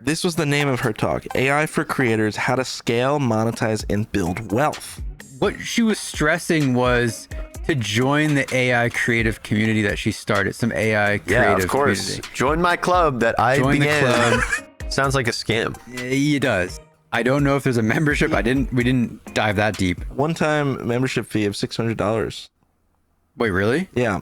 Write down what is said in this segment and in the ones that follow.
This was the name of her talk. AI for creators, how to scale, monetize, and build wealth. What she was stressing was to join the AI creative community that she started. Some AI creative Yeah, of course. community. Join my club that I Join began. the club. Sounds like a scam. It does. I don't know if there's a membership. We didn't dive that deep. One-time membership fee of $600. Wait, really? Yeah.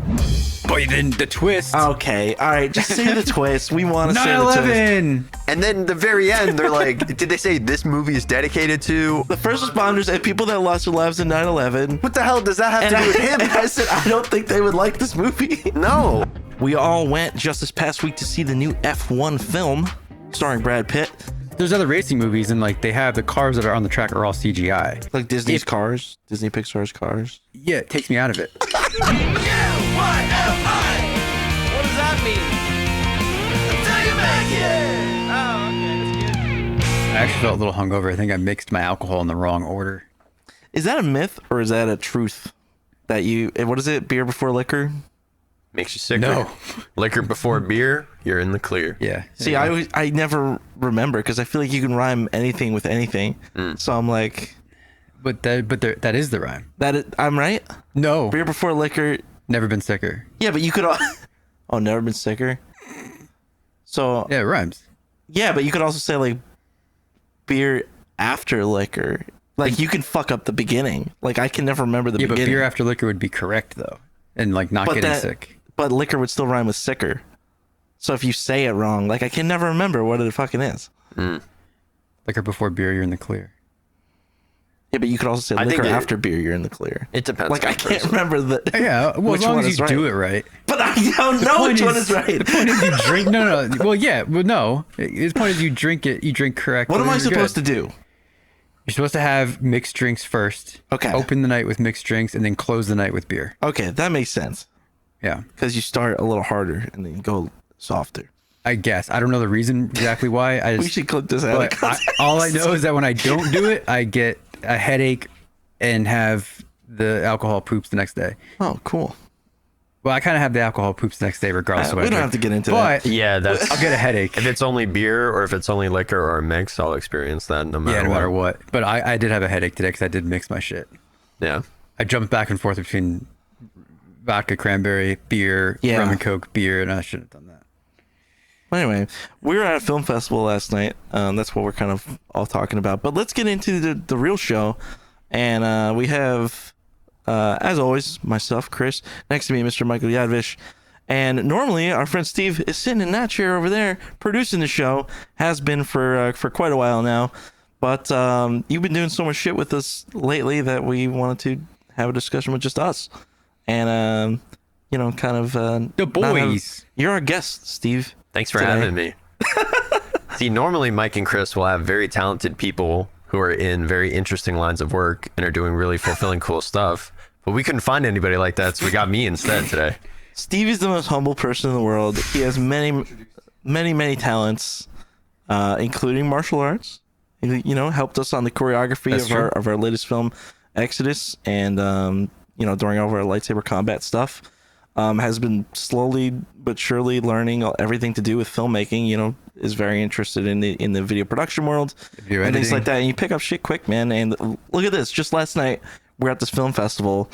But then the twist. Okay. All right. Just say the twist. We want to say the twist. 9/11. And then the very end, they're like, did they say this movie is dedicated to? The first responders and people that lost their lives in 9/11. What the hell does that have to do with him? I said, I don't think they would like this movie. No. We all went just this past week to see the new F1 film starring Brad Pitt. There's other racing movies, and like they have the cars that are on the track are all CGI. Like Disney's cars. Disney Pixar's cars. Yeah, it takes me out of it. UYMI! What does that mean? Until you make it! Oh, okay, that's good. I actually felt a little hungover. I think I mixed my alcohol in the wrong order. Is that a myth or is that a truth? That you, what is it? Beer before liquor? Makes you sicker. No. Liquor before beer, you're in the clear. Yeah. See, I never remember because I feel like you can rhyme anything with anything. So I'm like, But that is the rhyme. I'm right? No. Beer before liquor. Never been sicker. Yeah, but you could. Oh, never been sicker. So Yeah, it rhymes. yeah, but you could also say like beer after liquor. Like you can fuck up the beginning. Like I can never remember the Yeah, but beginning. beer after liquor would be correct though, and like not getting sick. But liquor would still rhyme with sicker. So if you say it wrong, like I can never remember what it fucking is. Liquor before beer, you're in the clear. Yeah, but you could also say I think liquor it- after beer, you're in the clear. It depends. Like on I the can't person. remember the. Yeah, well, which as long one as is you right. do it right. But I don't know which one is right. The point is you drink. No. Well, yeah, well, no. The point is you drink it. You drink correctly. What am I supposed to do? You're supposed to have mixed drinks first. Okay. Open the night with mixed drinks and then close the night with beer. Okay, that makes sense. Yeah. Because you start a little harder and then you go softer. I guess. I don't know the reason exactly why. I just, We should clip this out. but all I know is that when I don't do it, I get a headache and have the alcohol poops the next day. Oh, cool. Well, I kind of have the alcohol poops the next day regardless of what We I don't drink. have to get into But Yeah, that's. I'll get a headache. If it's only beer or if it's only liquor or a mix, I'll experience that no matter Yeah, no what. matter what. But I did have a headache today because I did mix my shit. Yeah. I jumped back and forth between vodka, cranberry, beer, Yeah. rum and coke, beer, and I shouldn't have done that. Well, anyway, we were at a film festival last night. That's what we're kind of all talking about. But let's get into the real show. And we have, as always, myself, Chris, next to me, Mr. Michael Yadvish. And normally, our friend Steve is sitting in that chair over there, producing the show. Has been for quite a while now. But you've been doing so much shit with us lately that we wanted to have a discussion with just us. And, you know, kind of... The not have- boys. You're our guest, Steve. Thanks for today. having me. See, normally Mike and Chris will have very talented people who are in very interesting lines of work and are doing really fulfilling, cool stuff. But we couldn't find anybody like that, so we got me instead today. Steve is the most humble person in the world. He has many talents, including martial arts. He, you know, helped us on the choreography That's true. of our latest film, Exodus, and you know, during all of our lightsaber combat stuff. Has been slowly but surely learning everything to do with filmmaking. You know, is very interested in the video production world Video and things editing. like that. And you pick up shit quick, man. And look at this. Just last night, we're at this film festival,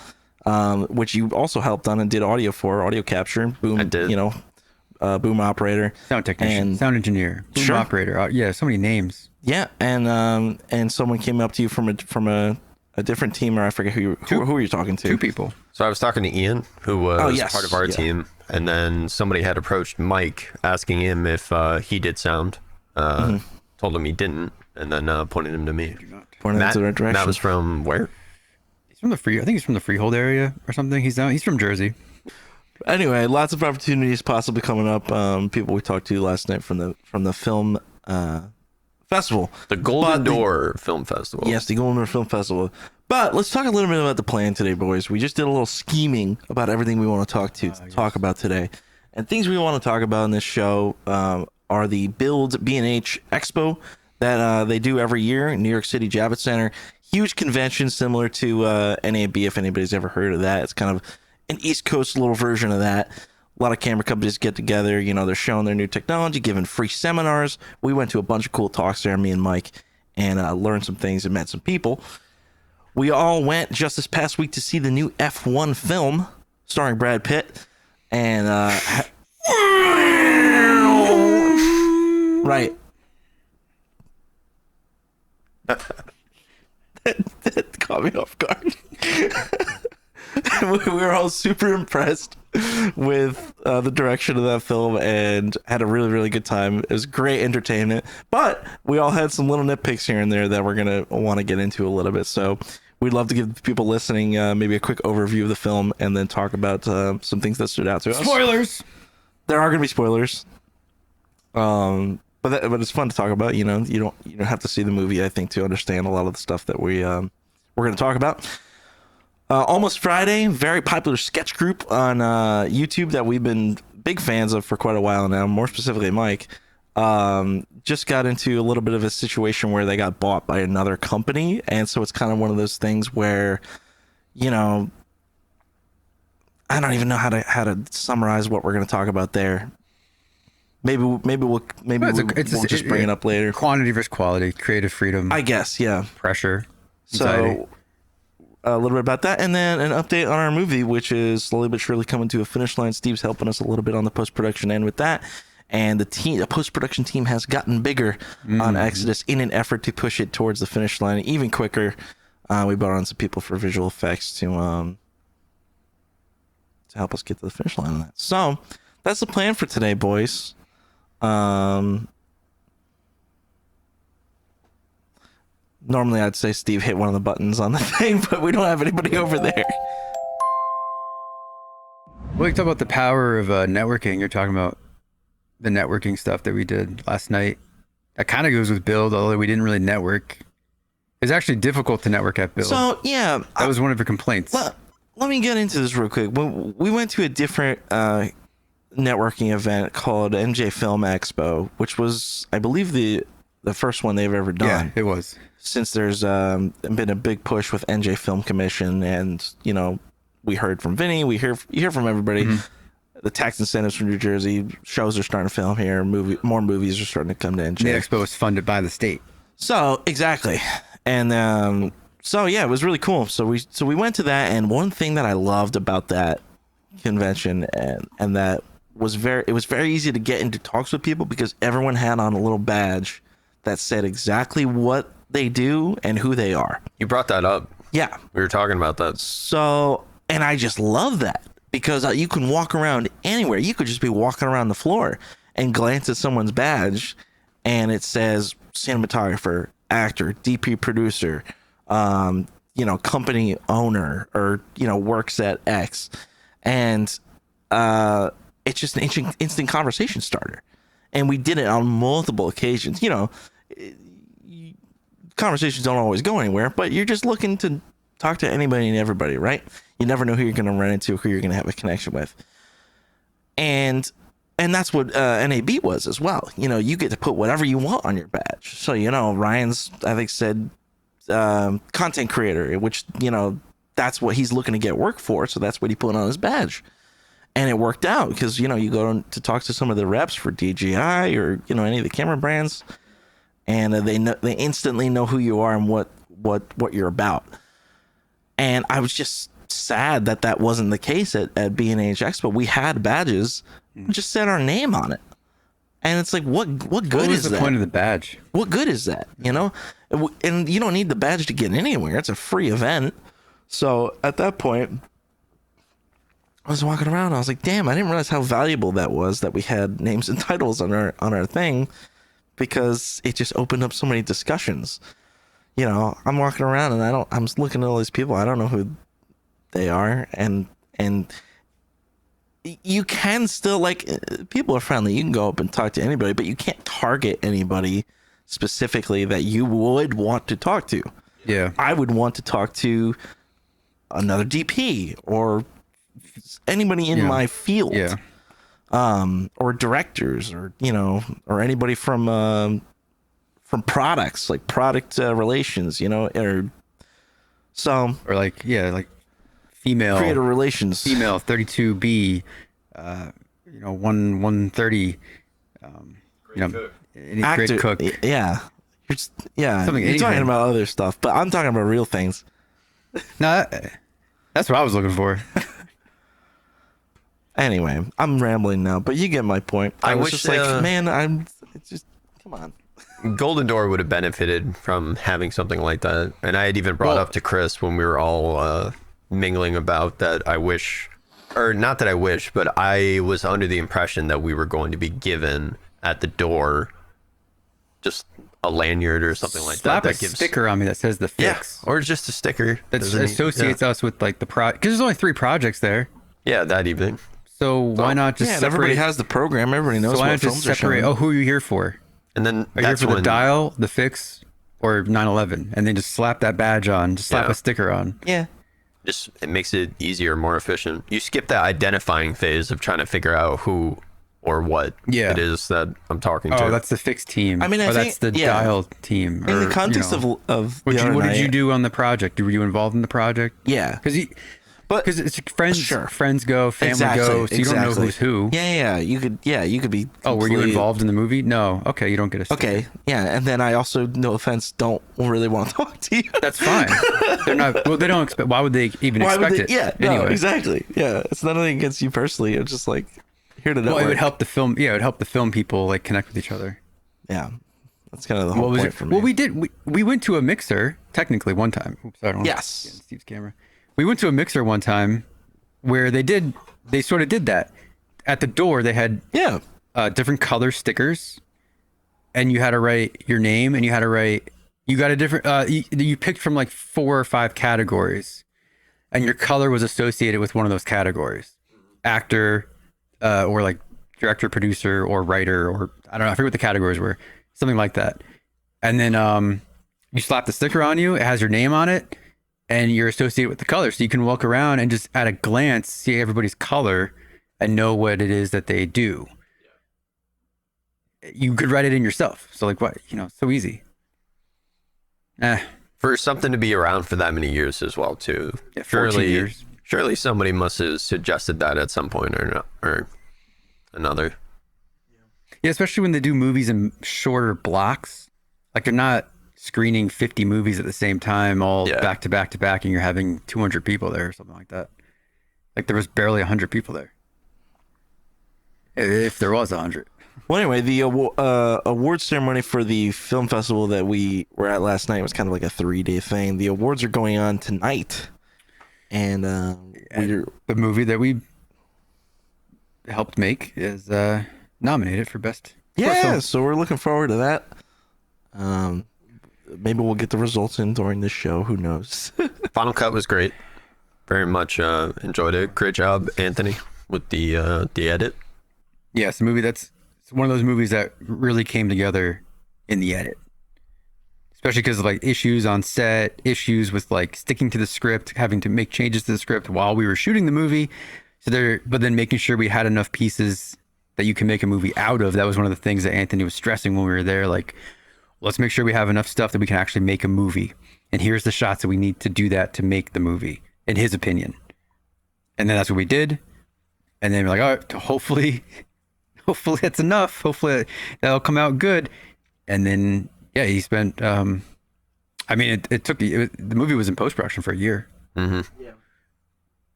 which you also helped on and did audio capture. Boom, I did. You know, boom operator, Sound technician, and sound engineer, boom Sure. operator. Yeah, so many names. yeah, and someone came up to you from a different team, or I forget who were you talking to? Two people. So I was talking to Ian, who was yes, part of our yeah. team, and then somebody had approached Mike asking him if he did sound. Told him he didn't, and then pointed him to me. Pointing Matt, into the right direction. Matt was from where? He's from the I think he's from the Freehold area or something. He's from Jersey. Anyway, lots of opportunities possibly coming up. People we talked to last night from the film festival. The Golden But Door Film Festival. Yes, the Golden Door Film Festival. But let's talk a little bit about the plan today, boys. We just did a little scheming about everything we want to talk about today. And things we want to talk about in this show are the Build B&H Expo that they do every year in New York City Javits Center. Huge convention similar to NAB, if anybody's ever heard of that. It's kind of an East Coast little version of that. A lot of camera companies get together. You know, they're showing their new technology, giving free seminars. We went to a bunch of cool talks there, me and Mike, and learned some things and met some people. We all went just this past week to see the new F1 film starring Brad Pitt. And, right. That caught me off guard. We were all super impressed with the direction of that film and had a really, really good time. It was great entertainment, but we all had some little nitpicks here and there that we're going to want to get into a little bit. So we'd love to give people listening maybe a quick overview of the film and then talk about some things that stood out to us. Spoilers. There are going to be spoilers. But it's fun to talk about. You know, you don't have to see the movie, I think, to understand a lot of the stuff that we're going to talk about. Almost Friday, very popular sketch group on YouTube that we've been big fans of for quite a while now. More specifically, Mike just got into a little bit of a situation where they got bought by another company, and so it's kind of one of those things where, you know, I don't even know how to summarize what we're going to talk about there. Maybe we'll just bring it up later. Quantity versus quality, creative freedom. I guess, yeah. Pressure. Anxiety. So a little bit about that, and then an update on our movie, which is slowly but surely coming to a finish line. Steve's helping us a little bit on the post-production end with that, and the post-production team has gotten bigger on Exodus in an effort to push it towards the finish line even quicker. We brought on some people for visual effects to help us get to the finish line on that. So that's the plan for today, boys. Normally I'd say Steve hit one of the buttons on the thing, but we don't have anybody over there. Well, you talk about the power of networking. You're talking about the networking stuff that we did last night. That kind of goes with Build, although we didn't really network. It's actually difficult to network at Build. So, yeah. That was one of your complaints. Let me get into this real quick. When we went to a different networking event called NJ Film Expo, which was, I believe, the first one they've ever done. Yeah, it was. Since there's been a big push with NJ Film Commission, and you know, we heard from Vinny, you hear from everybody. Mm-hmm. The tax incentives from New Jersey, shows are starting to film here. More movies are starting to come to NJ. The expo is funded by the state. So exactly, and so yeah, it was really cool. So we went to that, and one thing that I loved about that convention and that was it was very easy to get into talks with people because everyone had on a little badge that said exactly what they do and who they are. You brought that up. Yeah. We were talking about that. So, and I just love that because you can walk around anywhere. You could just be walking around the floor and glance at someone's badge and it says cinematographer, actor, DP producer, you know, company owner, or, you know, works at X. And it's just an instant conversation starter. And we did it on multiple occasions. You know, conversations don't always go anywhere, but you're just looking to talk to anybody and everybody, right? You never know who you're going to run into, who you're going to have a connection with. And that's what NAB was as well. You know, you get to put whatever you want on your badge. So, you know, Ryan's, I think, said content creator, which, you know, that's what he's looking to get work for. So that's what he put on his badge. And it worked out because, you know, you go to talk to some of the reps for DJI or, you know, any of the camera brands, and they instantly know who you are and what you're about. And I was just sad that wasn't the case at B&H Expo. We had badges, just said our name on it. And it's like, what good is that? What was the point of the badge? What good is that? You know? And you don't need the badge to get anywhere. It's a free event. So at that point, I was walking around. I was like, damn, I didn't realize how valuable that was, that we had names and titles on our thing, because it just opened up so many discussions. You know, I'm walking around and I'm just looking at all these people. I don't know who they are. And you can still, like, people are friendly. You can go up and talk to anybody, but you can't target anybody specifically that you would want to talk to. Yeah. I would want to talk to another DP or anybody in my field. Yeah. Or directors, or, you know, or anybody from products, like product relations, you know, or like female creator relations, female 32B 130. Any great cook. Yeah. You're Anything. talking about other stuff, but I'm talking about real things. No, that's what I was looking for. Anyway, I'm rambling now, but you get my point. I was wish, just like, man, it's just come on. Golden Door would have benefited from having something like that. And I had even brought up to Chris when we were all mingling about that. I wish, or not that I wish, but I was under the impression that we were going to be given at the door just a lanyard or something like Slap that. a sticker on me that says the fix. Yeah, or just a sticker That associates us with like the project. Because there's only 3 projects there. Yeah, that evening. So why not just Yeah, and separate? everybody has the program. Everybody knows so why what not just films are separate? showing. Oh, who are you here for? And then Are you here that's for the when, dial, the fix, or 9/11? And then just slap that badge on. Just slap Yeah. a sticker on. Yeah. just it makes it easier, more efficient. You skip that identifying phase of trying to figure out who or what it is that I'm talking to. Oh, that's the fix team. I mean, I or think- that's the yeah. dial team. In or, the context of what the other did night, you do on the project? Were you involved in the project? Yeah. Because it's friends. Sure. Friends go, family go, so you don't know who's who. Yeah. You could be. Oh, were you completely- involved in the movie? No. Okay, you don't get a sticker. Okay. Yeah, and then I also, no offense, don't really want to talk to you. That's fine. They're not. Well, they don't expect. Why would they even Why would expect they- it? Yeah. No, Anyway. exactly. Yeah. It's nothing against you personally. It's just like here to know. Well, it would help the film. Yeah, it would help the film people like connect with each other. Yeah. That's kind of the whole What was point it? for me. Well, we did. We went to a mixer technically one time. Oops, I don't. Yes. Get in Steve's camera. We went to a mixer one time where they sort of did that. At the door, they had Yeah. different color stickers, and you had to write your name, and you had to write. You got a different. You picked from like 4 or 5 categories, and your color was associated with one of those categories: actor, or like director, producer, or writer, or I don't know. I forget what the categories were. Something like that. And then you slap the sticker on you. It has your name on it, and you're associated with the color, so you can walk around and just at a glance see everybody's color and know what it is that they do. You could write it in yourself. So like what, so easy. For something to be around for that many years as well, too. Yeah, 14 years. Surely somebody must have suggested that at some point or another. Yeah, especially when they do movies in shorter blocks. Like they're not screening 50 movies at the same time, all back to back to back, and you're having 200 people there or something like that. Like there was barely 100 people there. If there was 100. Well, anyway, the award ceremony for the film festival that we were at last night was kind of like a 3-day thing. The awards are going on tonight, and the movie that we helped make is nominated for best. short film. so we're looking forward to that. Maybe we'll get the results in during this show. Who knows? Final cut was great. Very much enjoyed it. Great job, Anthony, with the edit. Yeah, it's a movie it's one of those movies that really came together in the edit. Especially because of like issues on set, issues with like sticking to the script, having to make changes to the script while we were shooting the movie. But then making sure we had enough pieces that you can make a movie out of. That was one of the things that Anthony was stressing when we were there. Like, let's make sure we have enough stuff that we can actually make a movie. And here's the shots that we need to do that to make the movie, in his opinion. And then that's what we did. And then we're like, all right, hopefully that's enough. Hopefully that'll come out good. And then, yeah, he spent, the movie was in post-production for a year. Mm-hmm. Yeah.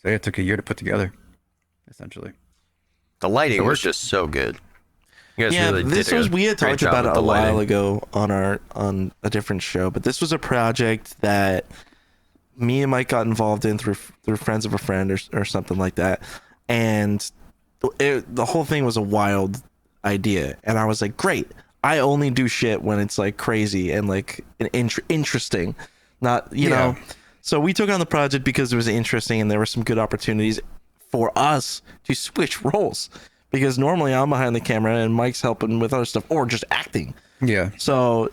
So yeah, it took a year to put together, essentially. The lighting was just so good. You guys really we had great talked job about with it the a while lighting. ago on a different show, but this was a project that me and Mike got involved in through friends of a friend or something like that, and the whole thing was a wild idea, and I was like, great. I only do shit when it's like crazy and like interesting, not you know. So we took on the project because it was interesting and there were some good opportunities for us to switch roles, because normally I'm behind the camera and Mike's helping with other stuff or just acting. Yeah. So,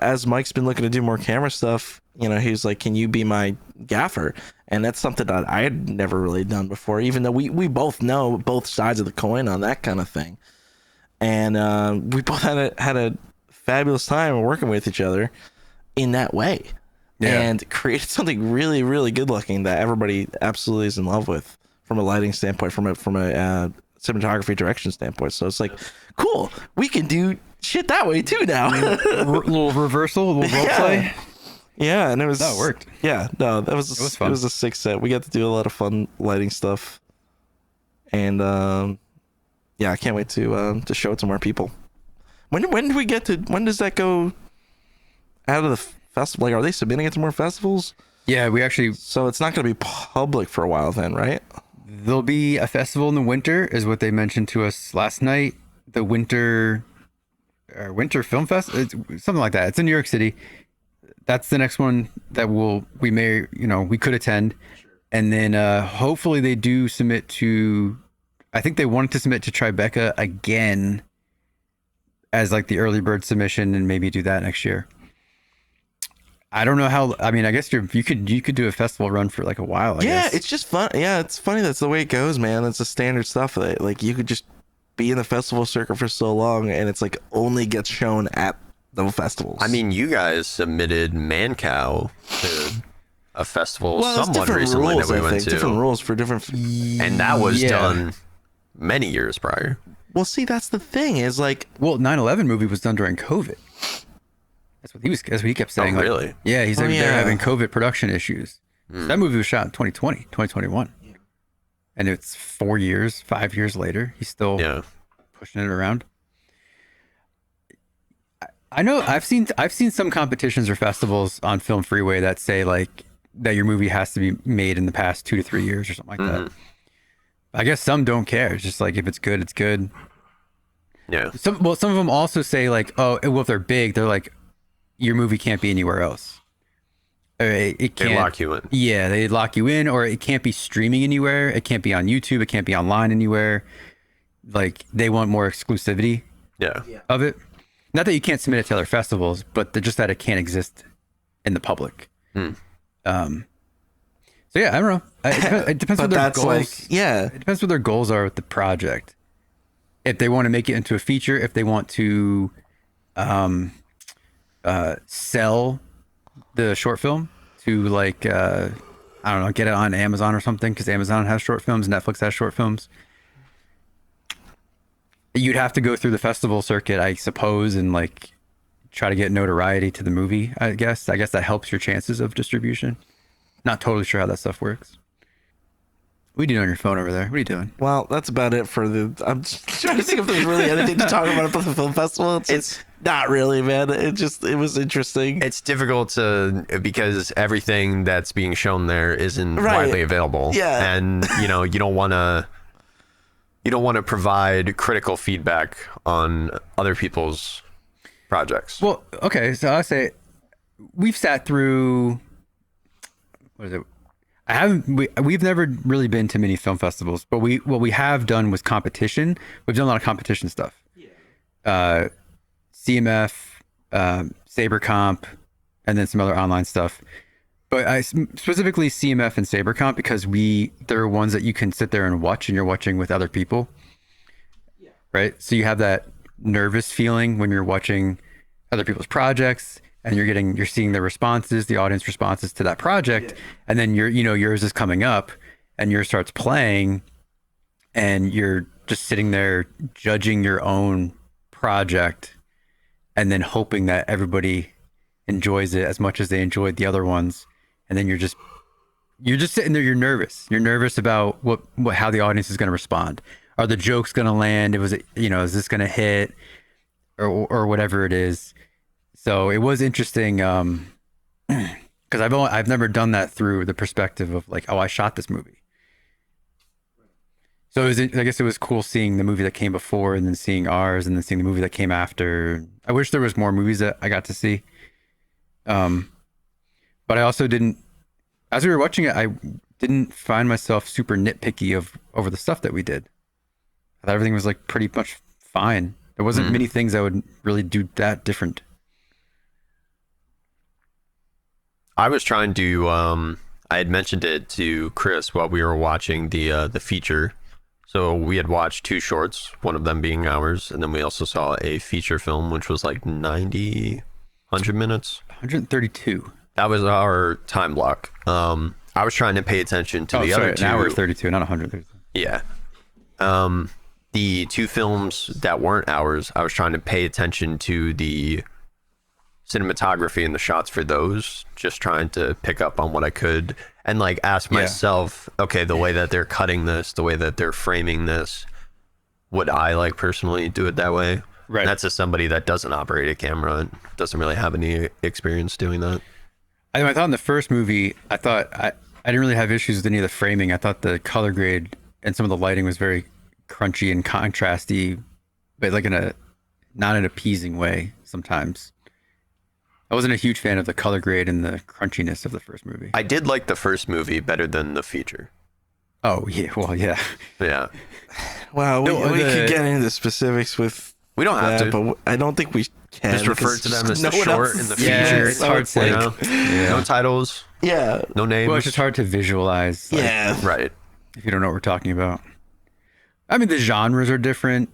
as Mike's been looking to do more camera stuff, he was like, can you be my gaffer? And that's something that I had never really done before, even though we both know both sides of the coin on that kind of thing. And we both had a fabulous time working with each other in that way. Yeah. And created something really, really good looking that everybody absolutely is in love with from a lighting standpoint, from a cinematography direction standpoint. So it's like, cool, we can do shit that way too now. Little reversal, a little role play. Yeah, and it was That worked. Yeah, no, that was was fun. It was a sick set. We got to do a lot of fun lighting stuff, and yeah, I can't wait to show it to more people. When do we get to? When does that go out of the festival? Like, are they submitting it to more festivals? Yeah, we actually, So it's not going to be public for a while, then, right? there'll be a festival in the winter, is what they mentioned to us last night. The winter film fest, it's something like that. It's in New York City. That's the next one that we could attend. And then hopefully they do submit to, I think they wanted to submit to Tribeca again as like the early bird submission, and maybe do that next year. I don't know how. I mean, I guess you could do a festival run for like a while. I guess. It's just fun. Yeah, it's funny. That's the way it goes, man. It's the standard stuff that like you could just be in the festival circuit for so long, and it's like only gets shown at the festivals. I mean, you guys submitted Mancow to a festival well, it's somewhat different recently rules, that we I went think. to, Different rules for different. and that was done many years prior. Well, see, that's the thing is like, Well, 9/11 movie was done during COVID. That's what he kept saying. Oh, like, really? Yeah, he's like, yeah. they're having COVID production issues. So that movie was shot in 2020, 2021. And it's 5 years later. He's still pushing it around. I know I've seen some competitions or festivals on Film Freeway that say like that your movie has to be made in the past 2 to 3 years or something like that. I guess some don't care. It's just like, if it's good, it's good. Yeah. Some of them also say like, oh, well, if they're big, they're like, your movie can't be anywhere else. Or it can't. They lock you in. Yeah, they lock you in, or it can't be streaming anywhere. It can't be on YouTube. It can't be online anywhere. Like, they want more exclusivity Yeah. of it. Not that you can't submit it to other festivals, but just that it can't exist in the public. So yeah, I don't know. It depends but what their that's goals. like, yeah, It depends what their goals are with the project. If they want to make it into a feature, if they want to sell the short film to like I don't know, get it on Amazon or something, because Amazon has short films, Netflix has short films. You'd have to go through the festival circuit, I suppose, and like try to get notoriety to the movie. I guess that helps your chances of distribution. Not totally sure how that stuff works. What are you doing on your phone over there? What are you doing? well, that's about it for the. I'm just trying to think if there's really anything to talk about the film festival. It's not really, man. It was interesting. It's difficult because everything that's being shown there isn't Right. widely available. Yeah. And you don't want to provide critical feedback on other people's projects. Well, okay, so I'll say we've sat through, what is it? We've never really been to many film festivals, but what we have done was competition. We've done a lot of competition stuff. CMF, SaberComp, and then some other online stuff. But I specifically CMF and SaberComp because they're ones that you can sit there and watch, and you're watching with other people. Right? So you have that nervous feeling when you're watching other people's projects, and you're seeing the responses, the audience responses to that project, and then yours is coming up, and yours starts playing, and you're just sitting there judging your own project, and then hoping that everybody enjoys it as much as they enjoyed the other ones, and then you're just sitting there. You're nervous about how the audience is going to respond. Are the jokes going to land? Is this going to hit, or whatever it is. So it was interesting because I've never done that through the perspective of like, oh, I shot this movie. So I guess it was cool seeing the movie that came before, and then seeing ours, and then seeing the movie that came after. I wish there was more movies that I got to see. But I also didn't, as we were watching it, I didn't find myself super nitpicky over the stuff that we did. I thought everything was like pretty much fine. There wasn't many things I would really do that different. I was trying to I had mentioned it to Chris while we were watching the feature. So we had watched 2 shorts, one of them being ours, and then we also saw a feature film which was like 100 minutes. 132. That was our time block. I was trying to pay attention to the other 2. An hour 32, not 132. Yeah. the two films that weren't ours, I was trying to pay attention to the cinematography and the shots for those, just trying to pick up on what I could and like ask myself, okay, the way that they're cutting this, the way that they're framing this, would I like personally do it that way? Right. And that's as somebody that doesn't operate a camera and doesn't really have any experience doing that. I thought in the first movie, I didn't really have issues with any of the framing. I thought the color grade and some of the lighting was very crunchy and contrasty, but like not an appeasing way sometimes. I wasn't a huge fan of the color grade and the crunchiness of the first movie. I did like the first movie better than the feature. Oh, yeah. Well, yeah. Yeah. Wow, we could get into specifics with We don't have that, to. but I don't think we can. Just refer to them as the short and the feature. Yeah, it's hard to, You know? No titles, Yeah. no names. well, it's just hard to visualize. Like, Yeah. Right. if you don't know what we're talking about. I mean, the genres are different,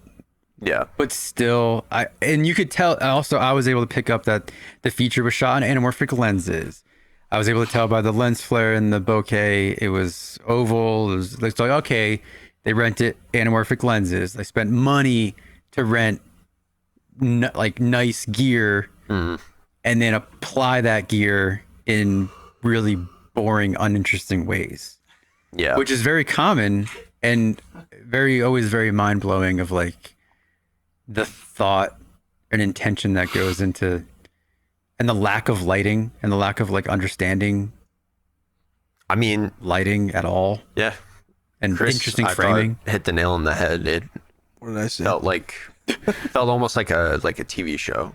Yeah. but still, and you could tell. Also, I was able to pick up that the feature was shot on anamorphic lenses. I was able to tell by the lens flare and the bokeh, it was oval. It was like, okay, they rented anamorphic lenses. They spent money to rent like nice gear, and then apply that gear in really boring, uninteresting ways. Yeah. Which is very common and always very mind blowing of like the thought and intention that goes into, and the lack of lighting and the lack of like understanding I mean, lighting at all, yeah. and Chris, interesting I framing. thought hit the nail on the head. It What did I say? felt almost like a TV show.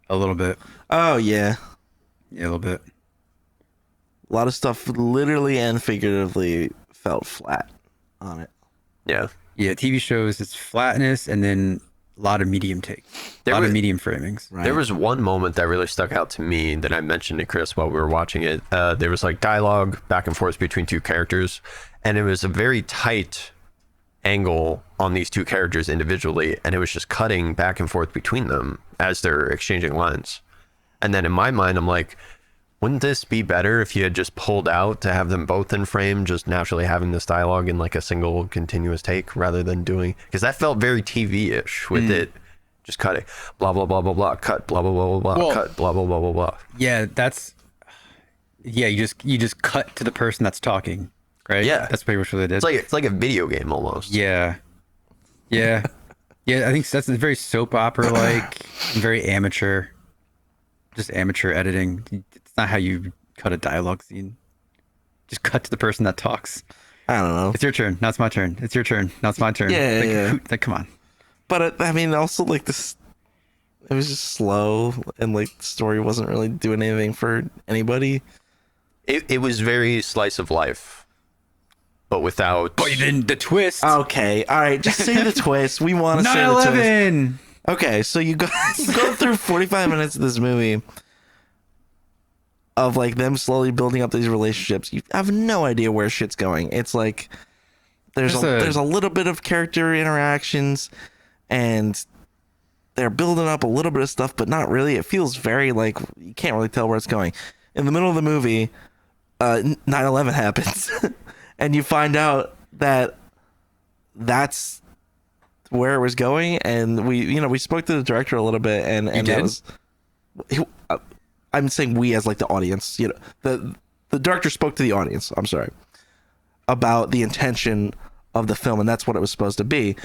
A little bit. Oh, yeah. Yeah, a little bit. A lot of stuff literally and figuratively felt flat on it. Yeah. Yeah, TV shows, it's flatness and then a lot of medium take. A lot of medium framings. Right. There was one moment that really stuck out to me that I mentioned to Chris while we were watching it. There was like dialogue back and forth between two characters, and it was a very tight angle on these two characters individually, and it was just cutting back and forth between them as they're exchanging lines. And then in my mind, I'm like, wouldn't this be better if you had just pulled out to have them both in frame, just naturally having this dialogue in like a single continuous take rather than doing, because that felt very TV-ish with it just cutting blah blah blah blah blah, cut blah blah blah blah blah, Well, cut blah blah blah blah blah. Yeah, you just cut to the person that's talking, right? Yeah. That's pretty much what it is. It's like a video game almost. Yeah. I think that's very soap opera like, very amateur, just amateur editing. It's not how you cut a dialogue scene. Just cut to the person that talks. I don't know. It's your turn. Now it's my turn. It's your turn. Now it's my turn. Yeah, like, yeah. like, come on. But I mean, also like this, it was just slow, and like the story wasn't really doing anything for anybody. It was very slice of life, but without. But then the twist. Okay, all right, just say the twist. We want to say the twist. 9/11. Okay, so you go through 45 minutes of this movie of like them slowly building up these relationships. You have no idea where shit's going. It's like there's a little bit of character interactions, and they're building up a little bit of stuff, but not really. It feels very like you can't really tell where it's going. In the middle of the movie, 9/11 happens, and you find out that that's where it was going. And we spoke to the director a little bit, and did? that was. I'm saying we as like the audience. The director spoke to the audience. I'm sorry, about the intention of the film, and that's what it was supposed to be.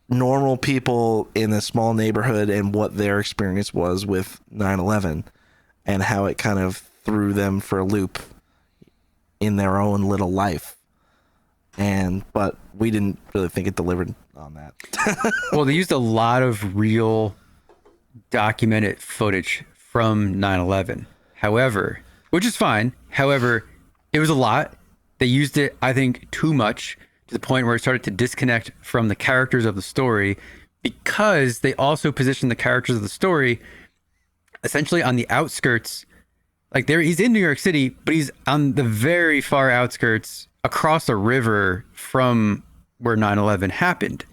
Normal people in a small neighborhood and what their experience was with 9/11 and how it kind of threw them for a loop in their own little life. But we didn't really think it delivered on that. Well, they used a lot of real documented footage from 9/11. However, which is fine. However, it was a lot. They used it, I think, too much, to the point where it started to disconnect from the characters of the story, because they also positioned the characters of the story essentially on the outskirts. Like he's in New York City, but he's on the very far outskirts across a river from where 9/11 happened.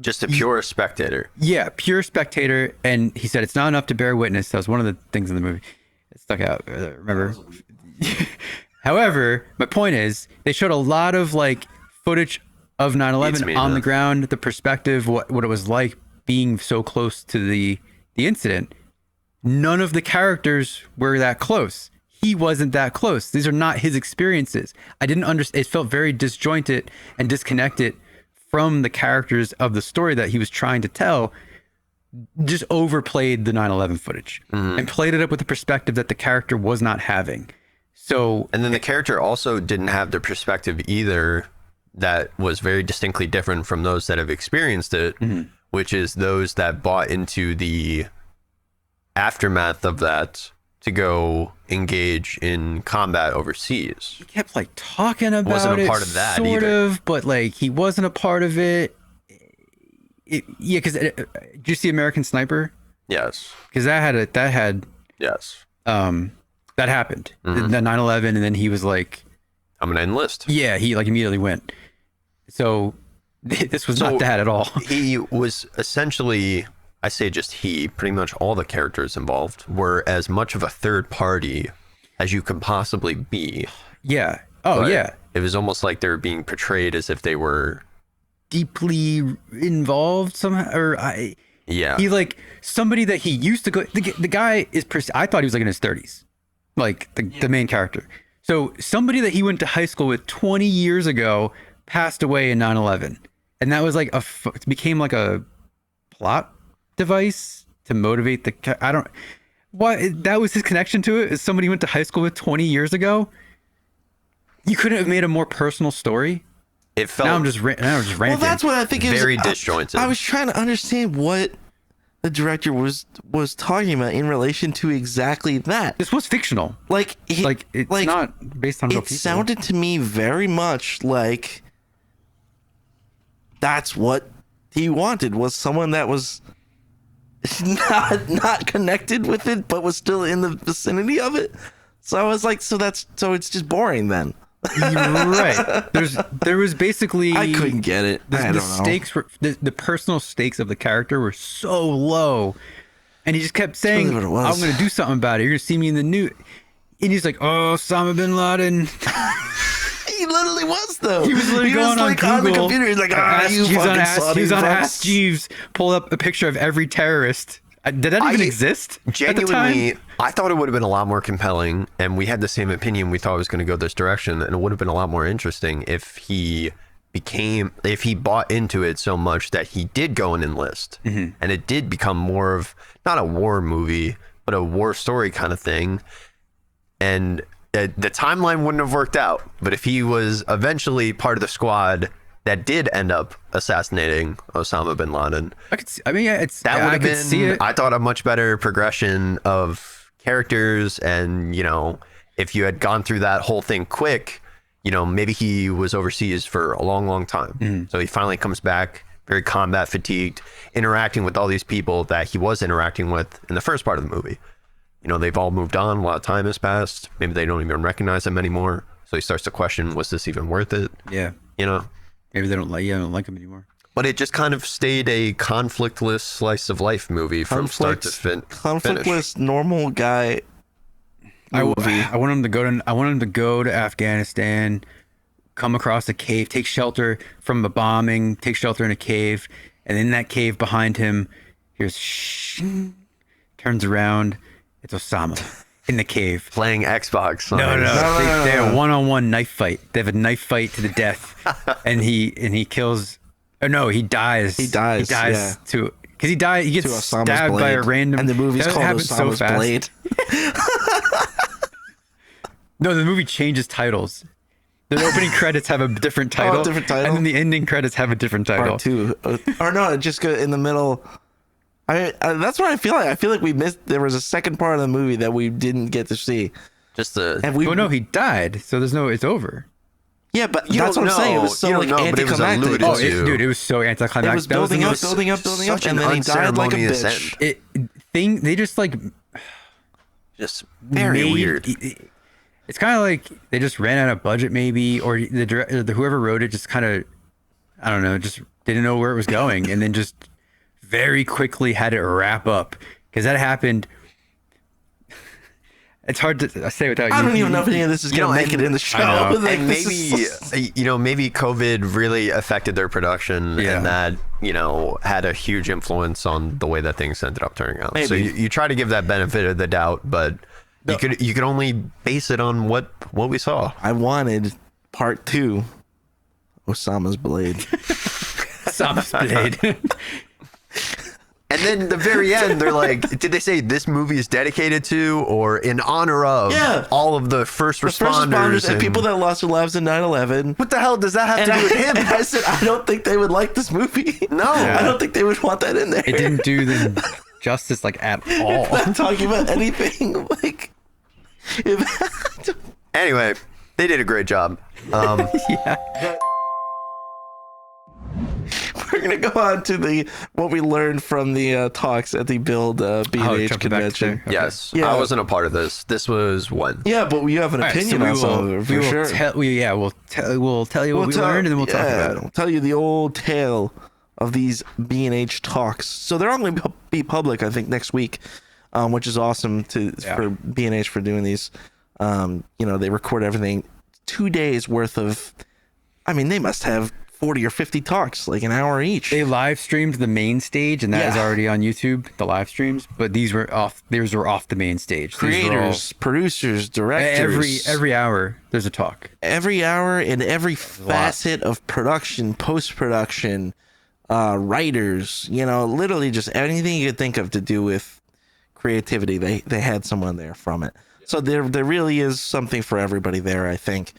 Just a pure spectator. Yeah, pure spectator. And he said it's not enough to bear witness. That was one of the things in the movie that stuck out. Remember? However, my point is they showed a lot of like footage of 9/11 me, on man. the ground, the perspective, what it was like being so close to the incident. None of the characters were that close. He wasn't that close. These are not his experiences. I didn't understand. It felt very disjointed and disconnected from the characters of the story that he was trying to tell. Just overplayed the 9/11 footage and played it up with the perspective that the character was not having. So, And then the character also didn't have the perspective either that was very distinctly different from those that have experienced it, which is those that bought into the aftermath of that to go engage in combat overseas. he kept like talking about Wasn't a it, part of that sort either. of, but like he wasn't a part of it. Yeah, because did you see American Sniper? Yes. Because that had Yes. that happened, the 9/11, and then he was like, I'm going to enlist. yeah, he like immediately went. So this was So- not that at all. He was essentially, I say just he, pretty much all the characters involved were as much of a third party as you could possibly be. Yeah. Oh But yeah. It was almost like they were being portrayed as if they were, Deeply involved somehow, or yeah. he like somebody that he used to go. The guy is. I thought he was like in his 30s, like the main character. So somebody that he went to high school with 20 years ago passed away in 9/11, and that was like it became like a plot device to motivate the. I don't. What that was his connection to it is somebody he went to high school with 20 years ago. You couldn't have made a more personal story. It felt Now I'm just ranting. Well, that's what I think is very disjointed. I was trying to understand what the director was talking about in relation to exactly that. This was fictional. Like, It's not based on real it people. sounded to me very much like that's what he wanted, was someone that was not connected with it but was still in the vicinity of it. So I was like, so it's just boring then. You're right. There was basically I couldn't get it. I the don't know. stakes were the personal stakes of the character were so low, and he just kept saying, really what it was. "I'm going to do something about it. You're going to see me in the news." And he's like, "Oh, Osama bin Laden." He literally was though. He was literally going on like Google. on the computer. He's like, you Jeeves fucking on Ask, Saudi he was on fucks." Ask Jeeves, pulled up a picture of every terrorist. Did that even exist at the Genuinely, time? I thought it would have been a lot more compelling, and we had the same opinion. We thought it was going to go this direction, and it would have been a lot more interesting if he bought into it so much that he did go and enlist, and it did become more of not a war movie, but a war story kind of thing. And the timeline wouldn't have worked out, but if he was eventually part of the squad that did end up assassinating Osama bin Laden, I could see, I mean, yeah, that would I have could see been, it. I thought, a much better progression of characters. And, if you had gone through that whole thing quick, maybe he was overseas for a long, long time. So he finally comes back, very combat fatigued, interacting with all these people that he was interacting with in the first part of the movie. They've all moved on. A lot of time has passed. Maybe they don't even recognize him anymore. So he starts to question, was this even worth it? Yeah, maybe they don't like him anymore. But it just kind of stayed a conflictless slice of life movie from start to finish. Conflictless normal guy. I want him to go to Afghanistan, come across a cave, take shelter from a bombing, take shelter in a cave, and in that cave behind him, here's turns around, it's Osama in the cave. Playing Xbox. No. no. They have a one-on-one knife fight. They have a knife fight to the death, and he kills. Oh no, he dies. He dies, yeah. Because he died. He To gets Osama's stabbed by a blade. random. And the movie's that called happens Osama's Blade. No, the movie changes titles. The opening credits have a different title. different title? And then the ending credits have a different title. Part 2. Or no, it just go in the middle. That's what I feel like. I feel like we missed. There was a second part of the movie that we didn't get to see. Just the. And we, Oh no, he died. So it's over. yeah, but You that's don't what I'm saying. It know. was so You don't like know, but it was anticlimactic. alluded Oh, to. dude, it was so anticlimactic. It was That was the building up, most- building up, building up, such and an then he died like a unceremonious bitch. end. They just like Just very made- weird. It's kind of like they just ran out of budget, maybe, or the director, whoever wrote it, just kind of, I don't know, just didn't know where it was going, and then just very quickly had it wrap up because that happened. It's hard to say without. I don't even know if any of this is gonna make it in the show. know. Like, And this maybe maybe COVID really affected their production, and that had a huge influence on the way that things ended up turning out. Maybe. So you try to give that benefit of the doubt, but you could only base it on what we saw. I wanted part 2, Osama's Blade. Osama's Blade. And then the very end, they're like, did they say this movie is dedicated to or in honor of all of the first responders and people that lost their lives in 9/11? What the hell does that have to do with him? And I said, I don't think they would like this movie. No. I don't think they would want that in there. It didn't do them justice like at all. Not talking about anything like. Anyway, they did a great job. Yeah. We're gonna go on to what we learned from the talks at the Build B&H convention. Okay. Yes, Yeah. I wasn't a part of this. This was when. Yeah, but you have an opinion on some of it for sure. We'll tell you what we learned, and then we'll talk about it. We'll tell you the old tale of these B&H talks. So they're only going to be public, I think, next week, which is awesome for B&H for doing these. They record everything. 2 days worth of. I mean, they must have 40 or 50 talks, like an hour each. They live streamed the main stage, and that is already on YouTube, the live streams, but these were off the main stage. Creators, producers, directors. Every hour there's a talk. Every hour in every facet of production, post-production, writers, literally just anything you could think of to do with creativity. They had someone there from it. So there really is something for everybody there, I think.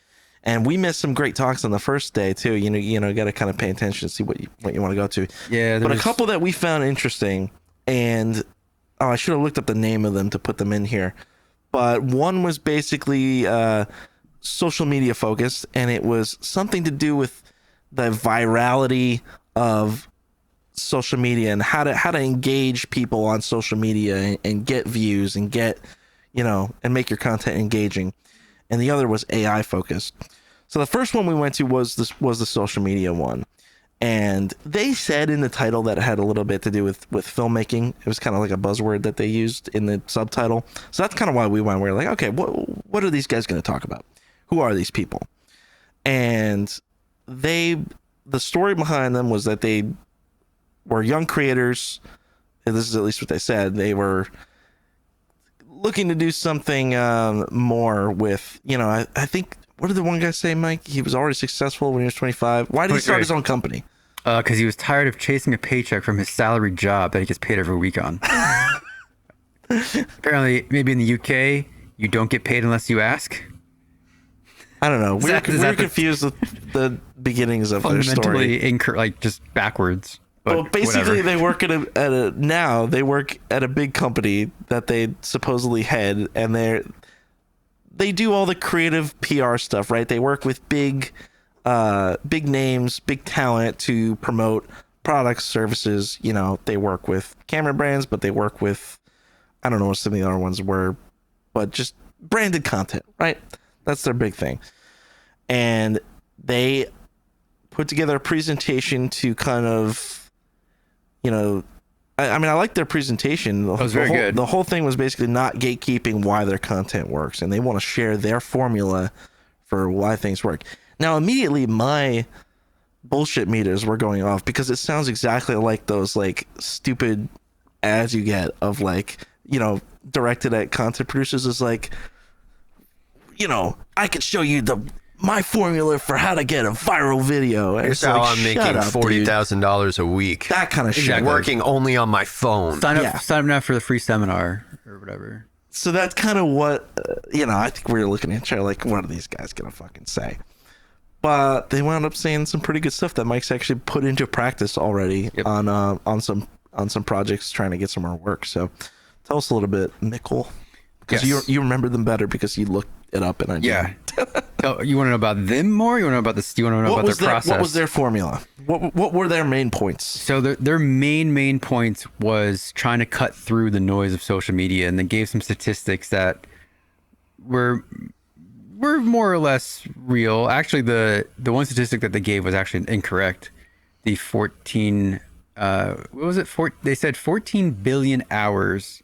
And we missed some great talks on the first day too. Got to kind of pay attention to see what you want to go to. Yeah, but a couple that we found interesting, and I should have looked up the name of them to put them in here. But one was basically social media focused, and it was something to do with the virality of social media and how to engage people on social media and get views and get and make your content engaging. And the other was AI focused. So the first one we went to was the social media one. And they said in the title that it had a little bit to do with filmmaking. It was kind of like a buzzword that they used in the subtitle. So that's kind of why we went. We were like, okay, what are these guys going to talk about? Who are these people? And the story behind them was that they were young creators. And this is at least what they said. They were looking to do something more with, I think, what did the one guy say, Mike? He was already successful when he was 25. Why did he start his own company? Because he was tired of chasing a paycheck from his salary job that he gets paid every week on. Apparently, maybe in the UK, you don't get paid unless you ask. I don't know. We were confused with the beginnings of their story. Fundamentally just backwards. Well, basically, they work they work at a big company that they supposedly head, and they do all the creative PR stuff, right? They work with big names, big talent to promote products, services. They work with camera brands, but they work with, I don't know what some of the other ones were, but just branded content, right? That's their big thing. And they put together a presentation to kind of, I like their presentation. It was very good. The whole thing was basically not gatekeeping why their content works, and they want to share their formula for why things work. Now, immediately, my bullshit meters were going off because it sounds exactly like those stupid ads you get of directed at content producers. Is I could show you my formula for how to get a viral video. Here's how I'm making $40,000 a week. That kind of shit. Working only on my phone. Sign up now for the free seminar or whatever. So that's kind of what, I think we were looking at each other like, what are these guys going to fucking say? But they wound up saying some pretty good stuff that Mike's actually put into practice already on some projects trying to get some more work. So tell us a little bit, Nickel. Because you remember them better because you looked it up and I didn't. Yeah. You want to know about them more? You want to know about this? You want to know about their process? What was their formula? What were their main points? So their main points was trying to cut through the noise of social media, and they gave some statistics that were more or less real. Actually, the one statistic that they gave was actually incorrect. The 14 what was it? They said 14 billion hours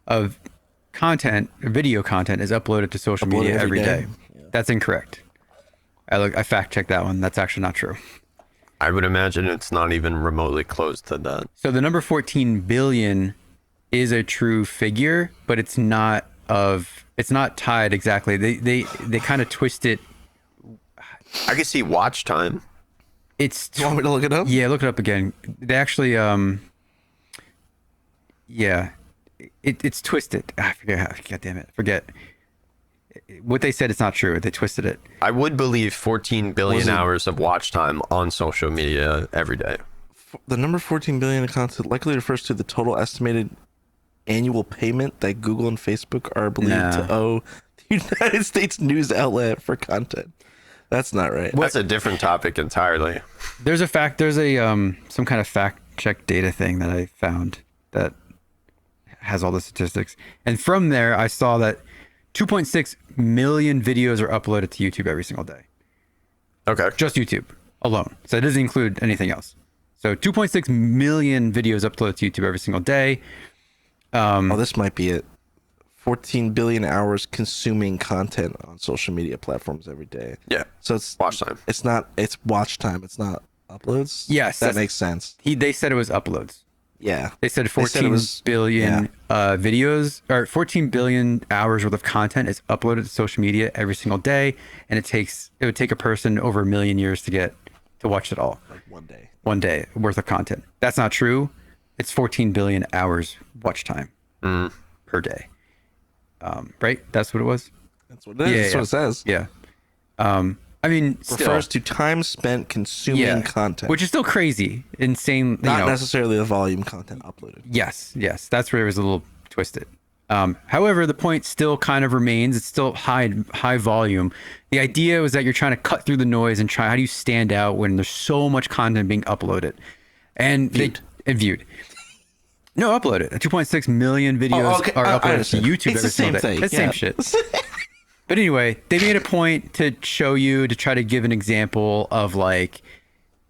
of content, video content, is uploaded to social media every day. Yeah. That's incorrect. I fact checked that one. That's actually not true. I would imagine it's not even remotely close to that. So the number 14 billion is a true figure, but it's not tied exactly. They kind of twist it. I could see watch time. It's You want me to look it up? Yeah, look it up again. They actually yeah. It's twisted. I forget how. God damn it. Forget. What they said, it's not true. They twisted it. I would believe 14 billion Was it- hours of watch time on social media every day. The number 14 billion accounts likely refers to the total estimated annual payment that Google and Facebook are believed to owe the United States news outlet for content. That's not right. That's a different topic entirely. There's a some kind of fact check data thing that I found that has all the statistics. And from there, I saw that 2.6 million videos are uploaded to YouTube every single day. Okay. Just YouTube alone. So it doesn't include anything else. So 2.6 million videos uploaded to YouTube every single day. This might be it. 14 billion hours consuming content on social media platforms every day. Yeah. So it's Watch time. It's watch time. It's not uploads. Yes, that makes sense. They said it was uploads. Yeah. They said They 14 said it was- billion videos, or 14 billion hours worth of content is uploaded to social media every single day, and it would take a person over 1 million years to watch it all. Like one day. 1 day worth of content. That's not true. It's 14 billion hours watch time per day. Right? That's what it was. That's what it is. That's what it says. Yeah. I mean, still, Refers to time spent consuming content. which is still crazy, insane. not necessarily the volume content uploaded. Yes, that's where it was a little twisted. However, the point still kind of remains. It's still high volume. The idea was that you're trying to cut through the noise and try, how do you stand out when there's so much content being uploaded and viewed. No, uploaded. 2.6 million videos are uploaded to YouTube It's every the same single day. thing. It's the same shit. But anyway, they made a point to show you, to try to give an example of like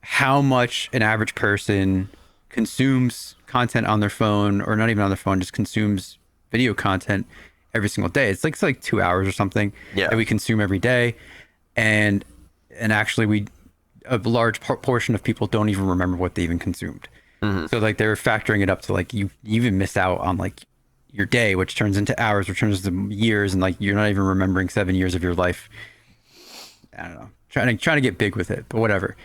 how much an average person consumes content on their phone, or not even on their phone, just consumes video content every single day. It's like 2 hours or something that we consume every day. And actually a large portion of people don't even remember what they even consumed. So like they're factoring it up to like you even miss out on like your day, which turns into hours, which turns into years, and like you're not even remembering 7 years of your life. I don't know, trying to get big with it, but whatever.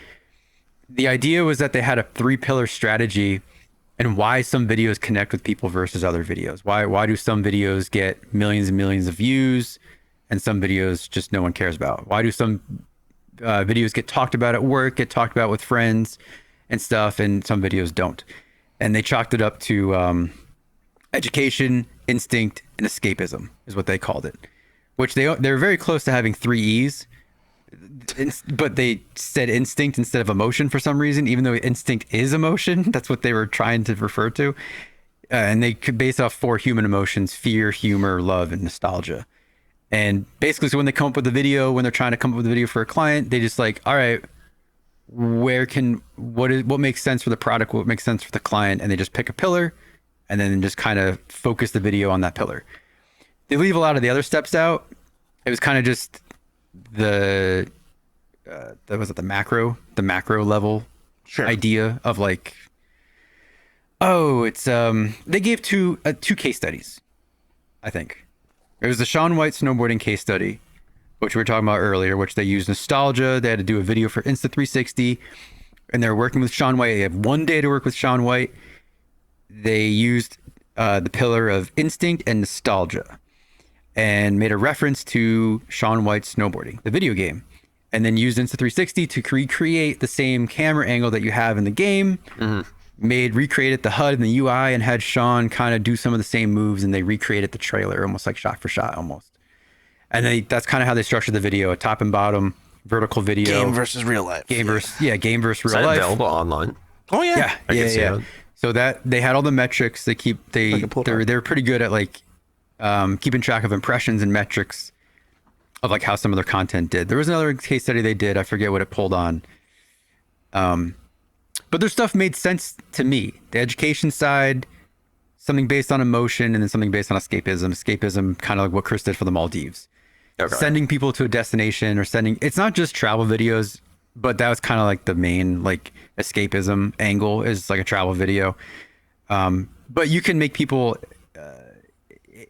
The idea was that they had a 3-pillar strategy, and why some videos connect with people versus other videos. Why do some videos get millions and millions of views and some videos just no one cares about? Why do some videos get talked about at work, get talked about with friends and stuff, and some videos don't? And they chalked it up to education, instinct, and escapism is what they called it, which they're very close to having 3 E's, but they said instinct instead of emotion for some reason, even though instinct is emotion. That's what they were trying to refer to. And they could base off 4 human emotions: fear, humor, love, and nostalgia. And basically, so when they come up with a video, when they're trying to come up with a video for a client, they just like, all right, what makes sense for the product, what makes sense for the client, and they just pick a pillar and then just kind of focus the video on that pillar. They leave a lot of the other steps out. It was kind of just the macro level idea of like, oh, it's they gave two case studies. I think it was the Shaun White snowboarding case study, which we were talking about earlier, which they used nostalgia. They had to do a video for Insta360, and they're working with Shaun White. They have 1 day to work with Shaun White. They used the pillar of instinct and nostalgia, and made a reference to Shaun White's snowboarding, the video game, and then used Insta360 to recreate the same camera angle that you have in the game. Recreated the HUD and the UI, and had Shaun kind of do some of the same moves, and they recreated the trailer almost like shot for shot almost. And that's kind of how they structured the video: a top and bottom vertical video. Game versus real life. Game versus real Is that life. available online? Oh yeah. I can see that. So that they had all the metrics. They're pretty good at like keeping track of impressions and metrics of like how some of their content did. There was another case study they did. I forget what it pulled on. But their stuff made sense to me. The education side something based on emotion, and then something based on escapism. Escapism, kind of like what Chris did for the Maldives. Okay. Sending people to a destination or it's not just travel videos, but that was kind of like the main like escapism angle is like a travel video. But you can make people,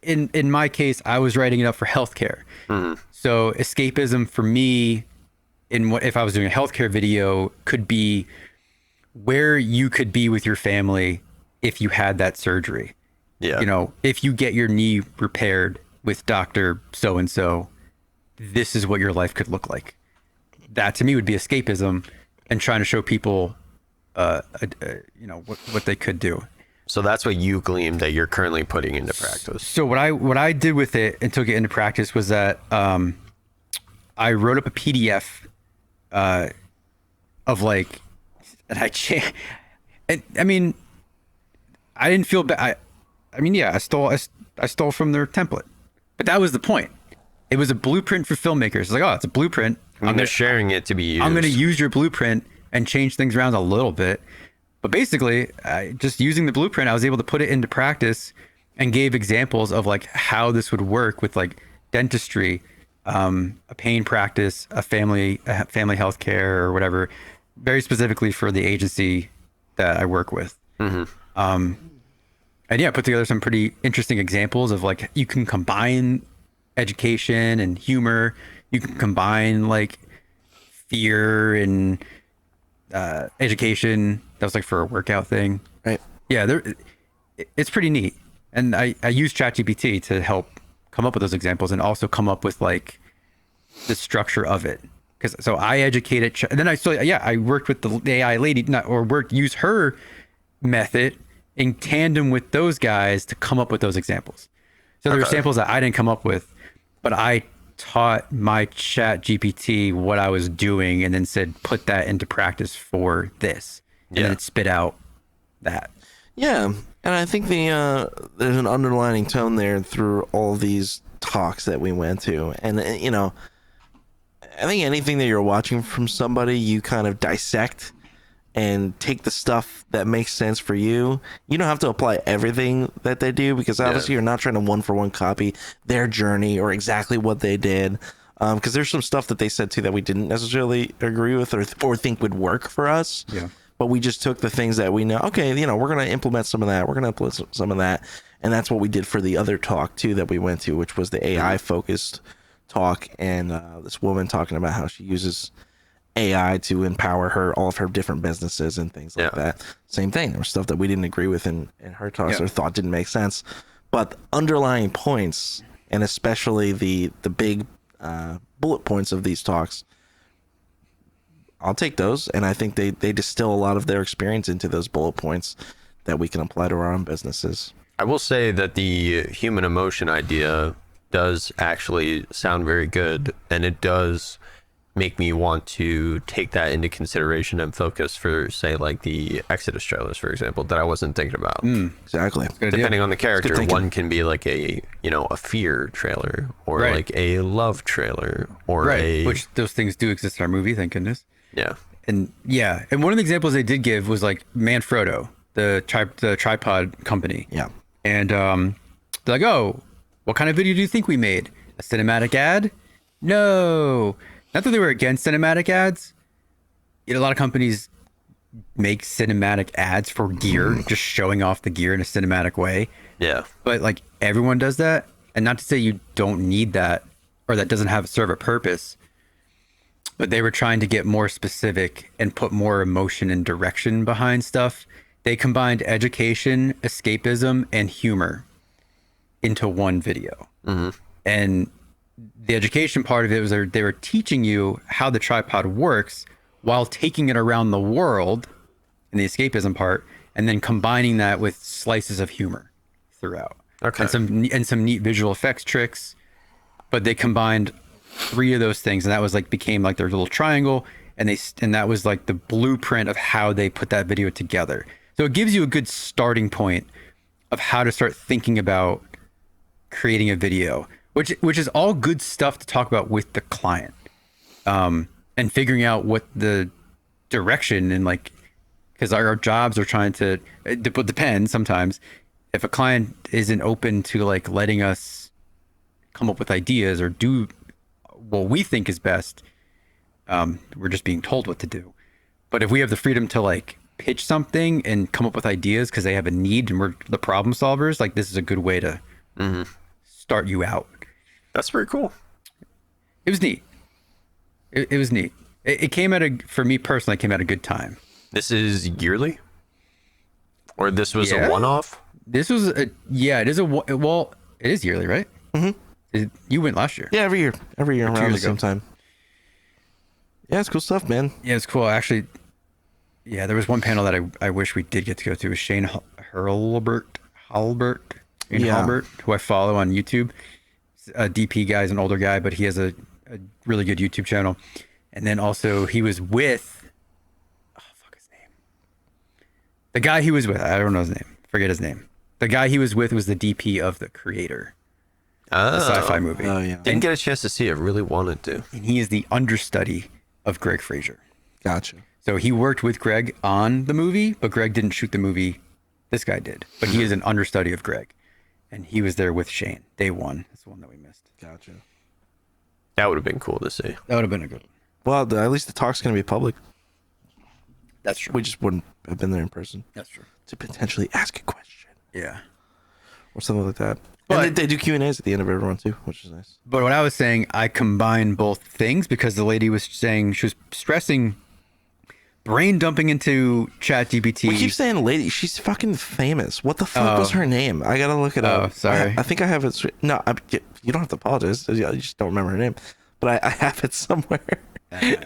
in my case, I was writing it up for healthcare. So escapism for me, if I was doing a healthcare video, could be where you could be with your family if you had that surgery. Yeah. You know, if you get your knee repaired with Dr. So-and-so, this is what your life could look like. That to me would be escapism and trying to show people, you know, what they could do. So that's what you gleamed that you're currently putting into practice. So what I did with it and took it into practice was that I wrote up a PDF of like, and I mean, I didn't feel bad. I mean, yeah, I stole from their template, but that was the point. It was a blueprint for filmmakers. It's like, oh, it's a blueprint. I'm just sharing it to be used. I'm going to use your blueprint and change things around a little bit. But basically, just using the blueprint, I was able to put it into practice and gave examples of like how this would work with like dentistry, a pain practice, a family healthcare or whatever, very specifically for the agency that I work with. And yeah, put together some pretty interesting examples of like you can combine education and humor. You can combine like fear and education. That was like for a workout thing. Right. Yeah, it's pretty neat. And I use ChatGPT to help come up with those examples and also come up with like the structure of it. So I educated, and then I worked with the AI lady, use her method in tandem with those guys to come up with those examples. So there were samples that I didn't come up with, but I taught my ChatGPT what I was doing and then said, put that into practice for this. And then it spit out that. Yeah, and I think there's an underlining tone there through all these talks that we went to, and you know, I think anything that you're watching from somebody, you kind of dissect and take the stuff that makes sense for you. You don't have to apply everything that they do because obviously you're not trying to one-for-one copy their journey or exactly what they did. Because there's some stuff that they said too that we didn't necessarily agree with or think would work for us. Yeah. But we just took the things that we know. Okay, you know, we're going to implement some of that. We're going to implement some of that. And that's what we did for the other talk too that we went to, which was the AI focused talk. And this woman talking about how she uses AI to empower all of her different businesses and things like that. Same thing. There was stuff that we didn't agree with in her talks or thought didn't make sense. But underlying points, and especially the big bullet points of these talks, I'll take those, and I think they distill a lot of their experience into those bullet points that we can apply to our own businesses. I will say that the human emotion idea does actually sound very good, and it does make me want to take that into consideration and focus for, say, like the Exodus trailers, for example, that I wasn't thinking about. Exactly. Depending on the character, thinking. one can be like a fear trailer, or like a love trailer, or which those things do exist in our movie, thank goodness. And one of the examples they did give was like Manfrotto, the tripod company. Yeah. And they're like, oh, what kind of video do you think we made? A cinematic ad? No. Not that they were against cinematic ads. You know, a lot of companies make cinematic ads for gear, just showing off the gear in a cinematic way. Yeah. But like everyone does that. And not to say you don't need that or that doesn't serve a purpose, but they were trying to get more specific and put more emotion and direction behind stuff. They combined education, escapism, and humor into one video. And the education part of it was they were teaching you how the tripod works while taking it around the world in the escapism part, and then combining that with slices of humor throughout. Okay. And some neat visual effects tricks. But they combined 3 of those things, and that was like became like their little triangle, and that was like the blueprint of how they put that video together. So it gives you a good starting point of how to start thinking about creating a video, which is all good stuff to talk about with the client, and figuring out what the direction and like, because our jobs are trying to, it depends sometimes. if a client isn't open to like letting us come up with ideas or do what we think is best, we're just being told what to do. But if we have the freedom to like pitch something and come up with ideas because they have a need and we're the problem solvers, like this is a good way to start you out. That's pretty cool. It was neat. It was neat. It came for me personally, it came at a good time. This is yearly? Or this was Yeah. a one-off? This was it is it is yearly, right? Mm-hmm. You went last year. Yeah, every year around the years same ago. time. Yeah, it's cool stuff, man. Yeah, it's cool. Actually, yeah, there was one panel that I wish we did get to go to. It was Shane Halbert, who I follow on YouTube. A DP guy, is an older guy, but he has a really good YouTube channel. And then also he was with, his name. The guy he was with, I don't know his name. Forget his name. The guy he was with was the DP of The Creator, the sci-fi movie. Oh, yeah. Didn't get a chance to see it. Really wanted to. And he is the understudy of Greg Fraser. Gotcha. So he worked with Greg on the movie, but Greg didn't shoot the movie. This guy did. But he is an understudy of Greg. And he was there with Shane. Day one. That's the one that we missed. Gotcha. That would have been cool to see. That would have been a good one. Well, at least the talk's going to be public. That's true. We just wouldn't have been there in person That's true. to potentially ask a question Yeah. or something like that. But- And they do Q&As at the end of everyone too, which is nice. But what I was saying, I combine both things because the lady was saying, she was stressing brain dumping into ChatGPT. We keep saying lady. She's fucking famous. What the fuck was her name? I gotta look it up. Sorry. I think I have it. No, you don't have to apologize. You just don't remember her name. But I have it somewhere. I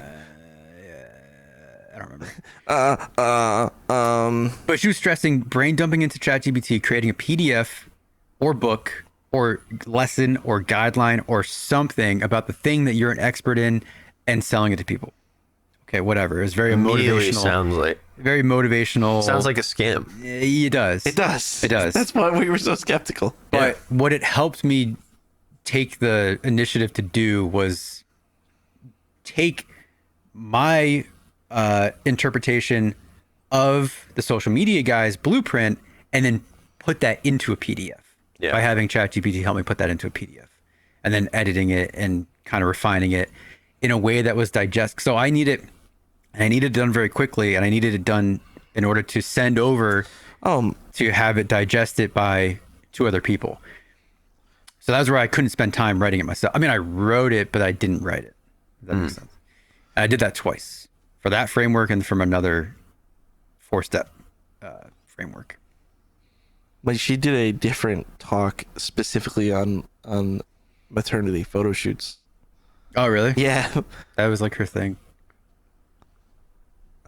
don't remember. But she was stressing brain dumping into ChatGPT, creating a PDF or book or lesson or guideline or something about the thing that you're an expert in and selling it to people. Okay, whatever. It was very Immediately motivational. Very motivational. sounds like a scam. It does. It does. It does. That's why we were so skeptical. But what it helped me take the initiative to do was take my interpretation of the social media guy's blueprint and then put that into a PDF by having ChatGPT help me put that into a PDF and then editing it and kind of refining it in a way that was digest. So I need it done very quickly, and I needed it done in order to send over to have it digested by 2 other people. So that was where I couldn't spend time writing it myself. I mean, I wrote it, but I didn't write it. If that makes sense. And I did that twice for that framework and from another 4-step framework. But she did a different talk specifically on maternity photo shoots. Oh, really? Yeah. That was like her thing.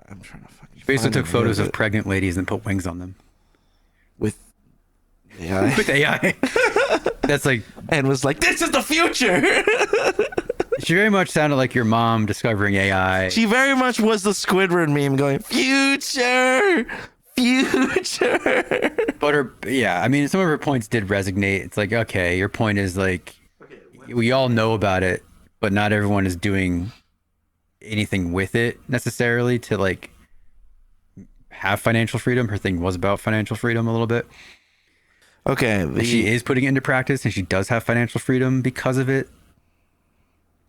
I'm trying to fucking. She basically find took the photos name of pregnant ladies and put wings on them with AI. with AI. That's like, And was like, "This is the future." she very much sounded like your mom discovering AI. She very much was the Squidward meme going, "Future, future." But I mean, some of her points did resonate. It's like, okay, your point is like, we all know about it, but not everyone is doing anything with it necessarily to like have financial freedom. Her thing was about financial freedom a little bit. Okay, And she is putting it into practice and she does have financial freedom because of it.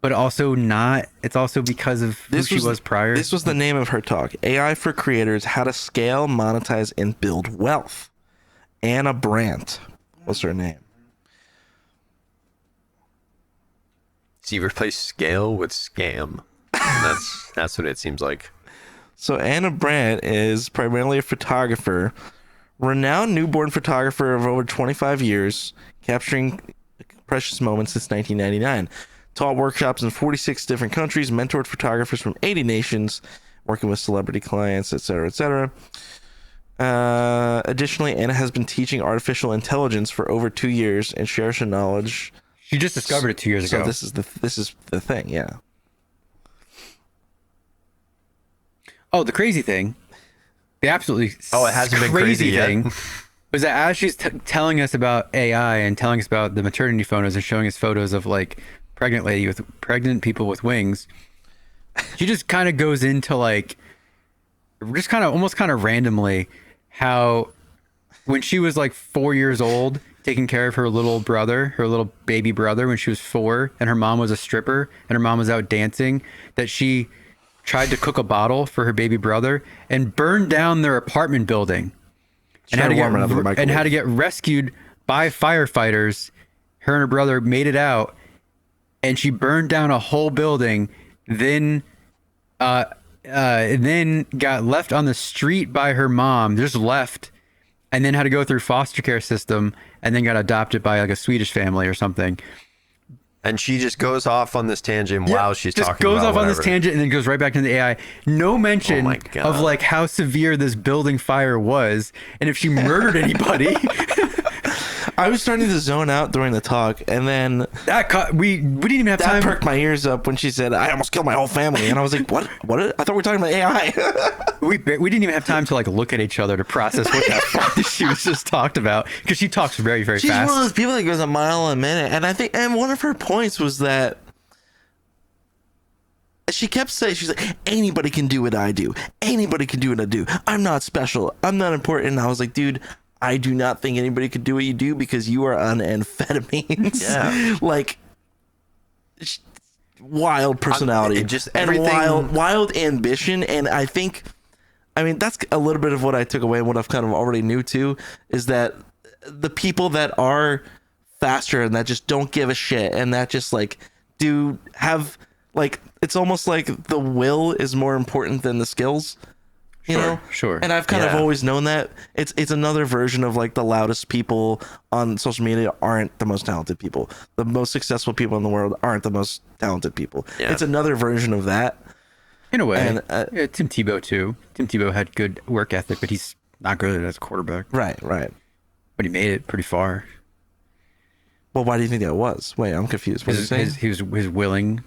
But also not, it's also because of who she was prior. This was the name of her talk: AI for Creators: How to Scale, Monetize, and Build Wealth. Anna Brandt was her name. So you replace scale with scam. And that's what it seems like. So Anna Brandt is primarily a photographer, renowned newborn photographer of over 25 years, capturing precious moments since 1999. Taught workshops in 46 different countries, mentored photographers from 80 nations, working with celebrity clients, etc., etc. Additionally, Anna has been teaching artificial intelligence for over 2 years and shares her knowledge. She just discovered it 2 years ago. So this is the thing, yeah. Oh, the crazy thing, the absolutely it hasn't been crazy yet. thing was that as she's telling us about AI and telling us about the maternity photos and showing us photos of like pregnant people with wings, she just kind of goes into like, just kind of almost kind of randomly how when she was like 4 years old, taking care of her little baby brother when she was 4, and her mom was a stripper and her mom was out dancing, that she tried to cook a bottle for her baby brother and burned down their apartment building and had to get rescued by firefighters. Her and her brother made it out, and she burned down a whole building, then got left on the street by her mom, just left, and then had to go through foster care system, and then got adopted by like a Swedish family or something. And she just goes off on this tangent while she's just talking goes about off on whatever. this tangent and then goes right back into the AI. No mention Oh my God. of like how severe this building fire was and if she murdered anybody. I was starting to zone out during the talk, and then We didn't even have that time. perked my ears up when she said, "I almost killed my whole family," and I was like, "What? What? I thought we were talking about AI." We didn't even have time to like look at each other to process what the fuck she was just talked about, because she talks very, very She's fast. one of those people that goes a mile a minute, and I think, and one of her points was that she kept saying, she's like, anybody can do what I do. Anybody can do what I do. I'm not special. I'm not important. And I was like, dude, I do not think anybody could do what you do because you are on amphetamines. Yeah. Like, wild personality. Just and everything- wild ambition. And I think, I mean, that's a little bit of what I took away and what I've kind of already knew too, is that the people that are faster and that just don't give a shit and that just like it's almost like the will is more important than the skills, you know? Sure. And I've kind of Yeah. always known that. It's another version of like the loudest people on social media aren't the most talented people. The most successful people in the world aren't the most talented people. Yeah. It's another version of that. In a way. And, Yeah, Tim Tebow too. Tim Tebow had good work ethic, but he's not good as a quarterback. Right. But he made it pretty far. Well, why do you think that was? Wait, I'm confused. What are you saying? His willingness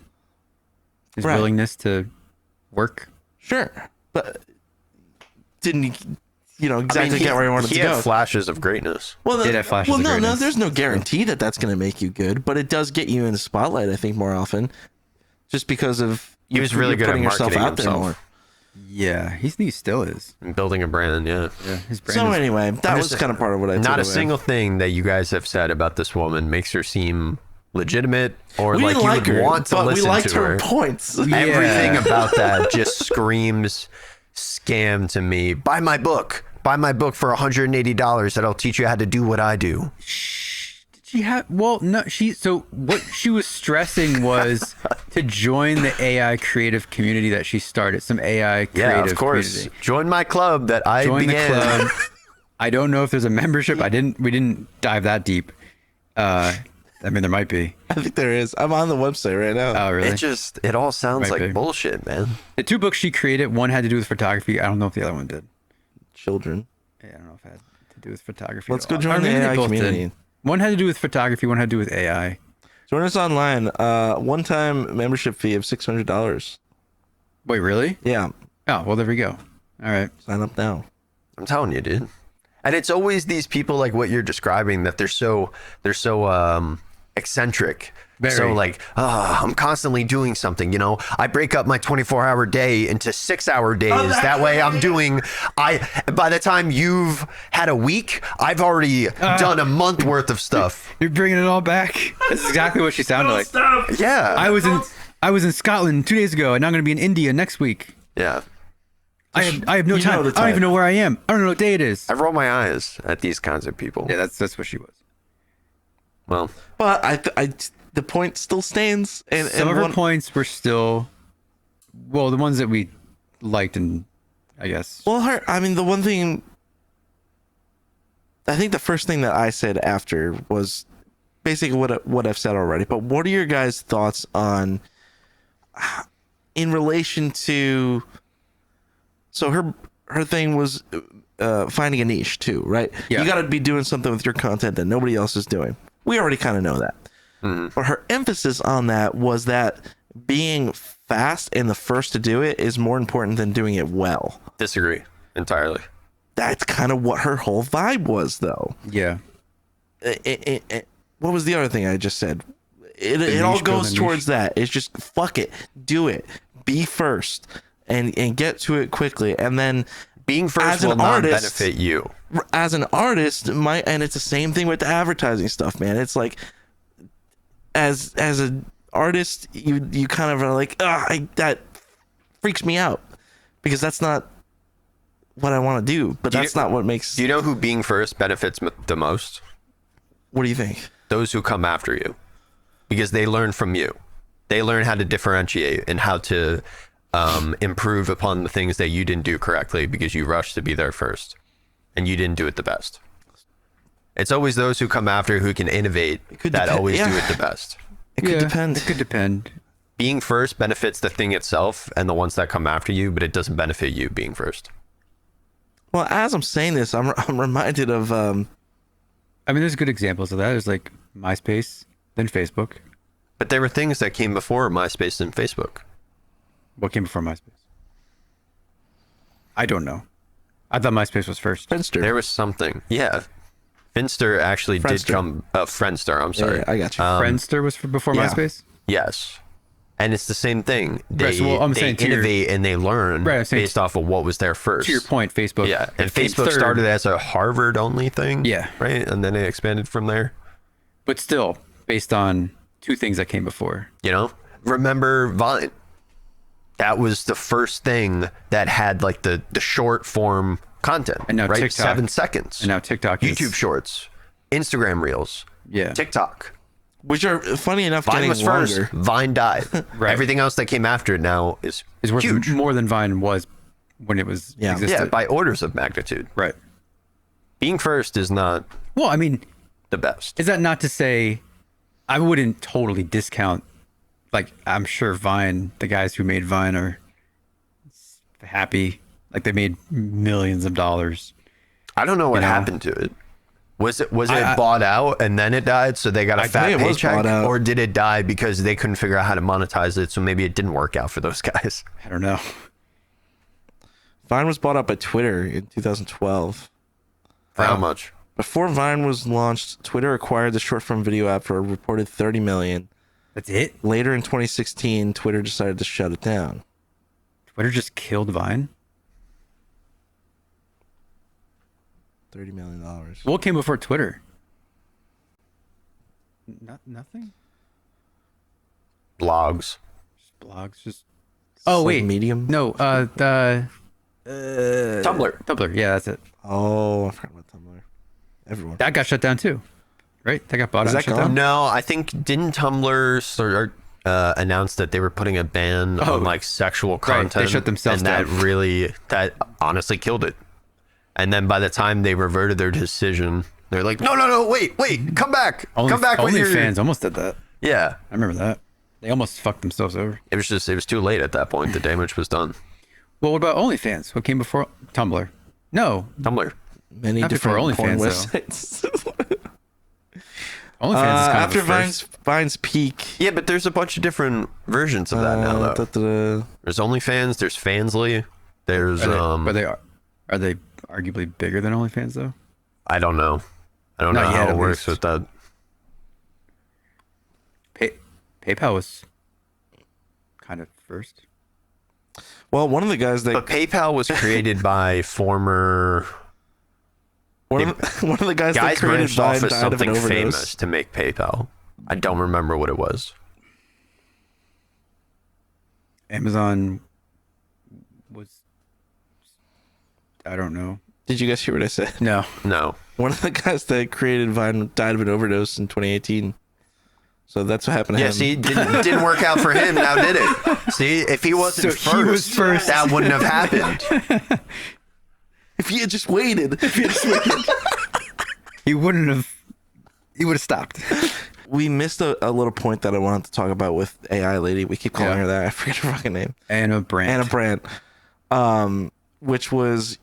to work. Sure. But didn't exactly get where he wanted he to had go. flashes of greatness. Well, Did have flashes of no, greatness. there's no guarantee that that's going to make you good, but it does get you in the spotlight, I think, more often, just because of He was really good at putting yourself marketing out there himself. more. Yeah, he still is. And building a brand, yeah. Yeah, his brand So is anyway, that was just- kind of part of what I took Not a away. single thing that you guys have said about this woman makes her seem legitimate or We like didn't you like would her, want to but we listen liked to her her. points. Everything about that just screams scam to me. Buy my book. Buy my book for $180 that'll teach you how to do what I do. So what she was stressing was to join the AI creative community that she started. Some AI creative Yeah, of course. community. Join my club that I Join began. the club. I don't know if there's a membership. We didn't dive that deep. I mean, there might be. I think there is. I'm on the website right now. Oh, really? It all sounds Might like be. bullshit, man. The 2 books she created, one had to do with photography. I don't know if the other one did. Children. Yeah, I don't know if it had to do with photography. Let's at go all. join Or the maybe they AI both did. community. One had to do with photography. One had to do with AI. Join us online. One-time membership fee of $600. Wait, really? Yeah. Oh, well, there we go. All right. Sign up now. I'm telling you, dude. And it's always these people like what you're describing that they're so eccentric. Very. So like, I'm constantly doing something, you know. I break up my 24-hour day into 6-hour days. That way I'm doing by the time you've had a week, I've already done a month worth of stuff. You're bringing it all back. That's exactly what she sounded like. Yeah. I was in Scotland 2 days ago, and I'm going to be in India next week. Yeah. I have no You time. know the I don't even type. know where I am. I don't know what day it is. I roll my eyes at these kinds of people. Yeah, that's what she was. Well, But the point still stands. And Some of her points were still, well, the ones that we liked, and I guess. Well, the one thing, I think the first thing that I said after was basically what I've said already. But what are your guys' thoughts on, in relation to, so her thing was finding a niche too, right? Yeah. You got to be doing something with your content that nobody else is doing. We already kind of know that. But her emphasis on that was that being fast and the first to do it is more important than doing it well. disagree entirely. That's kind of what her whole vibe was, though. Yeah. What was the other thing I just said? It all niche, goes build a towards that. It's just fuck it, do it, be first, and get to it quickly. And then Being first as an will not artist- benefit you. As an artist, and it's the same thing with the advertising stuff, man. It's like, as an artist, you kind of are like, that freaks me out, because that's not what I want to do. But that's not what makes. Do you know who being first benefits the most? What do you think? Those who come after you, because they learn from you. They learn how to differentiate and how to improve upon the things that you didn't do correctly because you rushed to be there first and you didn't do it the best. It's always those who come after who can innovate that always do it the best. It could depend. It could depend. Being first benefits the thing itself and the ones that come after you, but it doesn't benefit you being first. Well, as I'm saying this, I'm reminded of. I mean, there's good examples of that. There's like MySpace, then Facebook. But there were things that came before MySpace and Facebook. What came before MySpace? I don't know. I thought MySpace was first. Friendster. There was something. Yeah. Finster actually did Friendster. come. Friendster, I'm sorry. Yeah, I got you. Friendster was before yeah. MySpace? Yes. And it's the same thing. They, Right, so, well, I'm they saying to your- innovate and they learn Right, I'm saying based off of what was there first. To your point, Facebook. Yeah. And came Facebook third, started as a Harvard only thing. Yeah. Right. And then it expanded from there. But still, based on two things that came before. You know, remember Vine? That was the first thing that had like the short form content. And now right? TikTok. 7 seconds. And now TikTok is... YouTube Shorts, Instagram Reels, Yeah. TikTok. Which are funny enough Vine getting was longer. first. Vine died. Right. Everything else that came after it now is worth huge. more than Vine was when it was Yeah. existed. Yeah, by orders of magnitude. Right. Being first is not Well, I mean, the best. is that not to say I wouldn't totally discount, like, I'm sure Vine, the guys who made Vine are happy. Like, they made millions of dollars. I don't know what know? happened to it. Was it bought out and then it died, so they got a fat think it was paycheck, bought out. or did it die because they couldn't figure out how to monetize it? So maybe it didn't work out for those guys. I don't know. Vine was bought out by Twitter in 2012. For how much? Before Vine was launched, Twitter acquired the short-form video app for a reported $30 million. That's it? Later in 2016, Twitter decided to shut it down. Twitter just killed Vine? $30 million. What came before Twitter? Nothing? Blogs. Just blogs, just... Oh, like wait. Medium? No, Tumblr. Tumblr. Yeah, that's it. Oh, I forgot about Tumblr. Everyone. That got shut down too, right? That got bought Is out. that and shut gone? down? No, I think didn't Tumblr start announced that they were putting a ban on like sexual Right, they content. shut themselves and down. that honestly killed it. And then by the time they reverted their decision, they're like, no, wait, come back, come back. with your-" OnlyFans almost did that. Yeah, I remember that. They almost fucked themselves over. it was too late at that point. The damage was done. Well, what about OnlyFans? What came before Tumblr? No, Tumblr. Many Not before different porn OnlyFans, though. websites. OnlyFans is kind After of a first. Vine's peak. Yeah, but there's a bunch of different versions of that now, though. There's OnlyFans. There's Fansly. There's Are they arguably bigger than OnlyFans though? I don't know. I don't know Not yet, how it at works least. with that. PayPal was kind of first. Well, one of the guys that But PayPal was created by former one of the guys that guys created branched Vine off as died of an something overdose. famous to make PayPal. I don't remember what it was. Amazon was, I don't know. Did you guys hear what I said? No. No. One of the guys that created Vine died of an overdose in 2018. So that's what happened to Yeah, him. see, didn't work out for him. Now did it? See, if he wasn't So he was first. that wouldn't have happened. If he had just waited. He wouldn't have. He would have stopped. We missed a little point that I wanted to talk about with AI lady. We keep calling Yeah. her that. I forget her fucking name. Anna Brandt. Anna Brandt. Which was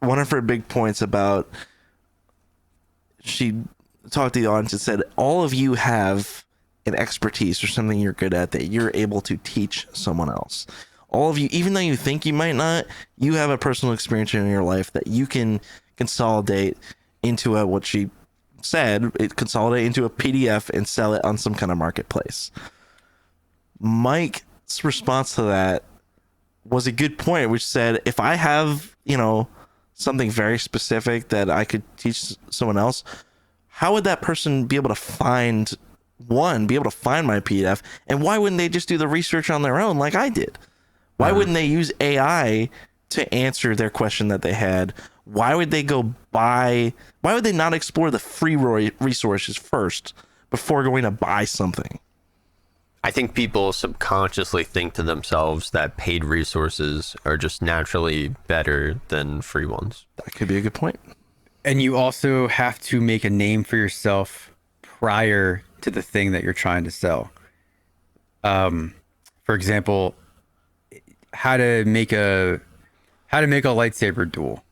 one of her big points about, she talked to the audience and said, all of you have an expertise or something you're good at that you're able to teach someone else. All of you, even though you think you might not, you have a personal experience in your life that you can consolidate into what she said, consolidate into a PDF and sell it on some kind of marketplace. Mike's response to that was a good point, which said if I have, something very specific that I could teach someone else, how would that person be able to find my PDF? And why wouldn't they just do the research on their own like I did? Why wouldn't they use AI to answer their question that they had? Why would they why would they not explore the free resources first before going to buy something? I think people subconsciously think to themselves that paid resources are just naturally better than free ones. That could be a good point. And you also have to make a name for yourself prior to the thing that you're trying to sell. For example, how to make a lightsaber duel.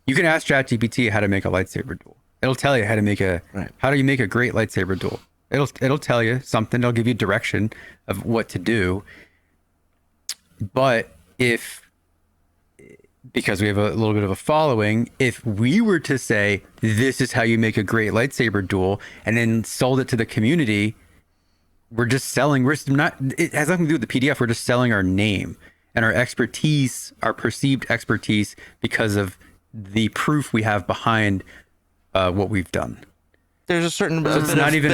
You can ask ChatGPT how to make a lightsaber duel. It'll tell you how to make how do you make a great lightsaber duel. It'll tell you something. It'll give you direction of what to do. But because we have a little bit of a following, if we were to say, this is how you make a great lightsaber duel, and then sold it to the community, it has nothing to do with the PDF. We're just selling our name and our expertise, our perceived expertise, because of the proof we have behind what we've done. There's a certain bit of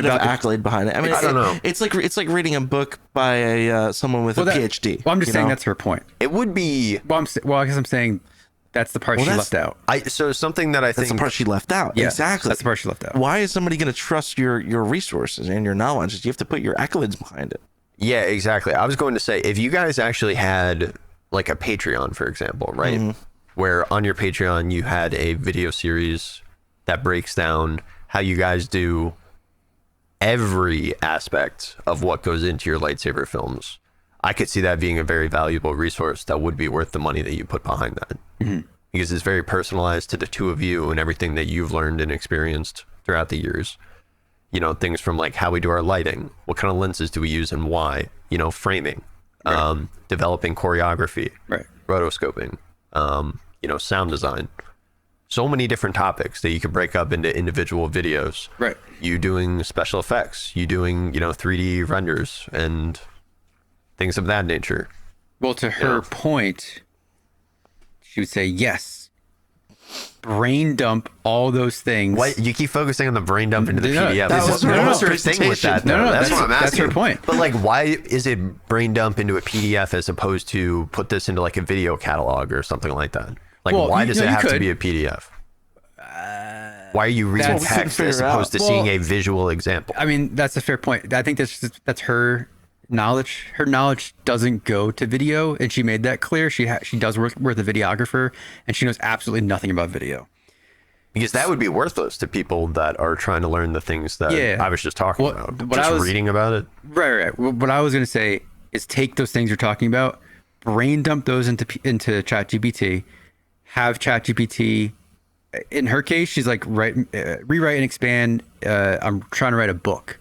accolade behind it. I mean, I don't know. It's like reading a book by someone with a PhD. Well, I'm just saying that's her point. It would be. Well, I guess I'm saying that's the part she left out. So something that I think. That's the part she left out. Yeah, exactly. That's the part she left out. Why is somebody going to trust your resources and your knowledge? You have to put your accolades behind it. Yeah, exactly. I was going to say, if you guys actually had like a Patreon, for example, right? Mm-hmm. Where on your Patreon you had a video series that breaks down how you guys do every aspect of what goes into your lightsaber films. I could see that being a very valuable resource that would be worth the money that you put behind that. Mm-hmm. Because it's very personalized to the two of you and everything that you've learned and experienced throughout the years. Things from like how we do our lighting, what kind of lenses do we use and why, framing, right. Developing choreography, right. Rotoscoping, sound design. So many different topics that you could break up into individual videos. Right. You doing special effects, you doing, 3D renders and things of that nature. Well, to her point, she would say, yes, brain dump all those things. What? You keep focusing on the brain dump into the PDF. What's her thing with that? No, that's what I'm asking. That's her point. But like, why is it brain dump into a PDF as opposed to put this into like a video catalog or something like that? Like, why does it have to be a PDF? Why are you reading text as opposed to seeing a visual example? I mean, that's a fair point. I think that's her knowledge. Her knowledge doesn't go to video, and she made that clear. She does work with a videographer, and she knows absolutely nothing about video. Because that would be worthless to people that are trying to learn the things that I was just talking about. Just reading about it. Right. What I was going to say is take those things you're talking about, brain dump those into ChatGPT, have ChatGPT. In her case, she's like, rewrite and expand. I'm trying to write a book.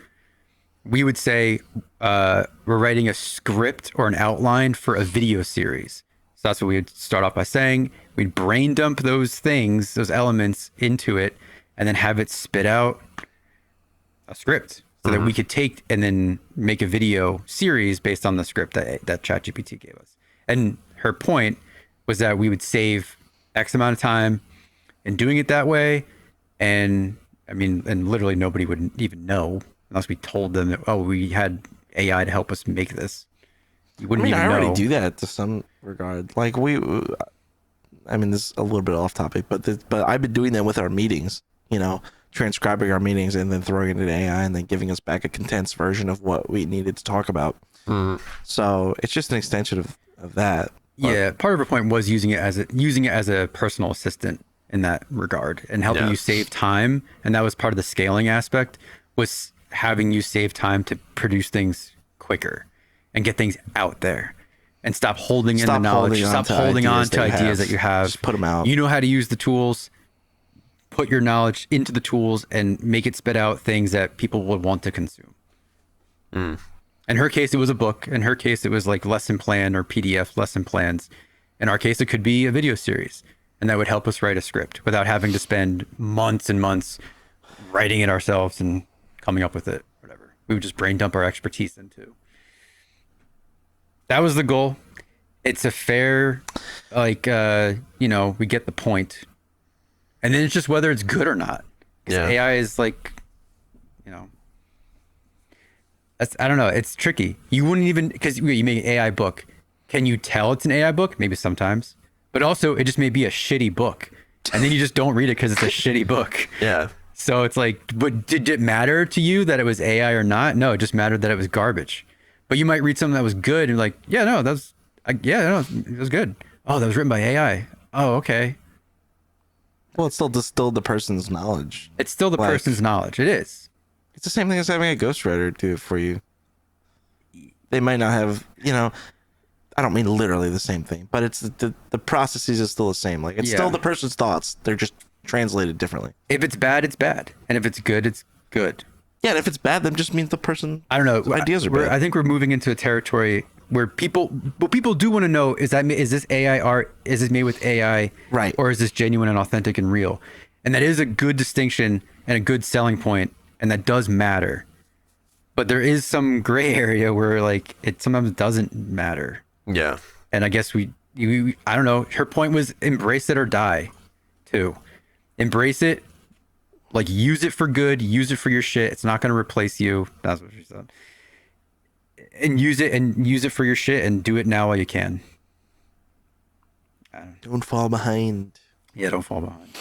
We would say we're writing a script or an outline for a video series. So that's what we would start off by saying. We'd brain dump those things, those elements into it, and then have it spit out a script so that we could take and then make a video series based on the script that ChatGPT gave us. And her point was that we would save X amount of time in doing it that way. And I mean, and literally nobody would even know unless we told them that, we had AI to help us make this. You wouldn't even know. I already do that to some regard. Like I mean, this is a little bit off topic, but I've been doing that with our meetings, transcribing our meetings and then throwing it into AI and then giving us back a condensed version of what we needed to talk about. So it's just an extension of that. Yeah, part of her point was using it as a personal assistant in that regard and helping you save time. And that was part of the scaling aspect, was having you save time to produce things quicker and get things out there and stop holding in the knowledge. Stop holding on to ideas that you have. Just put them out. You know how to use the tools. Put your knowledge into the tools and make it spit out things that people would want to consume. In her case, it was a book. In her case, it was like lesson plan or PDF lesson plans. In our case, it could be a video series. And that would help us write a script without having to spend months and months writing it ourselves and coming up with it, whatever. We would just brain dump our expertise into. That was the goal. it's a fair, like, you know, we get the point. And then it's just whether it's good or not. 'Cause Yeah. AI is like, you know, I don't know. It's tricky. You wouldn't even, because you make an AI book. Can you tell it's an AI book? Maybe sometimes. But also, it just may be a shitty book. And then you just don't read it because it's a shitty book. Yeah. So it's like, but did it matter to you that it was AI or not? No, it just mattered that it was garbage. But you might read something that was good and like, yeah, no, it was good. Oh, that was written by AI. Oh, okay. Well, it's still distilled the person's knowledge. It's still the Like- person's knowledge. It is. It's the same thing as having a ghostwriter do it for you. They might not have, I don't mean literally the same thing, but it's the processes is still the same. Like it's Yeah. still the person's thoughts. They're just translated differently. If it's bad, it's bad. And if it's good, it's good. Yeah, and if it's bad, then just means the person. I don't know. Ideas are We're- bad. I think we're moving into a territory where what people do want to know is this AI art? Is this made with AI? Right. Or is this genuine and authentic and real? And that is a good distinction and a good selling point, and that does matter. But there is some gray area where like it sometimes doesn't matter. Yeah. And I guess we I don't know. Her point was embrace it or die, too. Embrace it, like use it for good, use it for your shit. It's not going to replace you. That's what she said. And use it for your shit and do it now while you can. Don't fall behind. Yeah, don't fall behind.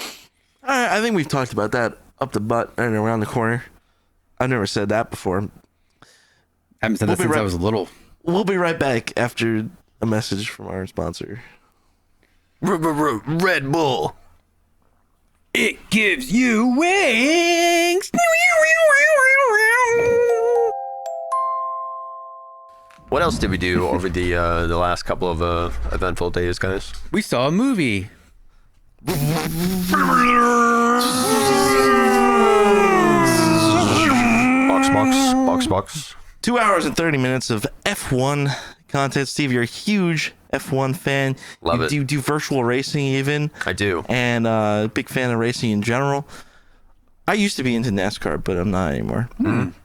I think we've talked about that up the butt and around the corner. I've never said that before. I haven't said We'll that be since I right- was little. We'll be right back after a message from our sponsor. Red Bull. It gives you wings. What else did we do over the last couple of eventful days, guys? We saw a movie. Box. 2 hours and 30 minutes of F1 content. Steve, you're a huge F1 fan. Love it. You do virtual racing even. I do. And big fan of racing in general. I used to be into NASCAR, but I'm not anymore.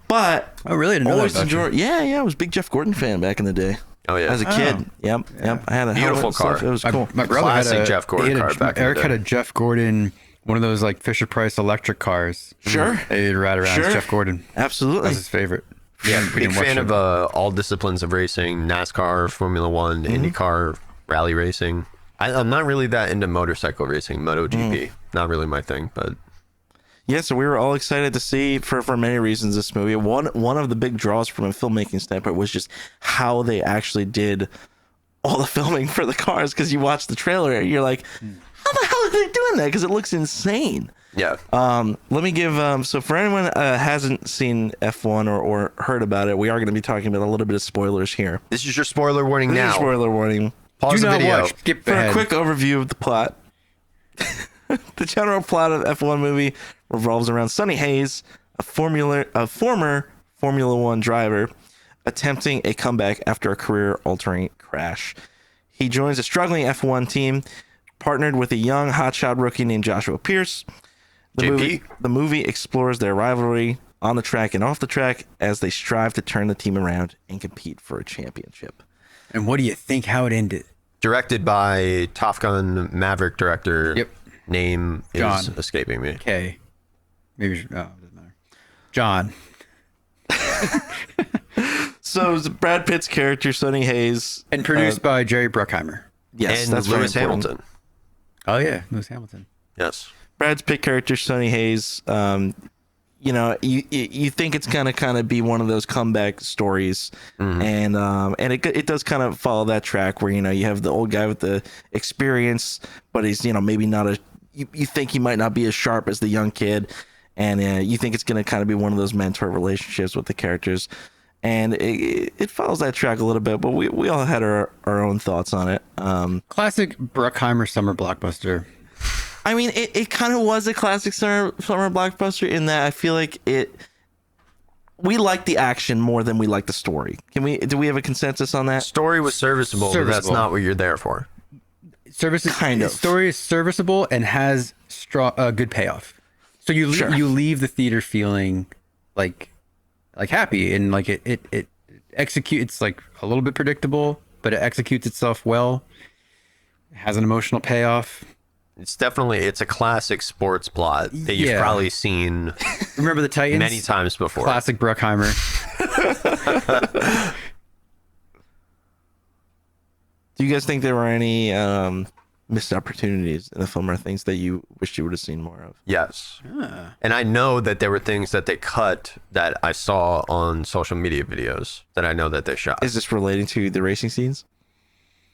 But Oh, really? I didn't know that always about you. enjoyed. Yeah, I was a big Jeff Gordon fan back in the day. Oh yeah. As a kid. Yep. I had a Beautiful helmet and stuff. car. It was cool. My brother Classic had a Jeff Gordon he had car back in the Eric day. had a Jeff Gordon, one of those like Fisher Price electric cars. Sure. He'd ride around Sure. as Jeff Gordon. Absolutely. That's his favorite. Yeah, we big didn't watch fan it. of all disciplines of racing: NASCAR, Formula One, IndyCar, rally racing. I'm not really that into motorcycle racing, MotoGP. Not really my thing, but Yeah, so we were all excited to see for many reasons this movie. One of the big draws from a filmmaking standpoint was just how they actually did all the filming for the cars. Because you watch the trailer, and you're like, how the hell are they doing that? Because it looks insane. yeah. Let me give so for anyone hasn't seen F1 or heard about it, we are going to be talking about a little bit of spoilers here. This is your spoiler warning This is now. spoiler warning. Pause Do the not video. watch. Skip For ahead. a quick overview of the plot, the general plot of F1 movie revolves around Sonny Hayes, a former Formula One driver, attempting a comeback after a career-altering crash. He joins a struggling F1 team, partnered with a young hotshot rookie named Joshua Pierce. JP? The movie explores their rivalry on the track and off the track as they strive to turn the team around and compete for a championship. And what do you think how it ended? Directed by Top Gun Maverick director. Yep. Name John. is escaping me. Okay. Maybe it doesn't matter. John. So it's Brad Pitt's character, Sonny Hayes, And produced by Jerry Bruckheimer. yes, And that's very Lewis important. Hamilton. Oh yeah, Lewis Hamilton. Yes. Brad's Pitt character, Sonny Hayes. You think it's gonna kind of be one of those comeback stories, and it does kind of follow that track where you have the old guy with the experience, but he's maybe not a. You think he might not be as sharp as the young kid, and you think it's gonna kind of be one of those mentor relationships with the characters, and it follows that track a little bit, but we all had our own thoughts on it. Classic Bruckheimer summer blockbuster. I mean, it kind of was a classic summer blockbuster in that I feel like we like the action more than we like the story. Do we have a consensus on that? Story was serviceable, but that's Serviceable. not what you're there for. Kind of. Story is serviceable and has good payoff. So you Sure. you leave the theater feeling like happy and like it executes. It's like a little bit predictable, but it executes itself well. It has an emotional payoff. It's a classic sports plot that you've Yeah. probably seen Remember the Titans? many times before. Classic Bruckheimer. Do you guys think there were any missed opportunities in the film or things that you wish you would have seen more of? Yes. And I know that there were things that they cut that I saw on social media videos that I know that they shot. Is this relating to the racing scenes?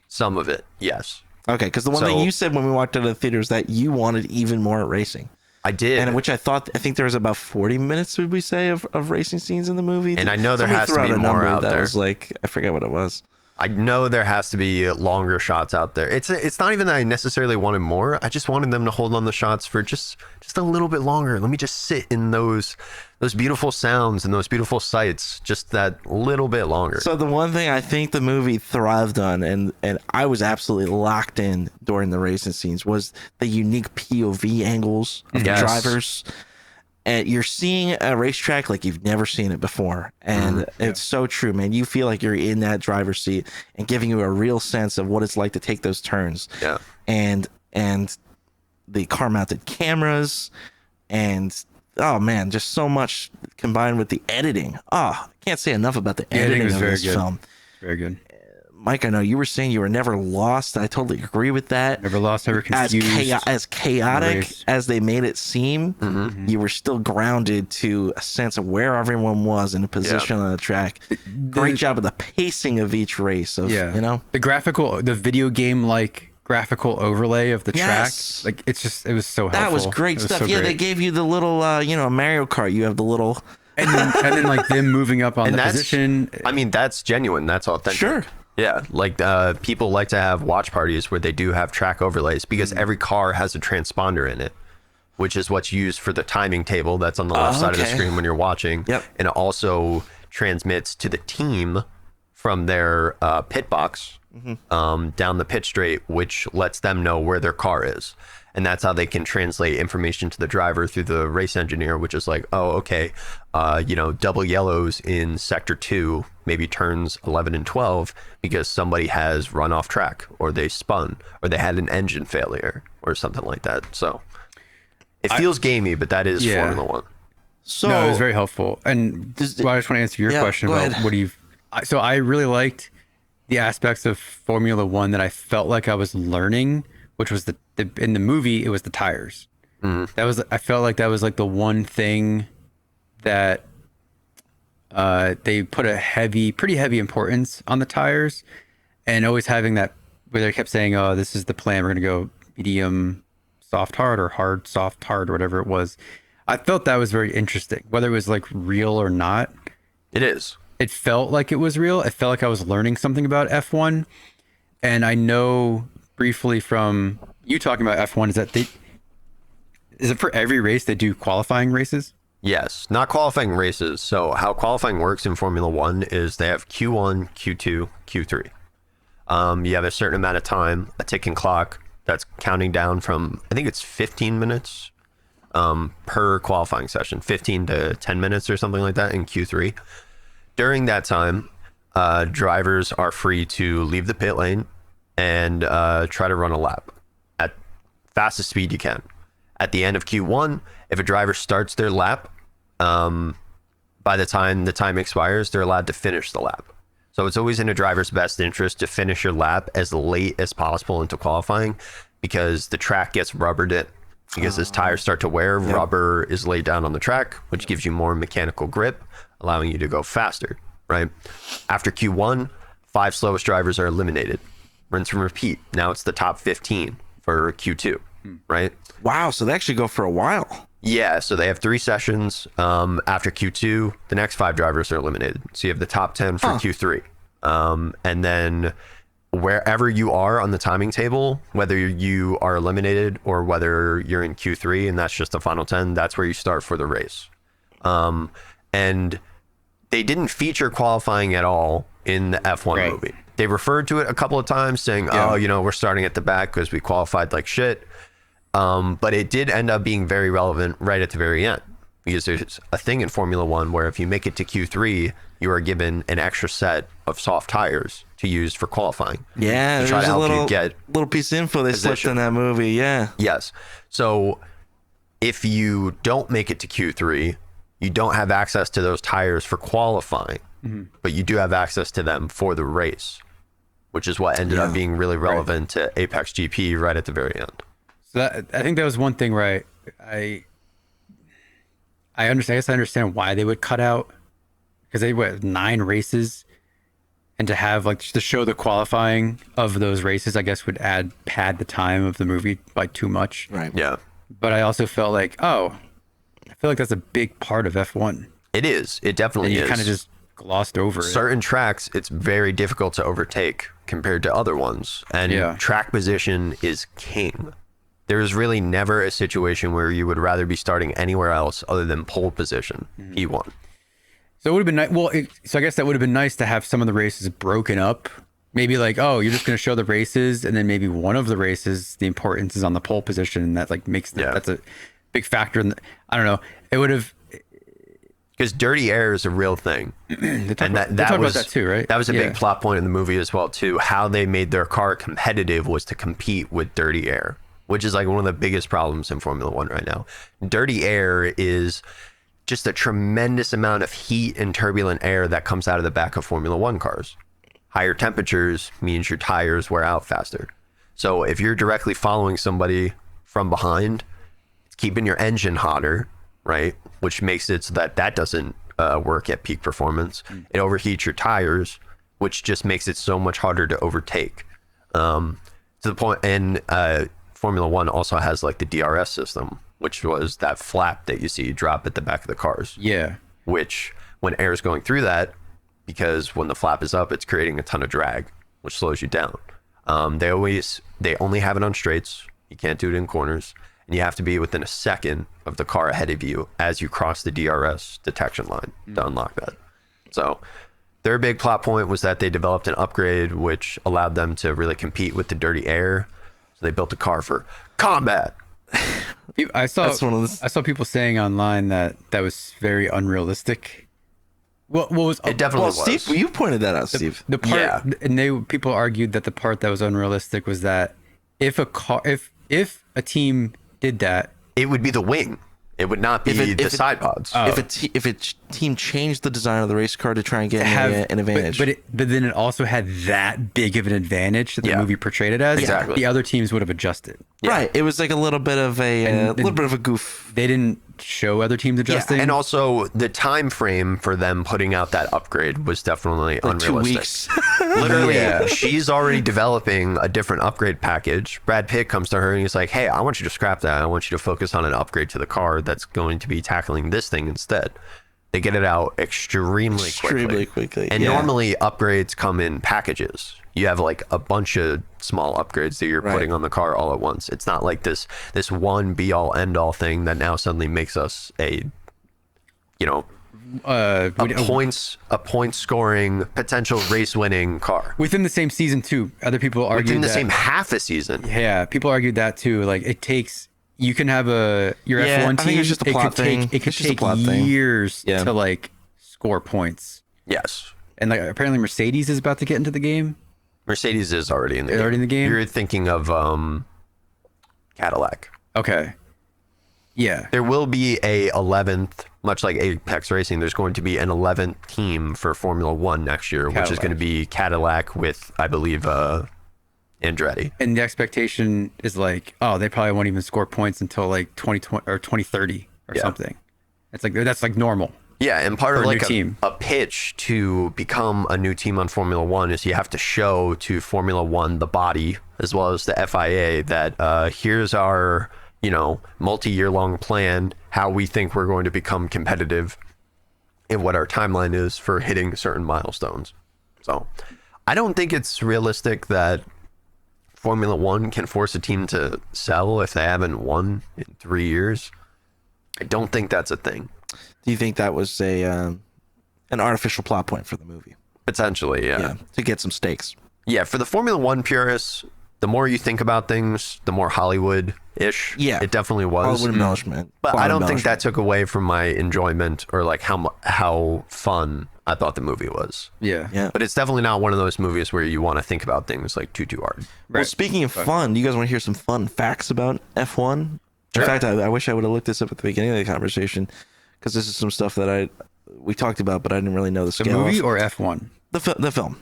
Some of it, yes. Okay, because the one that you said when we walked out of the theater is that you wanted even more racing. I did. And which I think there was about 40 minutes, would we say, of racing scenes in the movie. And I know there has to Somebody be threw out a more number out that there. was like, I forget what it was. I know there has to be longer shots out there. It's not even that I necessarily wanted more. I just wanted them to hold on the shots for just a little bit longer. Let me just sit in those beautiful sounds and those beautiful sights just that little bit longer. So the one thing I think the movie thrived on, and I was absolutely locked in during the racing scenes, was the unique POV angles of the Yes. drivers. And you're seeing a racetrack like you've never seen it before. And it's so true, man. You feel like you're in that driver's seat and giving you a real sense of what it's like to take those turns. Yeah. And the car mounted cameras and oh man, just so much combined with the editing. Oh, I can't say enough about the editing was of very this good. film. Very good. Mike, I know you were saying you were never lost. I totally agree with that. Never lost, never As, confused. as chaotic Race. as they made it seem, you were still grounded to a sense of where everyone was in a position on the track. Great job of the pacing of each race. Of, Yeah. you know, The video game like graphical overlay of the Yes. track. Like it was so helpful. that was great It was stuff. so Yeah, great. they gave you the little, Mario Kart. You have the little. and then like them moving up on And the that's, position. I mean, that's genuine. That's authentic. Sure. Yeah, like people like to have watch parties where they do have track overlays because every car has a transponder in it, which is what's used for the timing table that's on the left side of the okay. screen when you're watching. Yep. And it also transmits to the team from their pit box down the pit straight, which lets them know where their car is. And that's how they can translate information to the driver through the race engineer, which is like, oh, okay, double yellows in sector 2, maybe turns 11 and 12 because somebody has run off track or they spun or they had an engine failure or something like that. So it feels gamey, but that is Formula One. So No, it was very helpful. And I just want to answer your question go about ahead. what do you. So I really liked the aspects of Formula One that I felt like I was learning, which was in the movie it was the tires. I felt like that was like the one thing that they put pretty heavy importance on the tires, and always having that where they kept saying, "Oh, this is the plan. We're gonna go medium soft hard or hard soft hard or whatever it was." I felt that was very interesting, whether it was like real or not. It is. It felt like it was real. It felt like I was learning something about F1. And I know briefly from you talking about F1 is that is it for every race they do qualifying races? Yes, not qualifying races. So how qualifying works in Formula One is they have Q1, Q2, Q3. You have a certain amount of time, a ticking clock that's counting down from, I think it's 15 minutes per qualifying session, 15 to 10 minutes or something like that in Q3. During that time, drivers are free to leave the pit lane and try to run a lap at fastest speed you can. At the end of Q1, if a driver starts their lap, by the time the time expires, they're allowed to finish the lap. So it's always in a driver's best interest to finish your lap as late as possible into qualifying because the track gets rubbered in. Because as tires start to wear, rubber is laid down on the track, which gives you more mechanical grip, allowing you to go faster, right? After Q1, 5 slowest drivers are eliminated. Rinse and repeat. Now it's the top 15 for Q2, right? wow. So they actually go for a while. Yeah, so they have 3 sessions. After Q2, the next 5 drivers are eliminated. So you have the top 10 for Q3. And then wherever you are on the timing table, whether you are eliminated or whether you're in Q3 and that's just the final 10, that's where you start for the race. And they didn't feature qualifying at all in the F1 movie. They referred to it a couple of times saying, we're starting at the back because we qualified like shit. But it did end up being very relevant right at the very end because there's a thing in Formula One where if you make it to Q3, you are given an extra set of soft tires to use for qualifying. Yeah, to try there's to a help little you get little piece of info they slipped position. in that movie. Yeah. Yes. So if you don't make it to Q3, you don't have access to those tires for qualifying, but you do have access to them for the race, which is what ended up being really relevant to Apex GP right at the very end. So that, I think that was one thing where I understand. I guess I understand why they would cut out, because they went 9 races, and to have like to show the qualifying of those races, I guess would pad the time of the movie by too much. Right. Yeah. But I also felt like, I feel like that's a big part of F1. It is. It definitely And you is. kind of just glossed over it. Certain tracks, it's very difficult to overtake compared to other ones. And Yeah. track position is king. There is really never a situation where you would rather be starting anywhere else other than pole position, P1. So it would have been nice. Well, so I guess that would have been nice to have some of the races broken up. Maybe like, oh, you're just going to show the races, and then maybe one of the races, the importance is on the pole position, and that like makes that's a big factor. In I don't know. It would have, Because dirty air is a real thing. they talk And about that too, right? That was a Yeah. big plot point in the movie as well too. How they made their car competitive was to compete with dirty air, which is like one of the biggest problems in Formula One right now. Dirty air is just a tremendous amount of heat and turbulent air that comes out of the back of Formula One cars. Higher temperatures means your tires wear out faster. So if you're directly following somebody from behind, it's keeping your engine hotter, right? Which makes it so that that doesn't work at peak performance. It overheats your tires, which just makes it so much harder to overtake. To the point, and Formula One also has like the DRS system, which was that flap that you see drop at the back of the cars. Yeah. Which when air is going through that, because when the flap is up, it's creating a ton of drag, which slows you down. They only have it on straights. You can't do it in corners, and you have to be within a second of the car ahead of you as you cross the DRS detection line to unlock that. So their big plot point was that they developed an upgrade which allowed them to really compete with the dirty air. So they built a car for combat. I saw That's one of the- I saw people saying online that was very unrealistic. What was It definitely Well, was. Steve, you pointed that out, Steve. the part? Yeah. And people argued that the part that was unrealistic was that if a team did that, It would be the wing. It would not be the side pods. If a team changed the design of the race car to try and get an advantage, but then it also had that big of an advantage that the movie portrayed it as. Exactly. The other teams would have adjusted. right, it was like a little bit of a goof. They didn't show other teams adjusting. And also the time frame for them putting out that upgrade was definitely Like 2 unrealistic. weeks. Literally, Yeah. she's already developing a different upgrade package. Brad Pitt comes to her and he's like, hey, I want you to scrap that. I want you to focus on an upgrade to the car that's going to be tackling this thing instead. They get it out extremely quickly. And normally upgrades come in packages. You have like a bunch of small upgrades that you're putting on the car all at once. It's not like this one be all end all thing that now suddenly makes us a point scoring potential race winning car within the same season too. Other people argued within the that, same half a season. Yeah, people argued that too. Like it takes, you can have your Yeah, F1 I team. think it's just a plot thing. It could It's just a take plot thing. years Yeah. to like score points. Yes. And like apparently Mercedes is about to get into the game. Mercedes is already in the They're game. already in the game? You're thinking of Cadillac. Okay. Yeah. There will be a 11th, much like Apex Racing, there's going to be an 11th team for Formula One next year, which is going to be Cadillac with, I believe, Andretti. And the expectation is like, oh, they probably won't even score points until like 2020 or 2030 or something. It's like that's like normal. Yeah, and part of For a new like team. a pitch to become a new team on Formula One is you have to show to Formula One, the body, as well as the FIA, that here's our, multi-year long plan, how we think we're going to become competitive, and what our timeline is for hitting certain milestones. So I don't think it's realistic that Formula One can force a team to sell if they haven't won in 3 years. I don't think that's a thing. Do you think that was an artificial plot point for the movie? Potentially, Yeah, to get some stakes. Yeah, for the Formula One purists, the more you think about things, the more Hollywood ish. Yeah. It definitely was. Hollywood embellishment. But Plot I don't think that embellishment. took away from my enjoyment or like how fun I thought the movie was. Yeah. Yeah. But it's definitely not one of those movies where you want to think about things like too hard. Well, speaking of fun, do you guys want to hear some fun facts about F1? Sure. In fact, I wish I would have looked this up at the beginning of the conversation, because this is some stuff that we talked about, but I didn't really know the The scale. movie of. or F1? The film.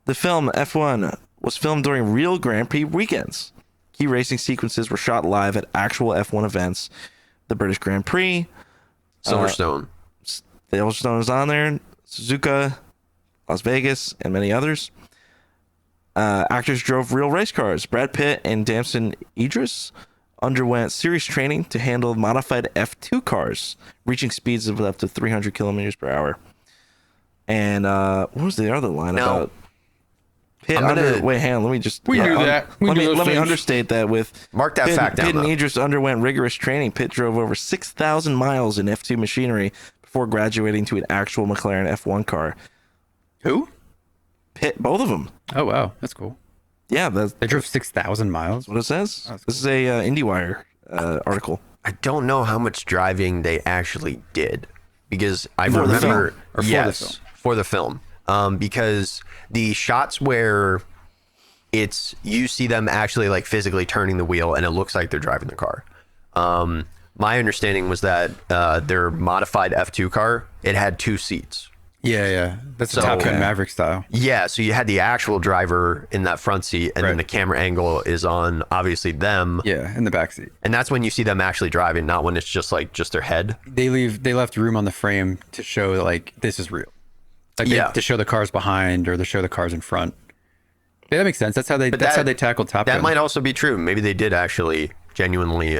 The film F1 was filmed during real Grand Prix weekends. Key racing sequences were shot live at actual F1 events. The British Grand Prix, Silverstone. the Yellowstone was on there, Suzuka, Las Vegas, and many others. Actors drove real race cars. Brad Pitt and Damson Idris underwent serious training to handle modified F2 cars, reaching speeds of up to 300 kilometers per hour. And what was the other line Now, about? Pitt I'm gonna- wait, hang on. Let me just. We knew that. We let knew me those let me things. understate that with. Mark that Pitt, fact down, Pitt and though. Idris underwent rigorous training. Pitt drove over 6,000 miles in F2 machinery before graduating to an actual McLaren F1 car. Who? Pitt, both of them. Oh wow, that's cool. Yeah, that's They drove 6,000 miles. what it says. That's This is a IndieWire article. I don't know how much driving they actually did because I For the remember film? Or for the yes film? for the film because the shots where it's you see them actually like physically turning the wheel and it looks like they're driving the car. My understanding was that their modified F2 car, it had 2 seats. Yeah. That's So- a Top Gun Okay. Maverick style. Yeah, so you had the actual driver in that front seat and then Right. the camera angle is on obviously them. Yeah, in the backseat. And that's when you see them actually driving, not when it's just like just their head. They left room on the frame to show that, like, this is real. Like Yeah. to show the cars behind or to show the cars in front. Yeah, that makes sense. That's how they tackled Top Gun. That might also be true. Maybe they did actually genuinely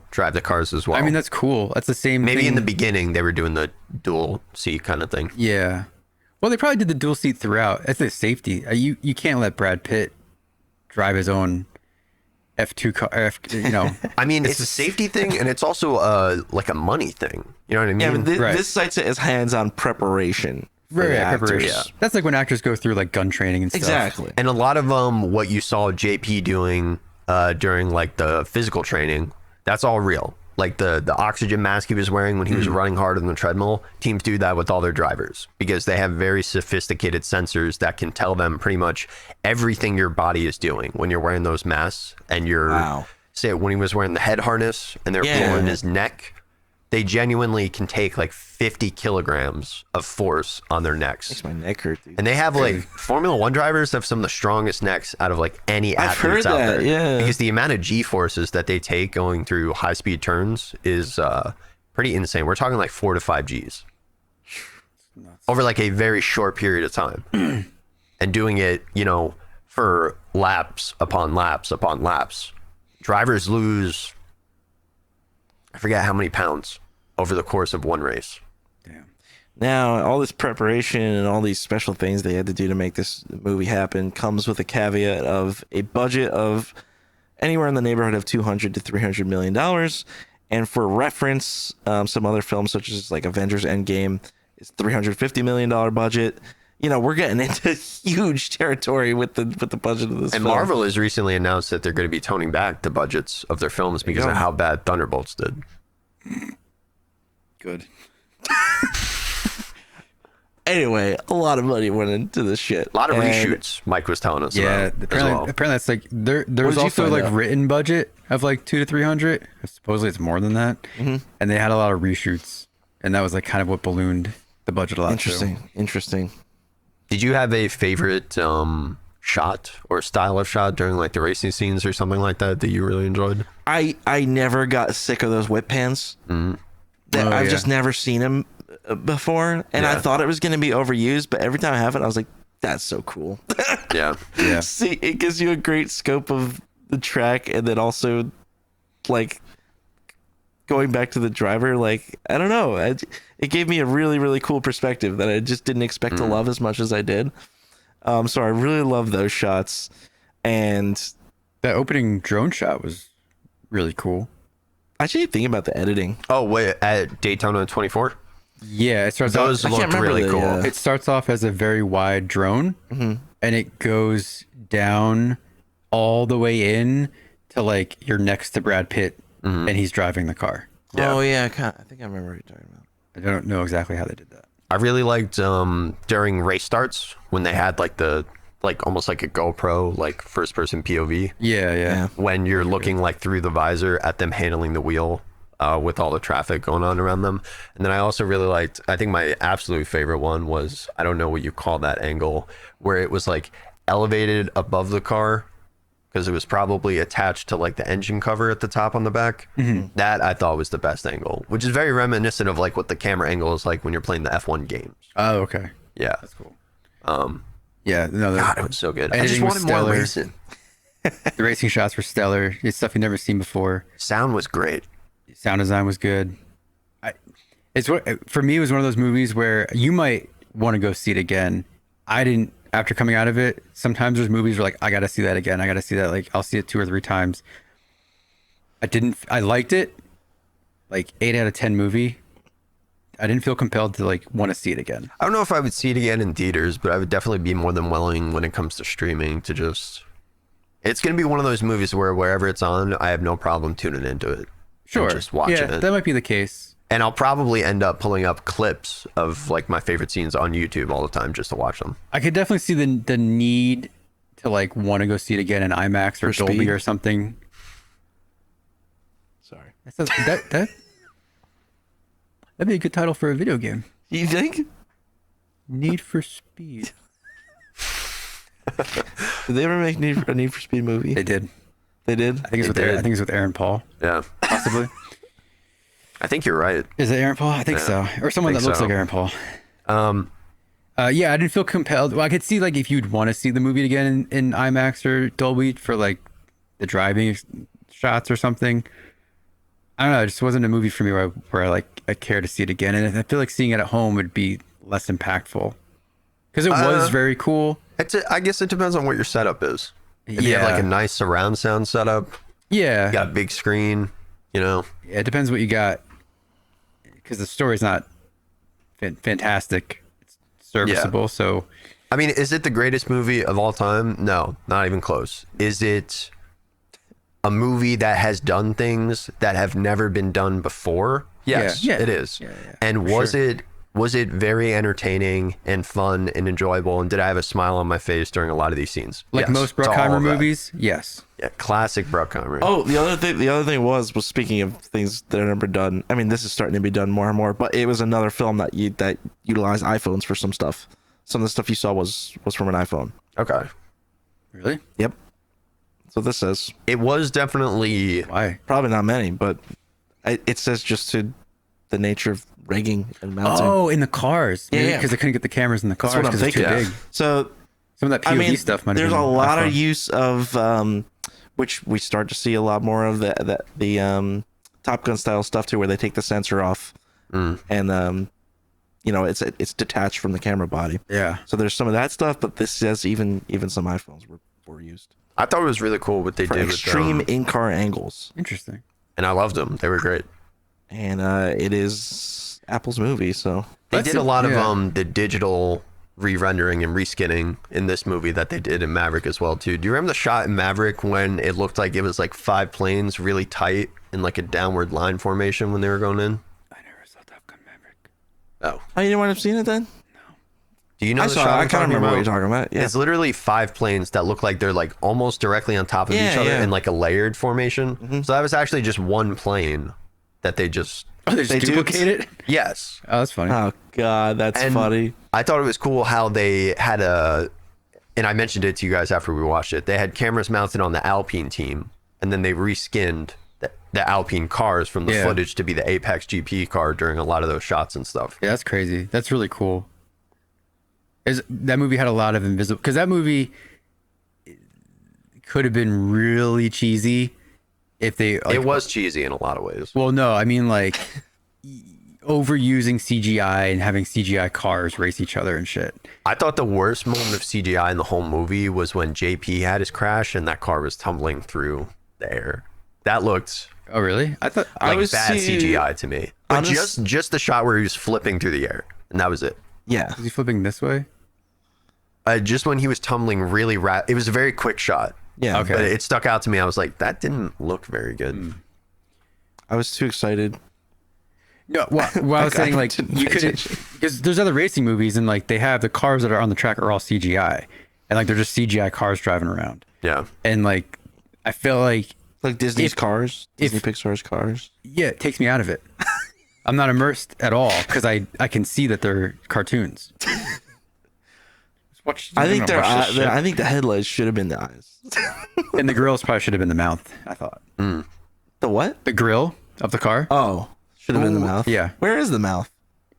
drive the cars as well. I mean, that's cool. That's the same maybe thing. in the beginning they were doing the dual seat kind of thing. Yeah. Well, they probably did the dual seat throughout. That's the safety. You can't let Brad Pitt drive his own F2 car. I mean, it's a safety thing and it's also like a money thing. You know what I mean? Yeah, but Right. this cites it as hands-on preparation. for the actors. preparation. That's like when actors go through like gun training and stuff. Exactly. And a lot of what you saw JP doing during like the physical training, that's all real. Like the oxygen mask he was wearing when he was running hard on the treadmill, teams do that with all their drivers because they have very sophisticated sensors that can tell them pretty much everything your body is doing when you're wearing those masks. And you're Wow. say when he was wearing the head harness and they're Yeah. pulling his neck, they genuinely can take like 50 kilograms of force on their necks. Makes my neck hurt, dude. And they have like Formula One drivers have some of the strongest necks out of like any I've athletes heard out that, there. yeah. Because the amount of G forces that they take going through high speed turns is pretty insane. We're talking like 4 to 5 Gs over like a very short period of time, and doing it, for laps upon laps upon laps. Drivers lose, I forget how many pounds over the course of one race. Damn. Now, all this preparation and all these special things they had to do to make this movie happen comes with a caveat of a budget of anywhere in the neighborhood of $200 to $300 million. And for reference, some other films such as like Avengers Endgame is $350 million budget. We're getting into huge territory with the budget of this And film. Marvel has recently announced that they're going to be toning back the budgets of their films because go. of how bad Thunderbolts did. Good. Anyway, a lot of money went into this shit. A lot of And reshoots, Mike was telling us Yeah, about as apparently, well. apparently that's like there's did you also find like out? written budget of like 200 to 300. Supposedly it's more than that, and they had a lot of reshoots, and that was like kind of what ballooned the budget a lot. too. Interesting. Did you have a favorite shot or style of shot during like the racing scenes or something like that you really enjoyed? I never got sick of those whip pans. That I've just never seen them before, and I Yeah. thought it was going to be overused, but every time I have it, I was like, "That's so cool." Yeah. Yeah. See, it gives you a great scope of the track, and then also, like, going back to the driver. Like, I don't know, it gave me a really, really cool perspective that I just didn't expect to love as much as I did. So I really love those shots, and That opening drone shot was really cool. I actually think about the editing. Oh, wait, at Daytona 24? Yeah, it starts Those off. I can't looked really remember cool. the, It starts off as a very wide drone, and it goes down all the way in to like you're next to Brad Pitt and he's driving the car. Yeah. Oh yeah, I think I remember what you're talking about. I don't know exactly how they did that. I really liked during race starts when they had like the almost like a GoPro like first person POV Yeah. when you're looking like through the visor at them handling the wheel with all the traffic going on around them. And then I also really liked, I think my absolute favorite one was, I don't know what you call that angle, where it was like elevated above the car because it was probably attached to like the engine cover at the top on the back. That I thought was the best angle, which is very reminiscent of like what the camera angle is like when you're playing the F1 games. Oh, okay. Yeah. That's cool. Um, Yeah, no, God, it was so good. I editing just was wanted more stellar. racing. The racing shots were stellar. It's stuff you've never seen before. Sound was great. Sound design was good. For me, it was one of those movies where you might want to go see it again. I didn't. After coming out of it, sometimes there's movies where like I gotta see that again. I gotta see that. Like I'll see it 2 or 3 times. I didn't. I liked it. Like 8 out of 10 movie. I didn't feel compelled to like want to see it again. I don't know if I would see it again in theaters, but I would definitely be more than willing when it comes to streaming to just. It's gonna be one of those movies where wherever it's on, I have no problem tuning into it. Sure. And just watching yeah, it. that might be the case. And I'll probably end up pulling up clips of like my favorite scenes on YouTube all the time just to watch them. I could definitely see the need to like want to go see it again in IMAX or For Dolby speed? or something. Sorry. That'd be a good title for a video game. You think? Need for Speed. Did they ever make a Need for Speed movie? They did. They did. I think it's They with did. I think it's with Aaron Paul, Yeah. possibly. I think you're right. Is it Aaron Paul? I think so. Or someone that think looks so. like Aaron Paul. Yeah, I didn't feel compelled. Well, I could see like if you'd want to see the movie again in IMAX or Dolby for like the driving shots or something. I don't know. It just wasn't a movie for me where I care to see it again. And I feel like seeing it at home would be less impactful because it was very cool. I guess it depends on what your setup is. If you have like a nice surround sound setup, Yeah. you got a big screen, you know. Yeah, it depends what you got because the story's not fantastic. It's serviceable. So I mean, is it the greatest movie of all time? No, not even close. Is it a movie that has done things that have never been done before? Yes, Yeah. it is. Yeah, And for was it very entertaining and fun and enjoyable? And did I have a smile on my face during a lot of these scenes? like Yes, most to all Bruckheimer of that. movies, yes. Yeah, classic Bruckheimer. Oh, the other thing was speaking of things that are never done. I mean, this is starting to be done more and more, but it was another film that utilized iPhones for some stuff. Some of the stuff you saw was from an iPhone. Okay. Really? Yep. So this says It was definitely Why? probably not many, but it says just to the nature of rigging and mounting. Oh, in the cars. Yeah, yeah. Because they couldn't get the cameras in the cars That's what I'm because it's too thinking. big. So Some of that POV I mean, stuff might have there's been a lot iPhone. of use of which we start to see a lot more of the Top Gun style stuff too, where they take the sensor off and it's detached from the camera body. Yeah. So there's some of that stuff, but this says even some iPhones were used I thought it was really cool what they for did extreme with in-car angles, Interesting. and I loved them. They were great. and it is Apple's movie, so They That's did a lot yeah. of the digital re-rendering and reskinning in this movie that they did in Maverick as well too. Do you remember the shot in Maverick when it looked like it was like 5 planes really tight in like a downward line formation when they were going in? I never saw Top Gun Maverick. Oh, oh, you didn't want to have seen it then? do you know I the saw. shot I I'm kind of talking remember what about? you're talking about. Yeah. It's literally 5 planes that look like they're like almost directly on top of Yeah, each other yeah. in like a layered formation. So that was actually just one plane that they just Oh, they just They duplicate it? yes. Oh, that's funny. Oh God, that's And funny. I thought it was cool how they had and I mentioned it to you guys after we watched it. They had cameras mounted on the Alpine team, and then they reskinned the Alpine cars from the Yeah. footage to be the Apex GP car during a lot of those shots and stuff. Yeah, that's crazy. That's really cool. That movie had a lot of invisible because that movie could have been really cheesy if they like, It was cheesy in a lot of ways. well no I mean like overusing CGI and having CGI cars race each other and shit. I thought the worst moment of CGI in the whole movie was when JP had his crash and that car was tumbling through the air. That looked Oh really? I thought like was bad see- CGI to me. But Honest- just the shot where he was flipping through the air, and that was it. Yeah. was he flipping this way? Just when he was tumbling really it was a very quick shot. Yeah. Okay. But it stuck out to me. I was like, that didn't look very good. I was too excited. No, well, I was saying like didn't you pay could, attention. because there's other racing movies and like they have the cars that are on the track are all CGI, and like they're just CGI cars driving around, Yeah. and like I feel like Like Disney's If- cars, if- Disney Pixar's cars. yeah, it takes me out of it. I'm not immersed at all because I can see that they're cartoons. I think I think the headlights should have been the eyes. and the grills probably should have been the mouth. I thought The what? the grill of the car Oh, should have been the Ooh, mouth. yeah. Where is the mouth?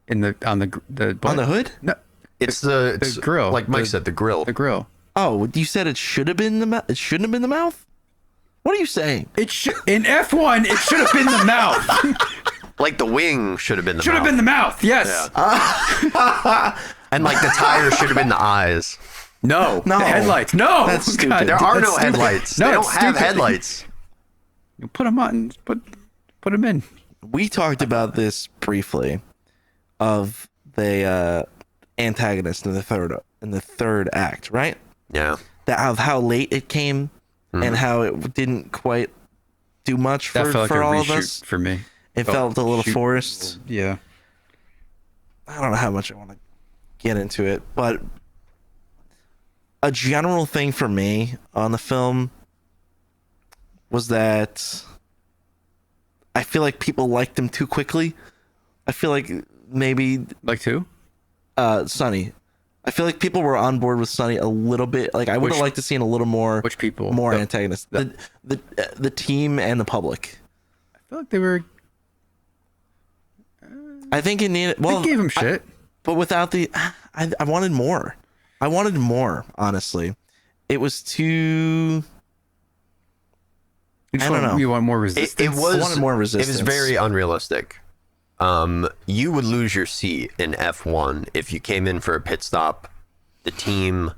in the on the On the hood? No, It's the grill, Like Mike said, the grill. the grill. Oh, you said it should have been the mouth. It shouldn't have been the mouth. What are you saying? It should in F1. It should have been the mouth. Like the wing should have been the Should have mouth. been the mouth. Yes. And like the tire should have been the eyes. No. No. The headlights. No. That's stupid. God, There are That's no stupid. headlights. No, they don't it's have stupid. headlights. You put them on. Put them in. We talked about this briefly, of the antagonist in the third act, right? Yeah. That of how late it came and how it didn't quite do much That for, felt like for a all of reshoot us. for me. It felt a little shoot. forced. Yeah. I don't know how much I want to get into it, but a general thing for me on the film was that I feel like people liked him too quickly. I feel like maybe Like two? Sonny. I feel like people were on board with Sonny a little bit. Like I would have Which- liked to seen a little more. Which people? More The- antagonists. The team and the public. I feel like they were. I think it needed. They Well, gave him shit. but without the, I wanted more. I wanted more. Honestly, it was too. You just I don't want- know. You want more It resistance. was I wanted more It resistance. was very unrealistic. You would lose your seat in F1 if you came in for a pit stop. The team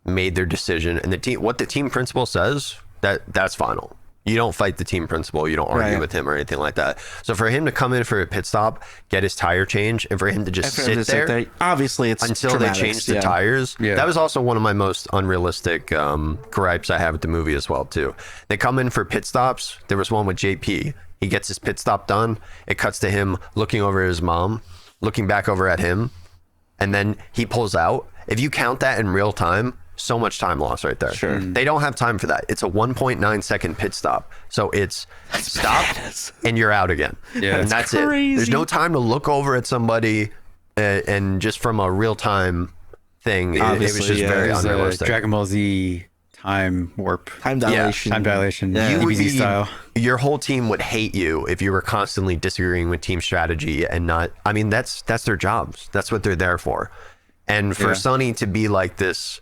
made their decision, and what the team principal says, that's final. You don't fight the team principal. You don't argue Right. with him or anything like that. So for him to come in for a pit stop, get his tire changed, and for him to just And for him sit to there obviously, it's until dramatics, they changed the yeah. tires. Yeah. That was also one of my most unrealistic gripes I have with the movie as well too. They come in for pit stops. There was one with JP. He gets his pit stop done. It cuts to him looking over at his mom, looking back over at him, and then he pulls out. If you count that in real time, so much time lost right there. Sure. They don't have time for that. It's a 1.9 second pit stop. So it's stop bananas. and you're out again. Yeah, and that's that's it. crazy. There's no time to look over at somebody and just from a real time thing, it was Obviously, just yeah. very It was, unrealistic. Dragon Ball Z time warp. Time dilation. Time dilation. Yeah. You would DBZ be, style. your whole team would hate you if you were constantly disagreeing with team strategy and not. I mean, that's their jobs. That's what they're there for. And for Yeah. Sonny to be like this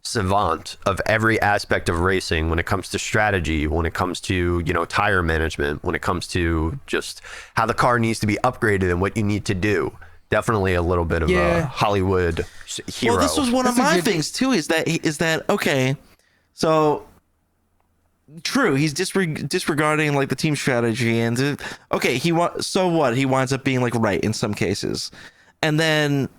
savant of every aspect of racing when it comes to strategy, when it comes to, tire management, when it comes to just how the car needs to be upgraded and what you need to do. Definitely a little bit of a Yeah. Hollywood hero. Well, this was one of That's a my good- things too. Is that okay? So true, he's disregarding like the team strategy, and okay, so what? He winds up being like right in some cases, and then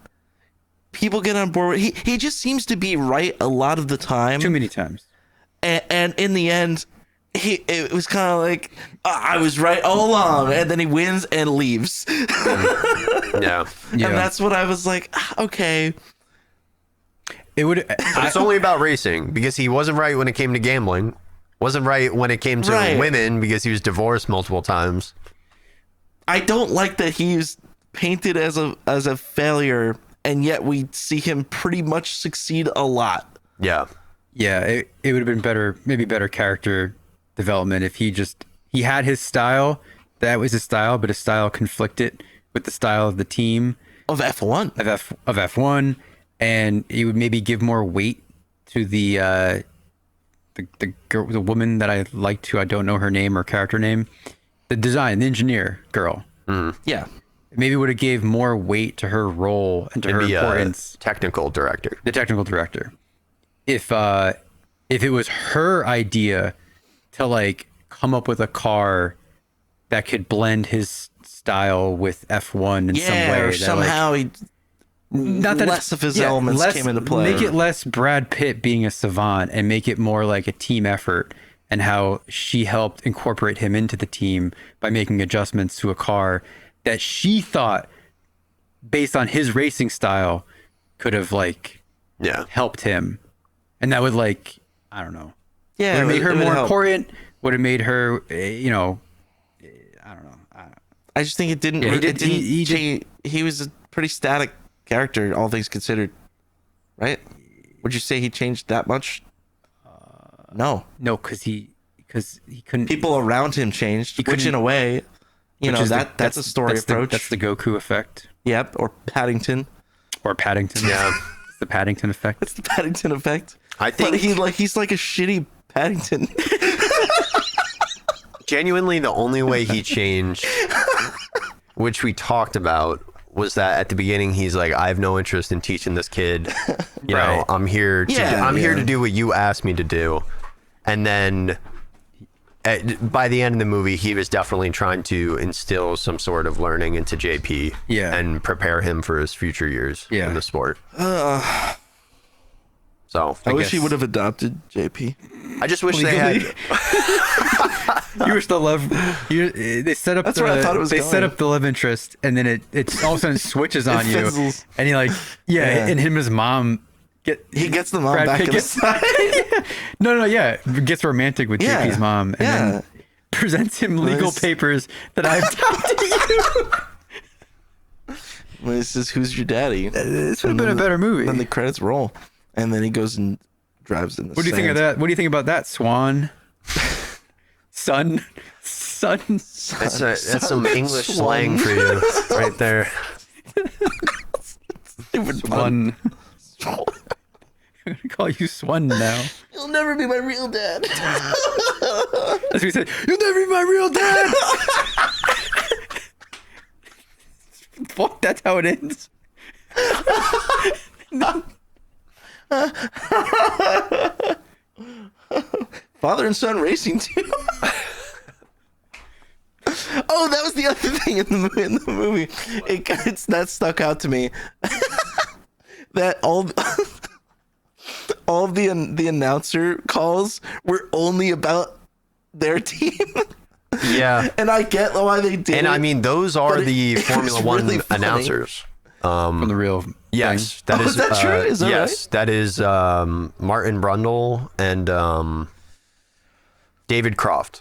people get on board. He just seems to be right a lot of the time, Too many times. and in the end. It was kind of like I was right all along, and then he wins and leaves, yeah. and that's what I was like. Okay, It would. But it's only about racing because he wasn't right when it came to gambling. Wasn't right when it came to Right. women because he was divorced multiple times. I don't like that he's painted as a failure, and yet we see him pretty much succeed a lot. Yeah. Yeah, it would have been better, maybe better character development if he had his style. That was his style, but his style conflicted with the style of the team Of F1. of F1, and he would maybe give more weight to the woman that I liked, who I don't know her name or character name, the engineer girl. Yeah. Maybe would have gave more weight to her role and to her The importance. technical director. The technical director. If it was her idea to like come up with a car that could blend his style with F1 in some way, or that, somehow not that less of his elements came into play. Make it less Brad Pitt being a savant and make it more like a team effort, and how she helped incorporate him into the team by making adjustments to a car that she thought, based on his racing style, could have like helped him. And that would like, I don't know. Yeah, would have made her it would more help. important, would have made her, you know, I don't know. I just think it didn't. Yeah, He was a pretty static character, all things considered, right? Would you say he changed that much? No. No, because he couldn't. People around him changed, which couldn't- in a way, which is that's a story approach. That's the Goku effect. Yep, or Paddington. Or Paddington. Yeah. It's the Paddington effect. It's the Paddington effect. I think but he's like a shitty Paddington. genuinely the only way he changed, which we talked about, was that at the beginning he's like, I have no interest in teaching this kid. You know, I'm here to do what you asked me to do. And then by the end of the movie, he was definitely trying to instill some sort of learning into JP and prepare him for his future years in the sport. So I wish he would have adopted JP. I just wish they had. You wish the love. They set up. That's where I thought it was They going. set up the love interest, and then it all of a sudden switches on you, fizzles. and he like Yeah. and him and his mom He gets the mom Brad back Pitt in his side. no, gets romantic with Yeah. JP's mom, and then presents him legal Nice. papers that I've adopted you. When he says, "Who's your daddy?" This would have been a better movie. Then the credits roll, and then he goes and drives in the What do you think of that? What do you think about that, Swan? Son. That's some English slang for you right there. Swan. I'm gonna call you Swan now. You'll never be my real dad. That's what he said. You'll never be my real dad. Fuck, that's how it ends. Father and son racing too. Oh, that was the other thing in the movie. It's that stuck out to me. That all the announcer calls were only about their team. Yeah. And I get why they did. And it, I mean, those are but the it Formula was One really funny. announcers. From the real Yes, thing. that Oh, is that true? Is that yes, that is Martin Brundle and David Crofty.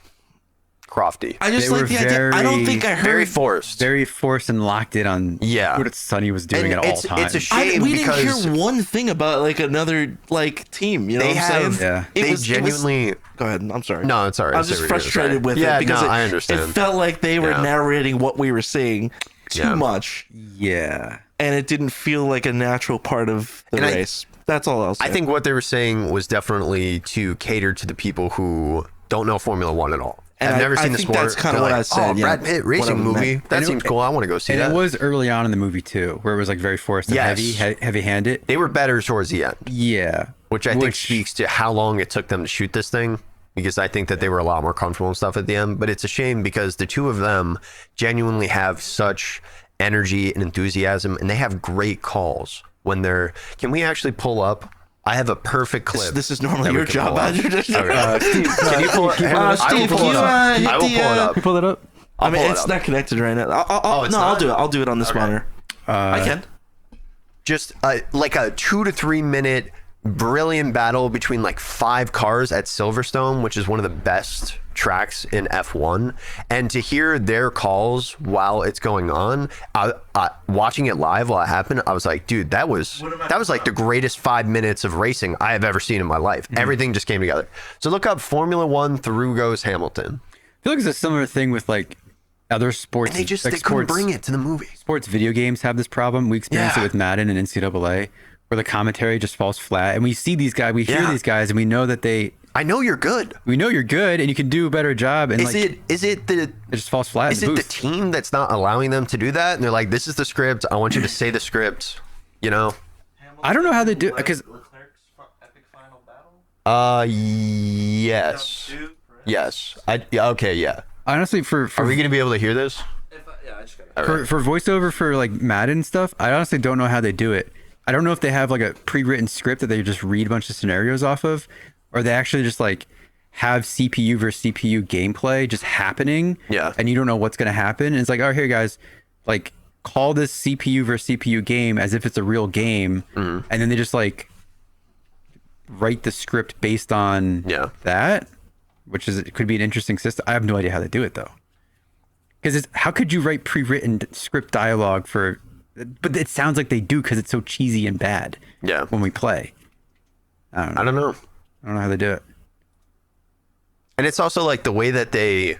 I just They like were the idea. I don't think I heard. Very forced. Very forced and locked in on what Sonny was doing And at all it's times. a shame we didn't because hear one thing about like another like team. You know they what I'm have. saying? Yeah. They genuinely. Go ahead. I'm sorry. No, it's alright. I was just frustrated with Yeah, it because no, it, I understand. it felt like they were Yeah. narrating what we were saying too Yeah. much, yeah. and it didn't feel like a natural part of the And race. That's all I'll say. I think what they were saying was definitely to cater to the people who don't know Formula One at all. And I've never I seen the think sport. that's kinda They're what like, I said, Oh, yeah. Brad Pitt What I racing movie. meant. That And it- seems cool. I want to go see And that. it was early on in the movie too, where it was like very forced and Yes. heavy-handed. They were better towards the end, Yeah. which I think speaks to how long it took them to shoot this thing. Because I think that they were a lot more comfortable and stuff at the end. But it's a shame because the two of them genuinely have such energy and enthusiasm, and they have great calls when they're. Can we actually pull up? I have a perfect clip. this is normally that we your can job. pull up. Okay. Steve, Can you pull it? Steve, I will Steve, pull can it you, up. hit I will the, pull it up. you pull it up. I mean, pull it it's up. not connected right now. I'll it's no, I'll not? do it. I'll do it on this monitor. I can. Just like a 2 to 3 minute brilliant battle between like 5 cars at Silverstone, which is one of the best tracks in F1, and to hear their calls while it's going on, watching it live while it happened, I was like, dude, that was like the greatest 5 minutes of racing I have ever seen in my life. Everything just came together. So look up Formula One through goes Hamilton. I feel like it's a similar thing with like other sports. And they just like they couldn't sports, bring it to the movie. sports video games have this problem. We experienced it with Madden and NCAA, where the commentary just falls flat, and we see these guys, we hear Yeah. these guys, and we know that I know you're good. we know you're good, and you can do a better job. And Is it it just falls flat Is in it the the booth. team that's not allowing them to do that? And they're like, this is the script. I want you to say the script. You know? I don't know how they do because Leclerc's epic final battle. Yes. Yes. Yeah, okay, yeah. honestly, for Are we going to be able to hear this? Yeah, For voiceover for like Madden stuff, I honestly don't know how they do it. I don't know if they have like a pre-written script that they just read a bunch of scenarios off of, or they actually just like have CPU versus CPU gameplay just happening. Yeah. And you don't know what's gonna happen. And it's like, oh, here guys, like call this CPU versus CPU game as if it's a real game, and then they just like write the script based on that, which is it could be an interesting system. I have no idea how they do it though, because how could you write pre-written script dialogue for? But it sounds like they do because it's so cheesy and bad. Yeah. When we play, I don't know how they do it. And it's also like the way that they,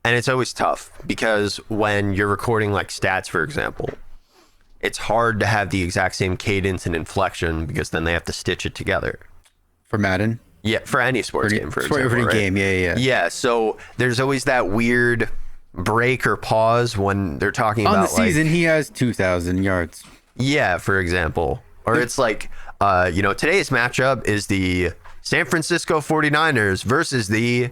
and it's always tough because when you're recording like stats, for example, it's hard to have the exact same cadence and inflection because then they have to stitch it together. For Madden? Yeah, for any sports game, for example. For any right? game, yeah. Yeah, so there's always that weird break or pause when they're talking On about the season, he has 2,000 yards. Yeah, for example. Or it's like, today's matchup is the San Francisco 49ers versus the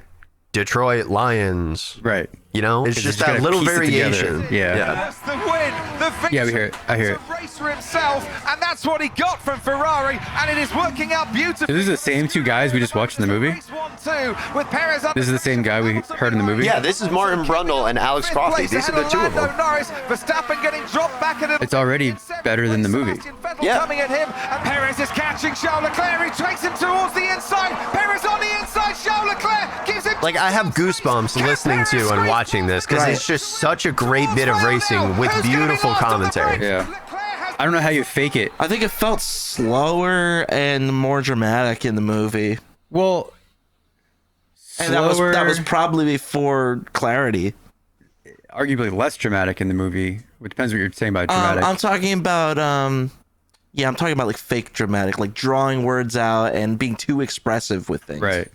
Detroit Lions. Right. You know, it's just that gotta little piece it variation. together. Yeah. That's the win. The victory. Yeah, we hear it. I hear it. Racer himself, and that's what he got from Ferrari, and it is working out beautifully. Is this the same two guys we just watched in the movie? Race 1-2 with Perez This is the same guy we heard in the movie? Yeah, this is Martin Brundle and Alex Crofty. These are the two of them. Norris, Verstappen getting dropped back at It's already better than the movie. Yeah. Coming at him, and Perez is catching Charles Leclerc. He takes him towards the inside. Perez on the inside. Charles Leclerc gives him. Like, I have goosebumps listening to and watching this because it's just such a great bit of racing with beautiful commentary. Yeah. I don't know how you fake it. I think it felt slower and more dramatic in the movie. Well, And that was probably before clarity. arguably less dramatic in the movie. It depends what you're saying about dramatic. I'm talking about I'm talking about like fake dramatic, like drawing words out and being too expressive with things. Right.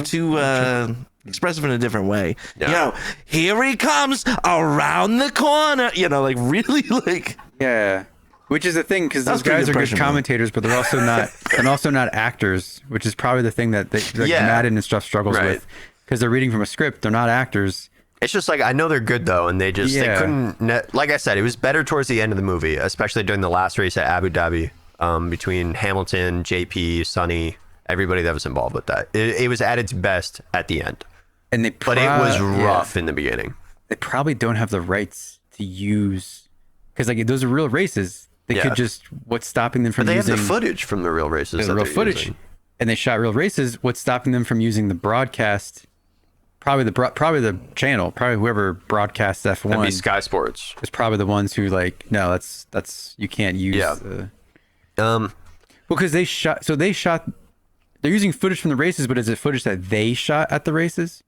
Too expressive in a different way. Yeah. You know, here he comes around the corner. You know, like really like. Yeah. Which is the thing, because those pretty guys good are good impression, man. commentators, but they're also not, and also not actors, which is probably the thing that Madden and stuff struggles with, because they're reading from a script. They're not actors. It's just like, I know they're good though, and they just they Yeah. couldn't. Like I said, it was better towards the end of the movie, especially during the last race at Abu Dhabi, between Hamilton, JP, Sonny, everybody that was involved with that. It was at its best at the end, And they but it was rough in the beginning. They probably don't have the rights to use, because like those are real races. They could just, what's stopping them from But they using have the footage from the real races. the that real they're footage, using. and they shot real races. What's stopping them from using the broadcast? Probably the channel, probably whoever broadcasts That'd be F1 Sky Sports. is probably the ones who like, no, that's you can't use. Yeah. Well, because they're using footage from the races, but is it footage that they shot at the races,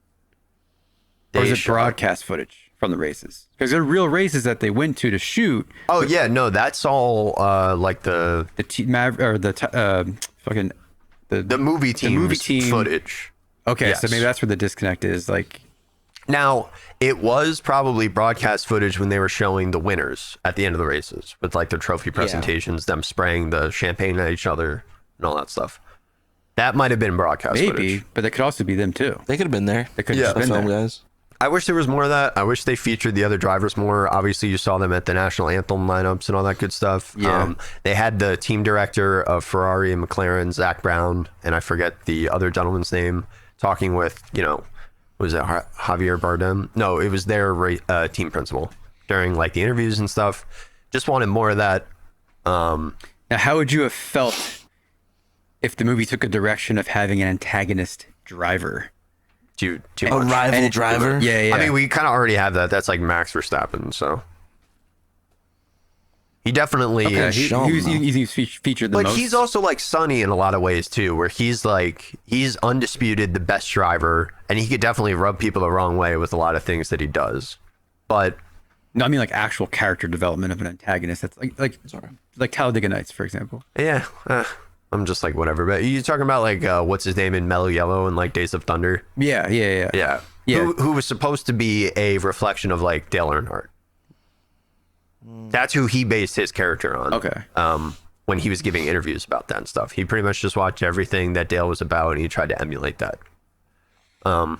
or is They it shot- broadcast footage from the races? Because they're real races that they went to shoot. Oh yeah, no, that's all like the movie team footage. Okay, so Yes. maybe that's where the disconnect is. Like, Now, it was probably broadcast footage when they were showing the winners at the end of the races with like their trophy presentations, them spraying the champagne at each other and all that stuff. That might have been broadcast maybe, footage. but that could also be them too. They could have been there. They could have just The been film there. guys. I wish there was more of that. I wish they featured the other drivers more. Obviously, you saw them at the national anthem lineups and all that good stuff. Yeah. They had the team director of Ferrari and McLaren, Zach Brown, and I forget the other gentleman's name, talking with, was it Javier Bardem? No, it was their team principal during like the interviews and stuff. Just wanted more of that. Now, how would you have felt if the movie took a direction of having an antagonist driver? Too A much. rival driver. Yeah. I mean, we kind of already have that. That's like Max Verstappen, so he definitely. Okay, show him, he's featured the But most. he's also like Sonny in a lot of ways too, where he's undisputed the best driver, and he could definitely rub people the wrong way with a lot of things that he does. But No, I mean like actual character development of an antagonist. That's like Talladega Nights, for example. yeah, I'm just like whatever. But you talking about like what's his name in Mellow Yellow and like Days of Thunder? Yeah. Yeah. Who was supposed to be a reflection of like Dale Earnhardt. That's who he based his character on. Okay. When he was giving interviews about that and stuff, he pretty much just watched everything that Dale was about, and he tried to emulate that. I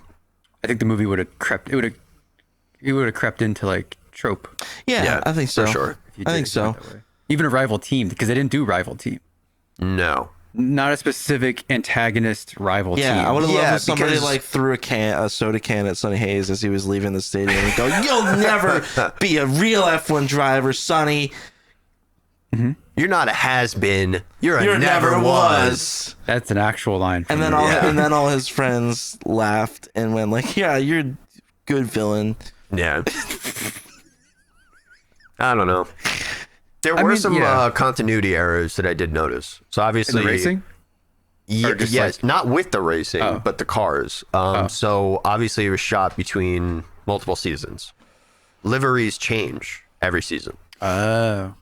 think the movie would have have crept into like trope. Yeah, I think so. for sure. If you I did think it so. that way. Even a rival team, because they didn't do rival team. No. Not a specific antagonist rival team. Yeah, I would have loved Yeah, if somebody because- like threw a soda can at Sonny Hayes as he was leaving the stadium and go, "You'll never be a real F1 driver, Sonny. You're not a has-been. You're a You never was. That's an actual line. And then all his friends laughed and went like, "Yeah, you're a good villain." Yeah. I don't know. There I were mean, some yeah. continuity errors that I did notice. So in obviously, the racing. Or just yes, like- not with the racing, Oh. but the cars. So obviously, it was shot between multiple seasons. Liveries change every season. Oh.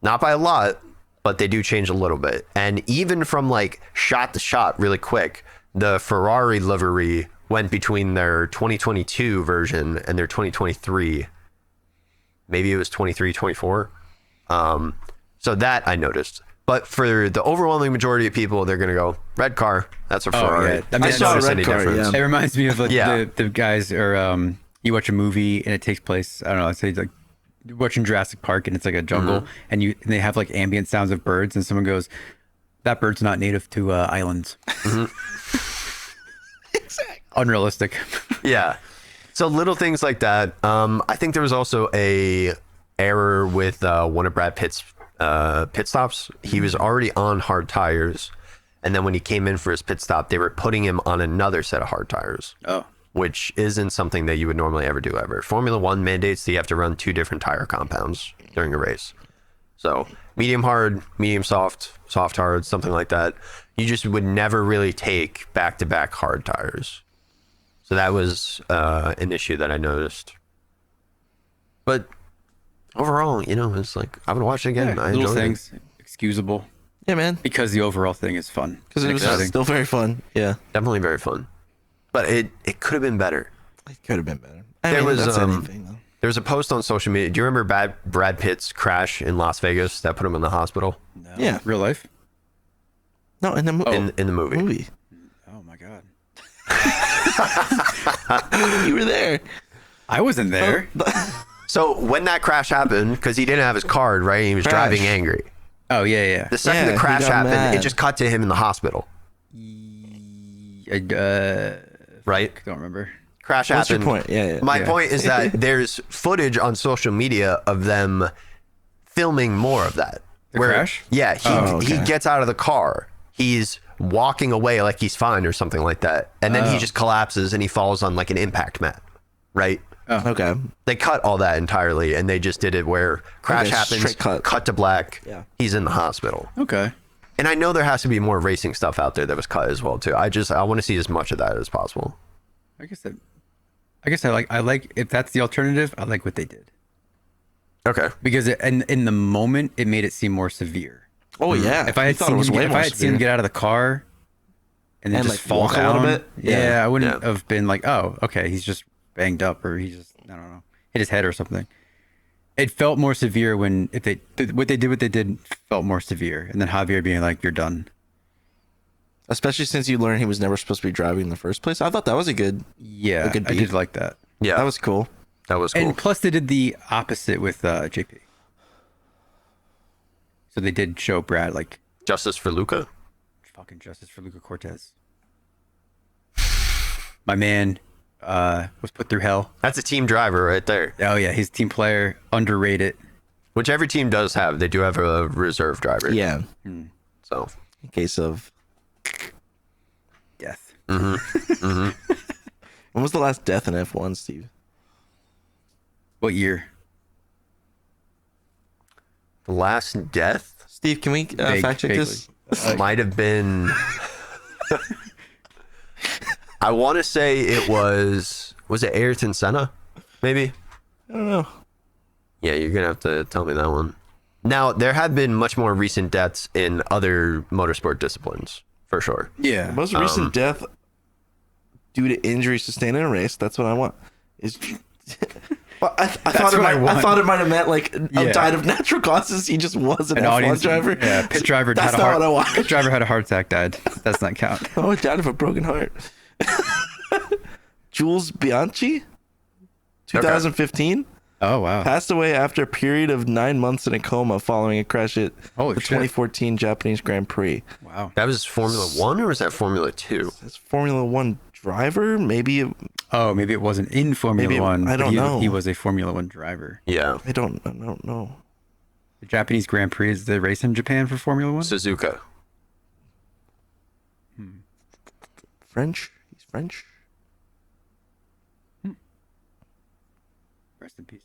Not by a lot, but they do change a little bit. And even from like shot to shot, really quick, the Ferrari livery went between their 2022 version and their 2023. Maybe it was 23, 24. So that I noticed. But for the overwhelming majority of people, they're going to go, red car, that's a Ferrari. yeah. I mean, I don't saw a notice red any car, difference. yeah. It reminds me of like Yeah. the guys, or you watch a movie and it takes place, I don't know, let's say like watching Jurassic Park and it's like a jungle, and they have like ambient sounds of birds, and someone goes, that bird's not native to islands. Unrealistic. Yeah. So little things like that. I think there was also a error with one of Brad Pitt's pit stops. He was already on hard tires, and then when he came in for his pit stop, they were putting him on another set of hard tires, Oh. which isn't something that you would normally ever do ever. Formula One mandates that you have to run 2 different tire compounds during a race. So medium hard, medium soft, soft hard, something like that. You just would never really take back-to-back hard tires. So that was an issue that I noticed. But overall, it's like I would watch it again. I little enjoyed things, excusable, Yeah, man. because the overall thing is fun. Because it and was exciting. still very fun. Yeah, it. Definitely very fun. But it could have been better. it could have been better. There was, that's anything though. There was a post on social media. Do you remember Brad Pitt's crash in Las Vegas that put him in the hospital No. Yeah. Real life. No, in the in the movie? movie. Oh my god. You were there. I wasn't there. So when that crash happened, because he didn't have his card, right? He was Crash. driving angry. Oh yeah. The second Yeah, the he crash got happened, mad. it just cut to him in the hospital, I right? don't remember. Crash What's your happened. point? Yeah. My Yeah. point is that there's footage on social media of them filming more of that. The crash? Yeah, he okay. gets out of the car. He's walking away like he's fine or something like that. And then he just collapses and he falls on like an impact mat, right? Okay. They cut all that entirely and they just did it where crash Okay, happens, straight cut. to black. Yeah. He's in the hospital. Okay. And I know there has to be more racing stuff out there that was cut as well too. I want to see as much of that as possible. I guess I like if that's the alternative, I like what they did. Okay. Because in the moment it made it seem more severe. Oh yeah. If I You had thought seen it was way if more I had seen him severe. get out of the car and then And, just like, fall walk a down, little bit? yeah, Yeah. I wouldn't have been like, oh, okay, he's just banged up, or he just, I don't know, hit his head or something. It felt more severe when what they did felt more severe, and then Javier being like, "You're done." Especially since you learned he was never supposed to be driving in the first place. I thought that was a good. Yeah, A good I beat. did like that. Yeah. That was cool. That was cool. And plus, they did the opposite with JP. So they did show Brad like Justice for Luca. fucking justice for Luca Cortez. My man was put through hell. That's a team driver right there. Oh yeah, he's a team player, underrated. Which every team does have. They do have a reserve driver. Yeah. So In case of Death. when was the last death in F1, Steve? What year? the last death Steve, can we fact check this? might have been. I want to say it was it Ayrton Senna? Maybe. I don't know. Yeah, you're gonna have to tell me that one. Now there have been much more recent deaths in other motorsport disciplines, for sure. Yeah. Most recent death due to injury sustained in a race. That's what I want. Is Well, I thought it what I might. I want. thought it might have meant like Yeah. died of natural causes. He just was an F1 audience driver. Yeah, pit driver That's had a not what I heart. want. Pit driver had a heart attack, died. Does not count. Oh, he died of a broken heart. Jules Bianchi. 2015. Oh wow. Passed away after a period of 9 months in a coma following a crash at Holy the shit. 2014 Japanese Grand Prix. Wow. That was Formula One, or was that Formula Two? That's Formula One driver, maybe. Oh, maybe it wasn't in Formula Maybe- One. I but don't know. He was a Formula One driver. Yeah, I don't know. The Japanese Grand Prix is the race in Japan for Formula One. Suzuka. French. He's French. Rest in peace.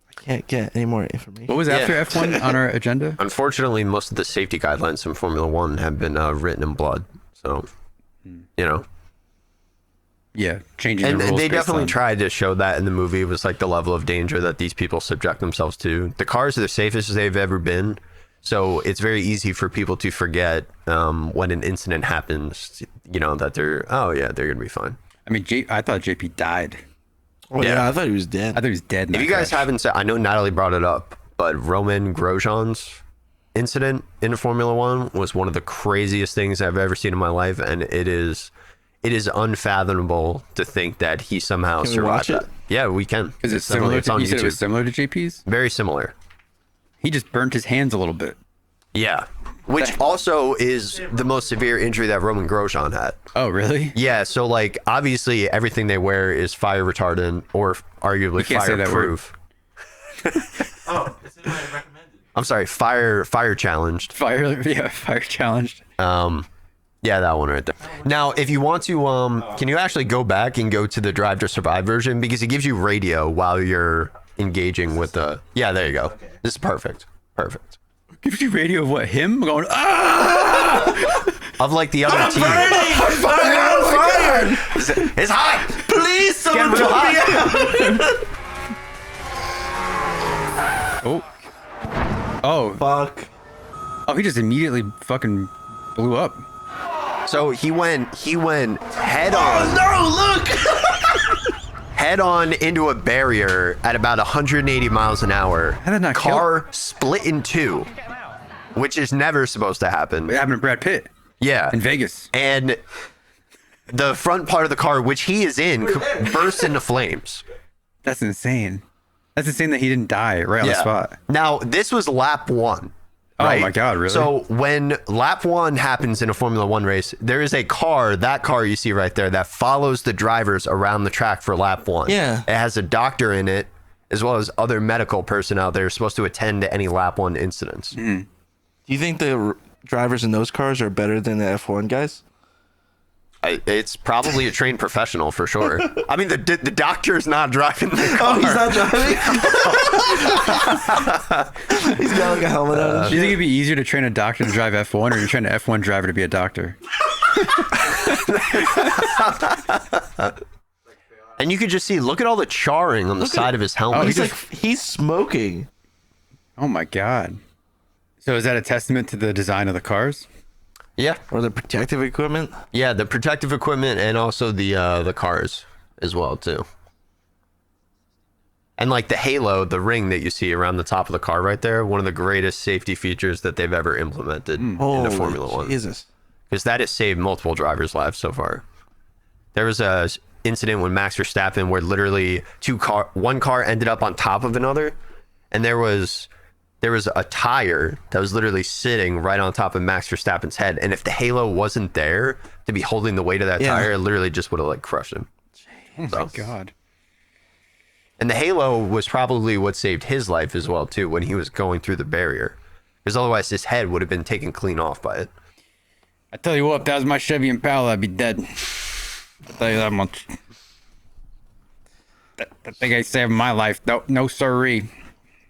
I can't get any more information. What was after F1 on our agenda? Unfortunately, most of the safety guidelines from Formula One have been written in blood. So, you know, Yeah, changing and the rules. they based definitely on- tried to show that in the movie. It was like the level of danger that these people subject themselves to. The cars are the safest they've ever been. So it's very easy for people to forget when an incident happens, you know, that they're going to be fine. I mean, I thought JP died. Oh, Yeah. yeah, I thought he was dead. I thought he was dead. In If that you guys crash. haven't said, I know Natalie brought it up, but Roman Grosjean's incident in Formula One was one of the craziest things I've ever seen in my life. And it is unfathomable to think that he somehow Can we watch survived it? that. Yeah, we can. Is it It's definitely- similar it's to? on You said it was YouTube. similar to JP's. Very similar. He just burnt his hands a little bit. Yeah. Which also is the most severe injury that Roman Grosjean had. Oh, really? Yeah, so like obviously everything they wear is fire retardant or arguably can't say that word. fireproof. Oh, it's in my recommended. I'm sorry, fire challenged. Fire challenged. Yeah, that one right there. Now, if you want to, can you actually go back and go to the Drive to Survive version, because it gives you radio while you're engaging with the. Yeah, there you go. This is perfect. Perfect. Gives you radio of what? Him going ah! Of like the other team. Fire! It's hot. Please, someone Get real put me out. Oh. Oh. Fuck. Oh, he just immediately fucking blew up. So he went head on. No, look. Head on into a barrier at about 180 miles an hour. How did that not Car split in two, which is never supposed to happen. It happened to Brad Pitt Yeah. in Vegas. And the front part of the car, which he is in, burst into flames. That's insane. That's insane that he didn't die right on the spot. Now, this was lap one. Oh Right? my God, really? So when lap one happens in a Formula One race, there is a car, that car you see right there, that follows the drivers around the track for lap one. Yeah. It has a doctor in it, as well as other medical personnel that are supposed to attend to any lap one incidents. Do you think the drivers in those cars are better than the F1 guys? It's probably a trained professional for sure. I mean, the doctor is not driving the car. Oh, he's not driving. He's got like a helmet on. Do you think it'd be easier to train a doctor to drive F1 or you're trying to F1 driver to be a doctor? And you could just see, look at all the charring on the side of his helmet. Oh, He's smoking. Oh my God. So is that a testament to the design of the cars? Yeah. Or the protective equipment. Yeah, the protective equipment and also the cars as well too. And like the halo, the ring that you see around the top of the car right there, one of the greatest safety features that they've ever implemented into Holy Formula One. Jesus. Because that has saved multiple drivers' lives so far. There was a incident when Max Verstappen where literally one car ended up on top of another, and there was a tire that was literally sitting right on top of Max Verstappen's head, and if the halo wasn't there to be holding the weight of that Yeah. tire, it literally just would have like crushed him. Oh my God. And the halo was probably what saved his life as well too when he was going through the barrier, because otherwise his head would have been taken clean off by it. I tell you what, if that was my Chevy Impala, I'd be dead. I'll tell you that much. That thing I saved my life. No siree.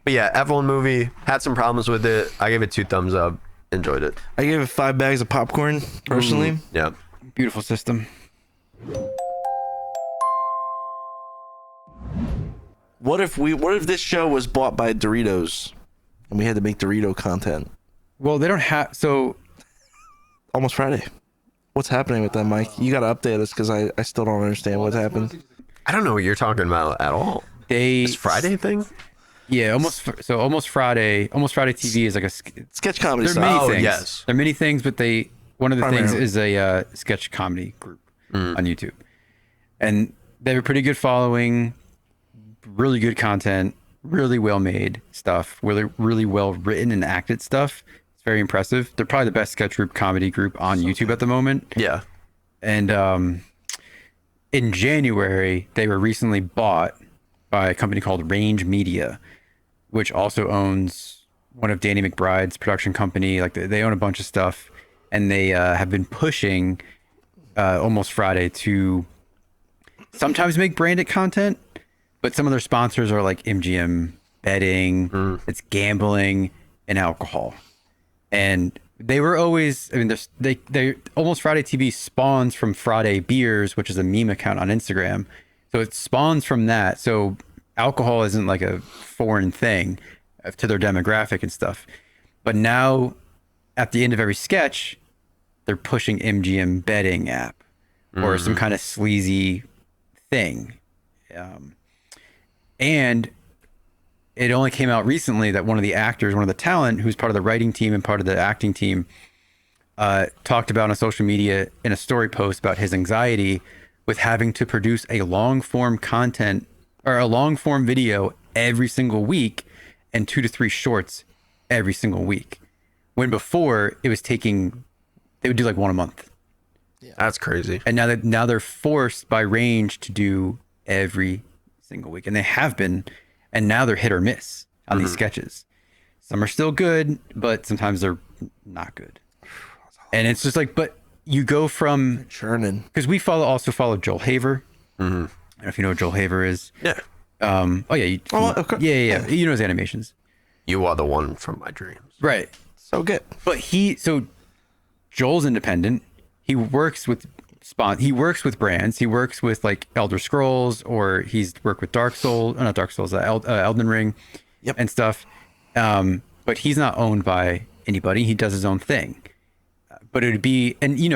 But yeah, F1 movie, had some problems with it. I gave it 2 thumbs up. Enjoyed it. I gave it 5 bags of popcorn personally. Yeah. Beautiful system. What if this show was bought by Doritos and we had to make Dorito content? Well, they don't have so. Almost Friday. What's happening with that, Mike? You got to update us because I still don't understand what happened. I don't know what you're talking about at all. This Friday thing? Yeah, almost Friday. Almost Friday TV is like a. Sketch comedy There are style. many things. yes. There are many things, but one of the things Primarily. is a sketch comedy group on YouTube, and they have a pretty good following, really good content, really well made stuff, really well written and acted stuff. It's very impressive. They're probably the best sketch group comedy group on YouTube at the moment. Yeah. And in January, they were recently bought by a company called Range Media, which also owns one of Danny McBride's production company. Like they own a bunch of stuff, and they have been pushing Almost Friday to sometimes make branded content, but some of their sponsors are like MGM betting, it's gambling and alcohol. And they were always, I mean, they Almost Friday TV spawns from Friday Beers, which is a meme account on Instagram. So it spawns from that. So alcohol isn't like a foreign thing to their demographic and stuff. But now at the end of every sketch, they're pushing MGM betting app or some kind of sleazy thing. And it only came out recently that one of the actors, one of the talent who's part of the writing team and part of the acting team, talked about on social media in a story post about his anxiety with having to produce a long form content or a long form video every single week and 2 to 3 shorts every single week. When before it was taking, they would do like 1 a month. Yeah. That's crazy. And now they're forced by Range to do every single week, and they have been, and now they're hit or miss on these sketches. Some are still good, but sometimes they're not good. And it's just like, but you go from churning, because we also follow Joel Haver. I don't know if you know what Joel Haver is. Yeah. Oh yeah. Yeah. You know his animations. You are the one from my dreams. Right. so good. But Joel's independent. He works with he works with brands. He works with like Elder Scrolls, or he's worked with Elden Ring, and stuff. But he's not owned by anybody. He does his own thing. But it would be, and he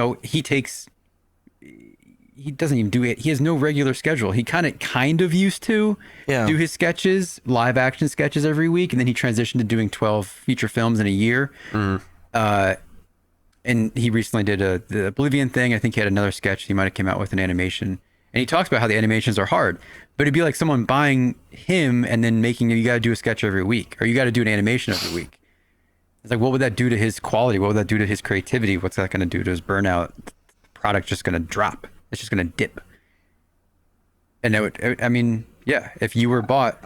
doesn't even do it. He has no regular schedule. He kind of used to do his sketches, live action sketches every week, and then he transitioned to doing 12 feature films in a year. And he recently did the Oblivion thing. I think he had another sketch he might have came out with an animation. And he talks about how the animations are hard, but it'd be like someone buying him and then you got to do a sketch every week, or you got to do an animation every week. It's like, what would that do to his quality? What would that do to his creativity? What's that going to do to his burnout? The product's just going to drop. It's just going to dip. And if you were bought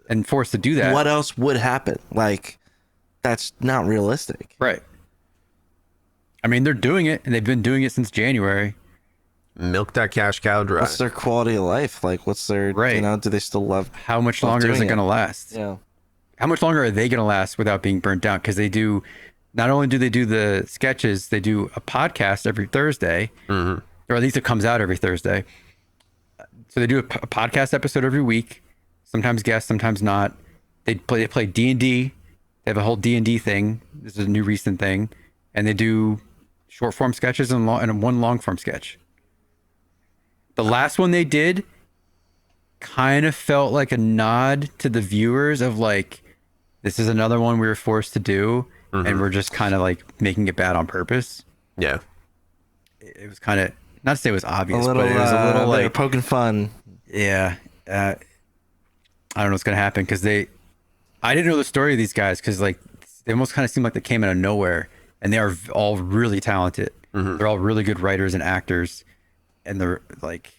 and forced to do that, what else would happen? Like, that's not realistic. Right. I mean, they're doing it, and they've been doing it since January. Milk that cash cow dry. What's their quality of life? Like, what's their, do they still love? How much longer is it going to last? Yeah. How much longer are they going to last without being burnt out? Because not only do they do the sketches, they do a podcast every Thursday, or at least it comes out every Thursday. So they do a podcast episode every week, sometimes guests, sometimes not. They play D&D. They have a whole D&D thing. This is a new recent thing. And they do short form sketches and one long form sketch. The last one they did kind of felt like a nod to the viewers of like, this is another one we were forced to do, and we're just kind of like making it bad on purpose. Yeah. It was kind of, not to say it was obvious, but it was a little like poking fun. Yeah. I don't know what's going to happen because I didn't know the story of these guys because like they almost kind of seemed like they came out of nowhere, and they are all really talented. They're all really good writers and actors, and they're like,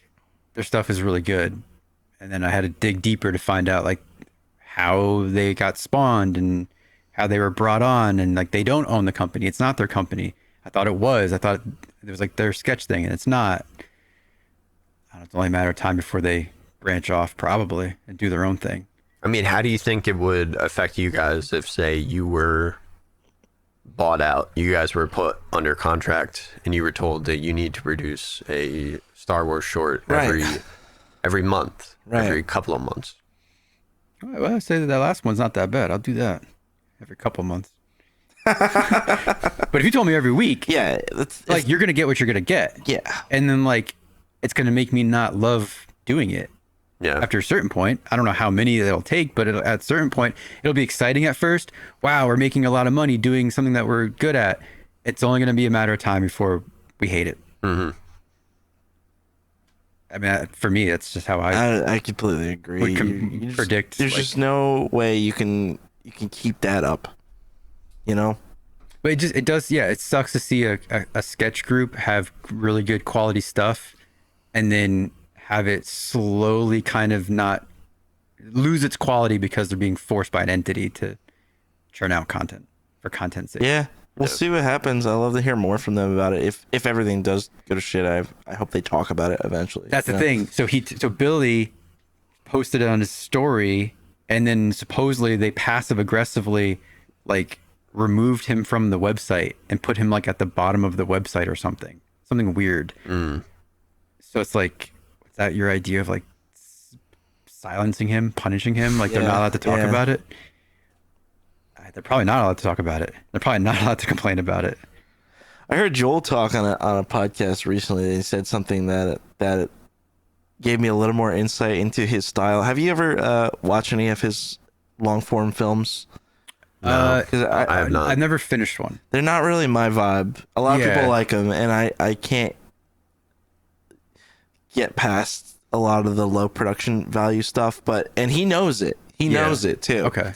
their stuff is really good. And then I had to dig deeper to find out like how they got spawned and how they were brought on, and like they don't own the company. It's not their company. I thought it was. I thought it was like their sketch thing, and it's not. I don't know, it's only a matter of time before they branch off probably and do their own thing. I mean, how do you think it would affect you guys if, say, you were bought out, you guys were put under contract, and you were told that you need to produce a Star Wars short every month, every couple of months? Well, I say that last one's not that bad. I'll do that every couple of months. But if you told me every week, it's like you're gonna get what you're gonna get. Yeah, and then like it's gonna make me not love doing it. Yeah. After a certain point, I don't know how many it'll take, but at a certain point, it'll be exciting at first. Wow, we're making a lot of money doing something that we're good at. It's only going to be a matter of time before we hate it. I mean, for me, that's just how I I completely agree. would You just- predict. there's like- just no way you can keep that up. You know? But it does, yeah. It sucks to see a sketch group have really good quality stuff, and then have it slowly kind of not lose its quality because they're being forced by an entity to churn out content for content's sake. Yeah. We'll see what happens. I'd love to hear more from them about it. If everything does go to shit, I hope they talk about it eventually. That's you the know? thing. So Billy posted it on his story, and then supposedly they passive aggressively like removed him from the website and put him like at the bottom of the website or something weird. So it's like, is that your idea of like silencing him, punishing him? Like they're not allowed to talk yeah. about it. They're probably not allowed to talk about it. They're probably not allowed to complain about it. I heard Joel talk on a podcast recently. He said something that gave me a little more insight into his style. Have you ever watched any of his long form films? No, 'Cause I have not. I've never finished one. They're not really my vibe. A lot of Yeah. people like them, and I can't get past a lot of the low production value stuff. And he knows it. He knows it too. Okay.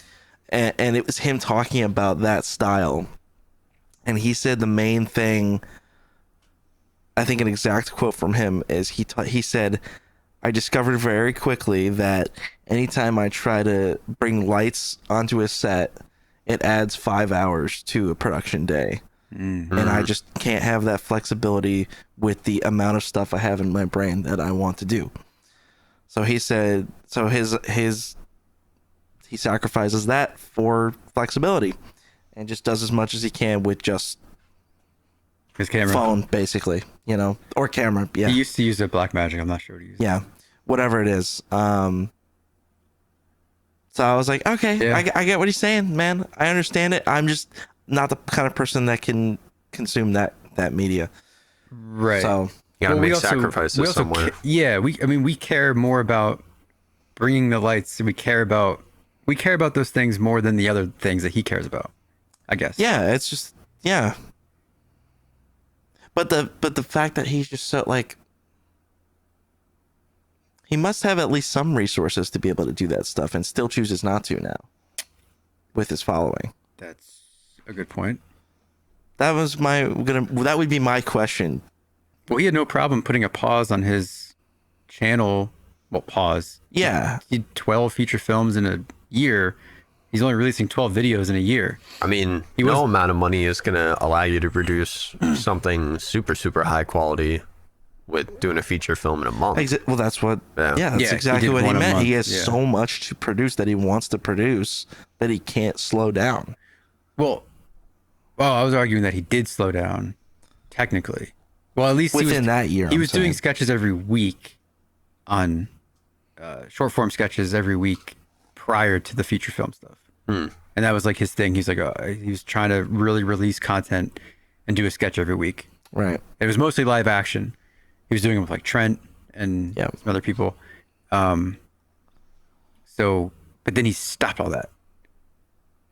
And it was him talking about that style, and he said the main thing, I think an exact quote from him is he said, I discovered very quickly that anytime I try to bring lights onto a set, it adds 5 hours to a production day. And I just can't have that flexibility with the amount of stuff I have in my brain that I want to do. So he said, so he sacrifices that for flexibility and just does as much as he can with just His camera. phone, basically, you know, or camera. Yeah. He used to use a Blackmagic. I'm not sure what he used. Yeah. Whatever it is. So I was like, okay, Yeah. I get what he's saying, man. I understand it. I'm just not the kind of person that can consume that media. Right. So You gotta Well, make sacrifices somewhere. We care more about bringing the lights. We care about those things more than the other things that he cares about, I guess. yeah, it's just, yeah. But the fact that he's just so like, he must have at least some resources to be able to do that stuff and still chooses not to now with his following. That's a good point. That would be my question. Well, he had no problem putting a pause on his channel. Well, pause. Yeah. He did 12 feature films in a year. He's only releasing 12 videos in a year. I mean, He no was- amount of money is going to allow you to produce something super, super high quality with doing a feature film in a month. Well, that's what. Yeah. Yeah, that's Yeah, he exactly did what he one a meant. He month, has yeah. so much to produce that he wants to produce that he can't slow down. Well, I was arguing that he did slow down, technically. Well, at least Within that year, he I'm was doing saying. sketches every week on short form sketches every week prior to the feature film stuff. And that was like his thing. He's like, he was trying to really release content and do a sketch every week. Right. It was mostly live action. He was doing it with like Trent and Yeah. some other people. So, but then he stopped all that.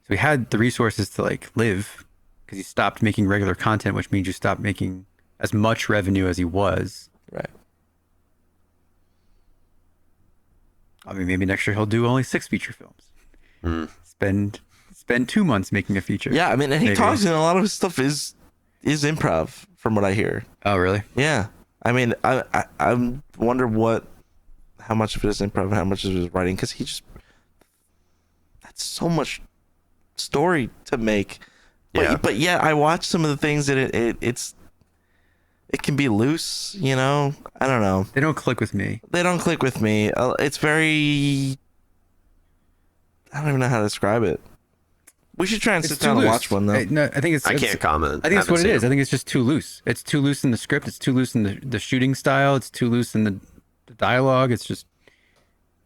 So he had the resources to like live because he stopped making regular content, which means you stopped making as much revenue as he was. Right. I mean, maybe next year he'll do only 6 feature films. Spend 2 months making a feature. Yeah, I mean, and he Maybe. talks, and a lot of his stuff is improv, from what I hear. Oh, really? Yeah. I mean, I wonder how much of it is improv and how much of it is writing, because that's so much story to make. But, Yeah. But yeah, I watch some of the things that it can be loose, you know? I don't know. They don't click with me. They don't click with me. It's very, I don't even know how to describe it. We should try and sit down and watch one, though. No, I think it's. I can't comment. I think that's what it Haven't is. seen I think it's just too loose. It's too loose in the script. It's too loose in the shooting style. It's too loose in the dialogue. It's just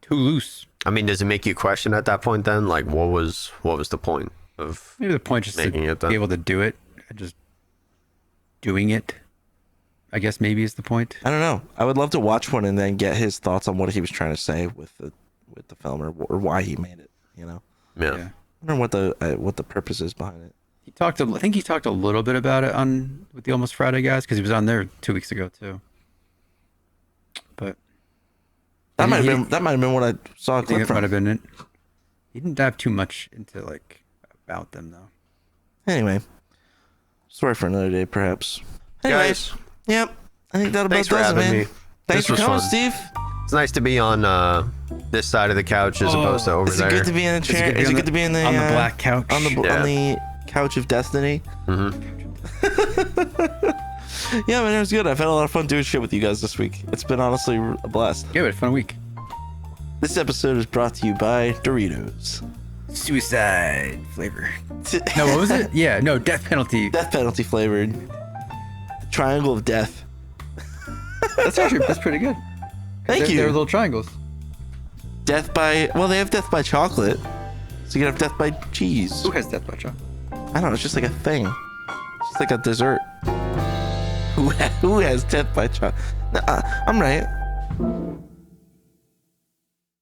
too loose. I mean, does it make you question at that point then? Like, what was the point of Maybe the point is just Making to it then. be able to do it. Just doing it, I guess maybe is the point. I don't know. I would love to watch one and then get his thoughts on what he was trying to say with the film or why he made it. You know, Yeah. I wonder what the purpose is behind it. I think he talked a little bit about it with the Almost Friday guys because he was on there 2 weeks ago too. But That might have been what I saw a I think clip it might from. have been it. He didn't dive too much into like about them though. Anyway, story for another day, perhaps. Anyway, Guys, yep. I think that about thanks for does it, having man. me. Thanks This for was coming, fun. Steve. It's nice to be on this side of the couch as opposed to over Is it there. good to be in a chair? Is it good to be in the on the black couch? on the Yeah. on the couch of destiny? Yeah, man, it was good. I've had a lot of fun doing shit with you guys this week. It's been honestly a blast. Yeah, but fun week. This episode is brought to you by Doritos. Suicide flavor. No, what was it? Yeah, no, death penalty. Death penalty flavored. The triangle of death. That's pretty good. Thank you. They're little triangles. Death by, well, they have death by chocolate. So you can have death by cheese. Who has death by chocolate? I don't know, it's just like a thing. It's just like a dessert. Who has death by chocolate? I'm right.